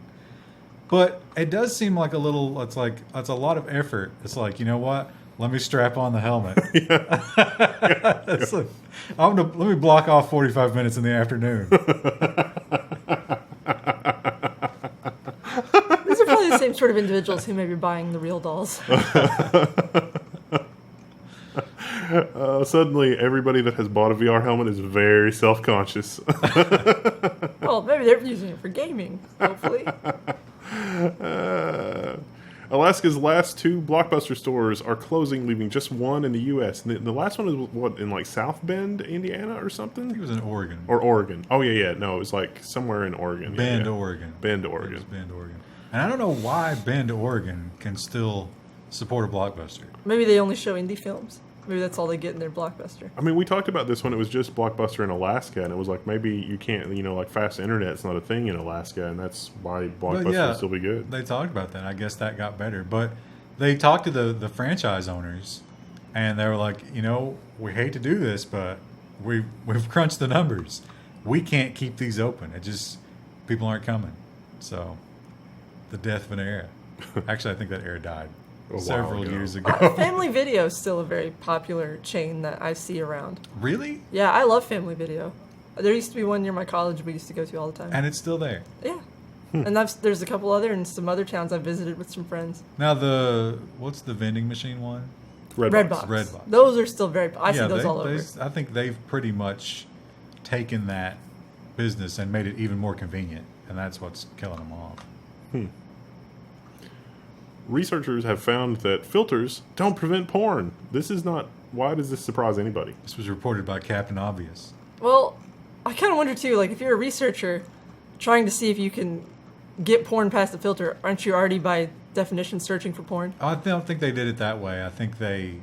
But it does seem like a it's a lot of effort. It's like, you know what? Let me strap on the helmet. It's like, let me block off 45 minutes in the afternoon. These are probably the same sort of individuals who may be buying the real dolls. Suddenly, everybody that has bought a VR helmet is very self-conscious. Well, maybe they're using it for gaming, hopefully. Alaska's last 2 Blockbuster stores are closing, leaving just one in the U.S. And the last one is, what, in like South Bend, Indiana or something? I think it was in Oregon. Or Oregon. Oh, yeah. No, it was like somewhere in Oregon. Bend, yeah. Oregon. Bend, It was Oregon. Bend, Oregon. And I don't know why Bend, Oregon can still support a Blockbuster. Maybe they only show indie films. Maybe that's all they get in their Blockbuster. I mean, we talked about this when it was just Blockbuster in Alaska, and it was like maybe you can't, like fast internet's not a thing in Alaska, and that's why Blockbuster will still be good. They talked about that. I guess that got better. But they talked to the franchise owners, and they were like, we hate to do this, but we've crunched the numbers. We can't keep these open. People aren't coming. So, the death of an era. Actually, I think that era died several years ago. Family Video is still a very popular chain that I see around. Really? Yeah, I love Family Video. There used to be one near my college we used to go to all the time. And it's still there. Yeah. And there's a couple other in some other towns I've visited with some friends. Now, what's the vending machine one? Redbox. Redbox. Those are still I see those all over. I think they've pretty much taken that business and made it even more convenient, and that's what's killing them off. Researchers have found that filters don't prevent porn. Why does this surprise anybody? This was reported by Captain Obvious. Well, I kind of wonder too, like if you're a researcher trying to see if you can get porn past the filter, aren't you already by definition searching for porn? I don't think they did it that way. I think they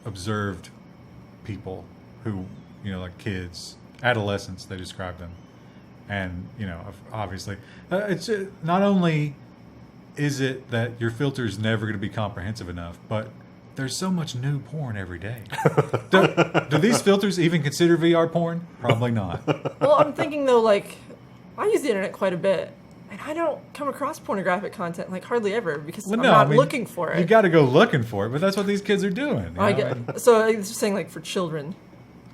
observed people who, like kids, adolescents, they described them. And, obviously, it's not only is it that your filter is never going to be comprehensive enough, but there's so much new porn every day. Do these filters even consider VR porn? Probably not. Well, I'm thinking though, like, I use the internet quite a bit, and I don't come across pornographic content like hardly ever because I'm not looking for it. You got to go looking for it, but that's what these kids are doing. I get. So it's just saying like for children.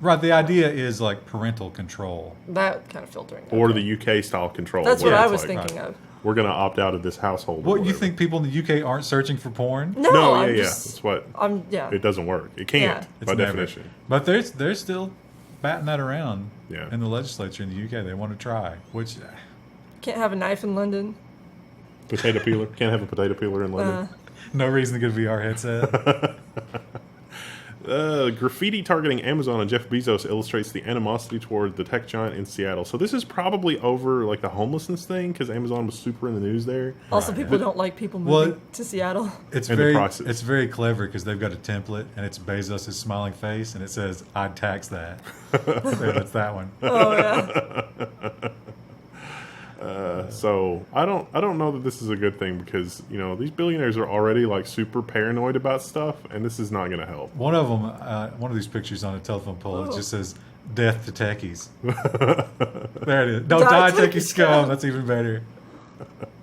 Right. The idea is like parental control. That kind of filtering. Or the UK style control. That's what where I it's was like, thinking of. We're going to opt out of this household. What, you think people in the UK aren't searching for porn? No, yeah. I'm just, That's what. yeah. It doesn't work. It can't, by It's never. definition. But they're still batting that around Yeah. in the legislature in the UK. They want to try, which Can't have a knife in London. Potato peeler. Can't have a potato peeler in London. no reason to get a VR headset. Graffiti targeting Amazon and Jeff Bezos illustrates the animosity toward the tech giant in Seattle. So this is probably over like the homelessness thing because Amazon was super in the news there. Also, people don't like people moving to Seattle. It's And the very prices. it's very clever because they've got a template and it's Bezos' smiling face and it says I'd tax that. So that's that one. Oh yeah. So I don't know that this is a good thing because these billionaires are already like super paranoid about stuff, and this is not going to help. One of them, one of these pictures on a telephone pole, it just says "Death to Techies." There it is. Don't die, techie scum. That's even better.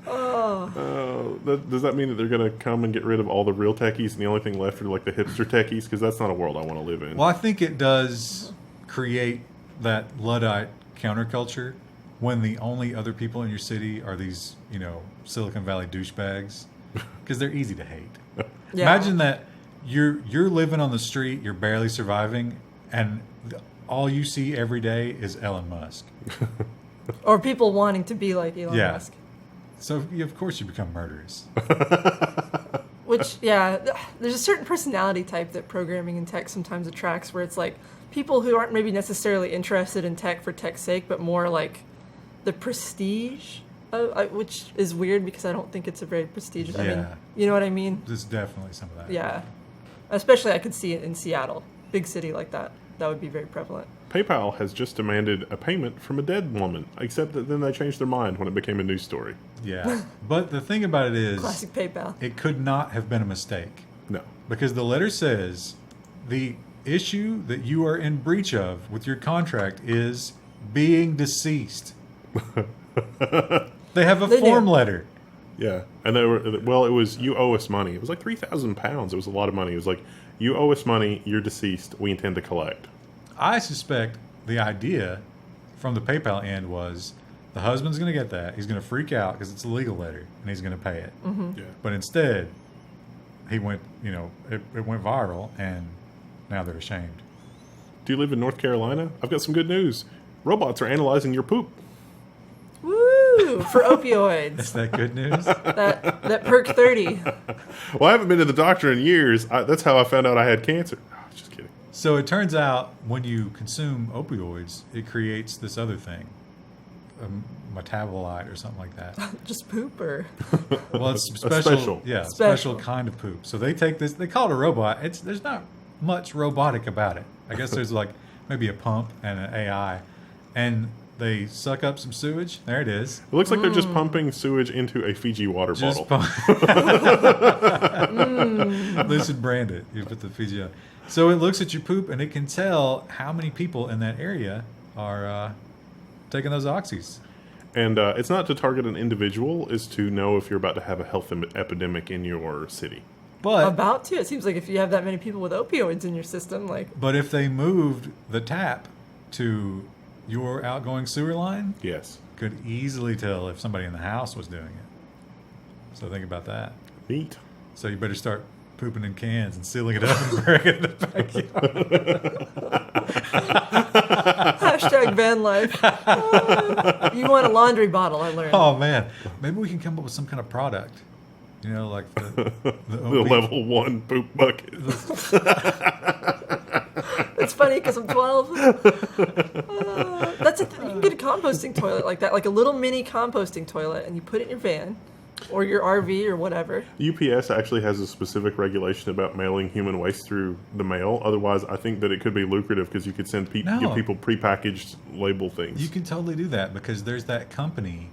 Does that mean that they're going to come and get rid of all the real techies, and the only thing left are like the hipster techies? Because that's not a world I want to live in. Well, I think it does create that Luddite counterculture when the only other people in your city are these, Silicon Valley douchebags, because they're easy to hate. Yeah. Imagine that you're living on the street, you're barely surviving, and all you see every day is Elon Musk. Or people wanting to be like Elon Musk. So of course you become murderous. Which, there's a certain personality type that programming and tech sometimes attracts, where it's like people who aren't maybe necessarily interested in tech for tech's sake, but more like the prestige, which is weird because I don't think it's a very prestigious. I mean, you know what I mean? There's definitely some of that. Yeah, especially I could see it in Seattle, big city like that. That would be very prevalent. PayPal has just demanded a payment from a dead woman, except that then they changed their mind when it became a news story. Yeah. But the thing about it is, Classic PayPal. it could not have been a mistake. No. Because the letter says issue that you are in breach of with your contract is being deceased. They have a form letter. Yeah, and they were, well, it was, you owe us money. It was like £3,000. It was a lot of money. It was like, you owe us money, you're deceased, we intend to collect. I suspect the idea from the PayPal end was the husband's going to get that. He's going to freak out because it's a legal letter, and he's going to pay it. Yeah. But instead, he went, it went viral, and now they're ashamed. Do you live in North Carolina? I've got some good news. Robots are analyzing your poop. Woo! For opioids. Is that good news? that perk 30. Well, I haven't been to the doctor in years. That's how I found out I had cancer. Oh, just kidding. So it turns out when you consume opioids, it creates this other thing, a metabolite or something like that. Just poop or? Well, it's special. Yeah, Special. special kind of poop. So they take this. They call it a robot. There's not much robotic about it. I guess there's like maybe a pump and an AI, and they suck up some sewage. There it is. It looks like they're just pumping sewage into a Fiji water bottle. They should brand it. You put the Fiji on. So it looks at your poop and it can tell how many people in that area are taking those oxys. And it's not to target an individual, it's to know if you're about to have a health epidemic in your city. But About to. It seems like if you have that many people with opioids in your system, like. But if they moved the tap to your outgoing sewer line, Yes. could easily tell if somebody in the house was doing it. So think about that. Neat. So you better start pooping in cans and sealing it up and burying it in the backyard. Hashtag van life. You want a laundry bottle, I learned. Oh man, maybe we can come up with some kind of product. Like the The level 1 poop bucket. It's funny because I'm 12. That's you can get a composting toilet like that, like a little mini composting toilet, and you put it in your van or your RV or whatever. UPS actually has a specific regulation about mailing human waste through the mail. Otherwise, I think that it could be lucrative because you could send give people prepackaged label things. You can totally do that because there's that company,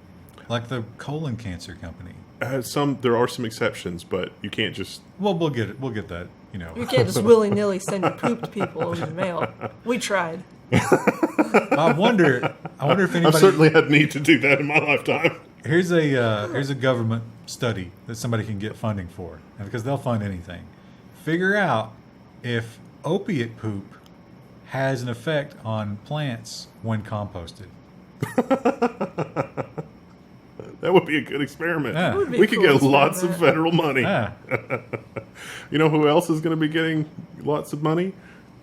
like the colon cancer company. There are some exceptions, but you can't just. Well, we'll get it. We'll get that. You can't just willy-nilly send your pooped people over the mail. We tried. I wonder if anybody. I've certainly had need to do that in my lifetime. Here's a government study that somebody can get funding for, and because they'll fund anything. Figure out if opiate poop has an effect on plants when composted. That would be a good experiment. Yeah. That would be We a could cool get lots of experiment. federal money. Yeah. You know who else is going to be getting lots of money?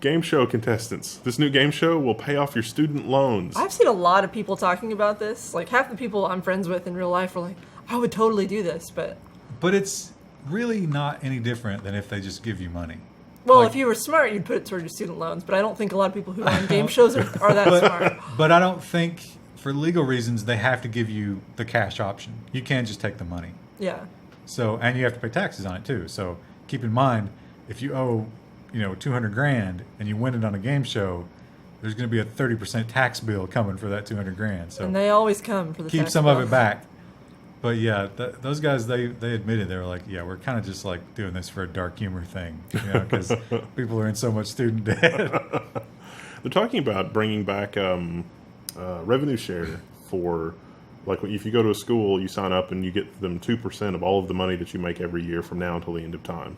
Game show contestants. This new game show will pay off your student loans. I've seen a lot of people talking about this. Like half the people I'm friends with in real life are like, I would totally do this, but It's really not any different than if they just give you money. well, Like- if you were smart, you'd put it toward your student loans. But I don't think a lot of people who run game shows are that smart. But I don't think, for legal reasons, they have to give you the cash option. You can't just take the money. Yeah. So, and you have to pay taxes on it too. So keep in mind, if you owe, $200,000 and you win it on a game show, there's going to be a 30% tax bill coming for that $200,000. So And they always come for the keep tax some bill. of it back. But yeah, those guys, they admitted, they were like, yeah, we're kind of just like doing this for a dark humor thing, because people are in so much student debt. They're talking about bringing back revenue share for, like, if you go to a school, you sign up and you get them 2% of all of the money that you make every year from now until the end of time.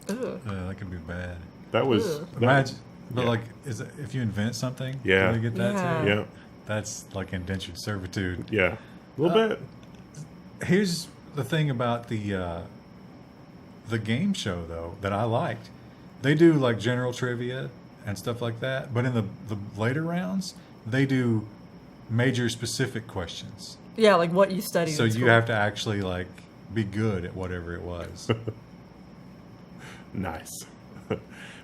Ugh. That could be bad. That was Ugh. Imagine, but yeah. like, if you invent something, Yeah. do they get that Yeah. too? Yeah, That's like indentured servitude. yeah, a little bit. Here's the thing about the game show though that I liked. They do like general trivia and stuff like that, but in the later rounds, they do major specific questions. Yeah, like what you studied. So in you school. have to actually like be good at whatever it was. Nice.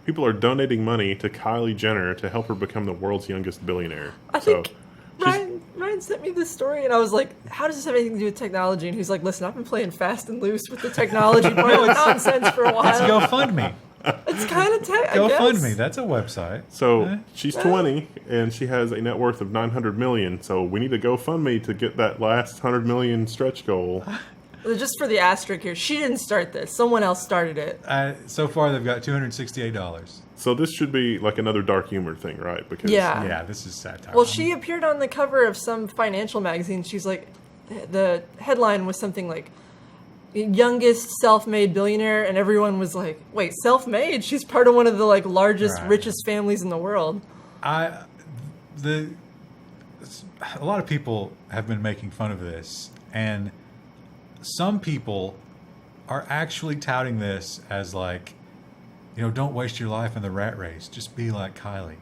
People are donating money to Kylie Jenner to help her become the world's youngest billionaire. I think Ryan sent me this story, and I was like, how does this have anything to do with technology? And he's like, listen, I've been playing fast and loose with the technology part of nonsense for a while. It's GoFundMe. It's kind of I guess. GoFundMe. That's a website. So she's 20 and she has a net worth of $900 million. So we need a GoFundMe to get that last $100 million stretch goal. Just for the asterisk here, she didn't start this. Someone else started it. So far, they've got $268. So this should be like another dark humor thing, right? Because Yeah. Yeah, this is satire. Well, she appeared on the cover of some financial magazine. She's like, the headline was something like, youngest self-made billionaire, and everyone was like, wait, self-made? She's part of one of the like largest, Right. richest families in the world. A lot of people have been making fun of this, and some people are actually touting this as like, don't waste your life in the rat race. Just be like Kylie.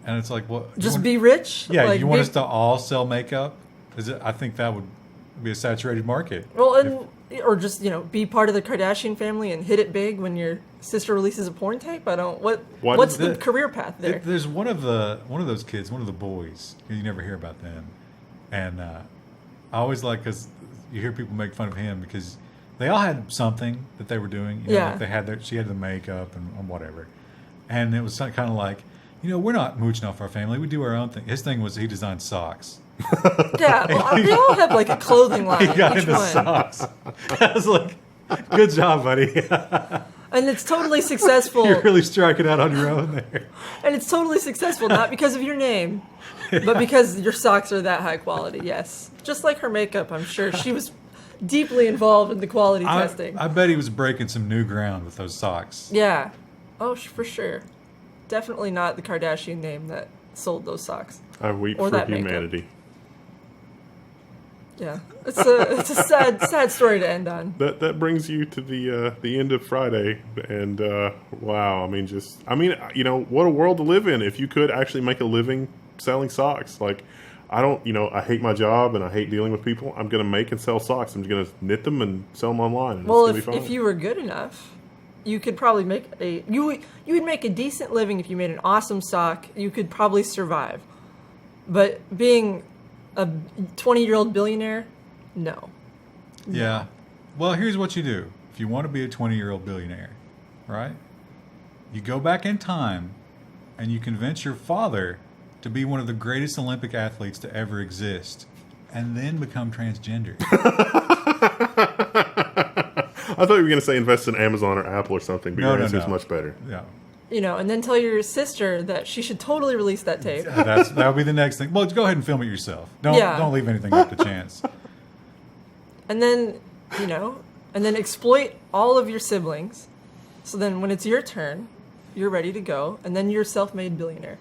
And it's like, well, Just be rich? Yeah, Like, you want be- us to all sell makeup? I think that would be a saturated market. Well, and or just be part of the Kardashian family and hit it big when your sister releases a porn tape. I don't. What's the career path there? There's one of those kids, one of the boys. You never hear about them, and I always like because you hear people make fun of him because they all had something that they were doing. Yeah. Like she had the makeup and whatever, and it was kind of like, we're not mooching off our family. We do our own thing. His thing was he designed socks. Yeah, well, they all have like a clothing line. He got each into one. socks. I was like, good job, buddy. And it's totally successful. You're really striking out on your own there. And it's totally successful, not because of your name, but because your socks are that high quality, yes. Just like her makeup, I'm sure. She was deeply involved in the quality testing. I bet he was breaking some new ground with those socks. Yeah. Oh, for sure. Definitely not the Kardashian name that sold those socks. I weep Or for that makeup. humanity. Yeah. It's a sad story to end on. That brings you to the end of Friday, and wow, what a world to live in if you could actually make a living selling socks. Like, I hate my job and I hate dealing with people. I'm gonna make and sell socks. I'm gonna knit them and sell them online. And Well, it's gonna be if fine. you were good enough, you could probably you would make a decent living if you made an awesome sock. You could probably survive. But being a 20-year-old billionaire, no. Yeah. Well, here's what you do. If you want to be a 20-year-old billionaire, right? You go back in time and you convince your father to be one of the greatest Olympic athletes to ever exist and then become transgender. I thought you were going to say invest in Amazon or Apple or something, but your answer is much better. Yeah. And then tell your sister that she should totally release that tape. That would be the next thing. Well, go ahead and film it yourself. Don't leave anything up to chance. And then, and then exploit all of your siblings. So then when it's your turn, you're ready to go, and then you're a self-made billionaire.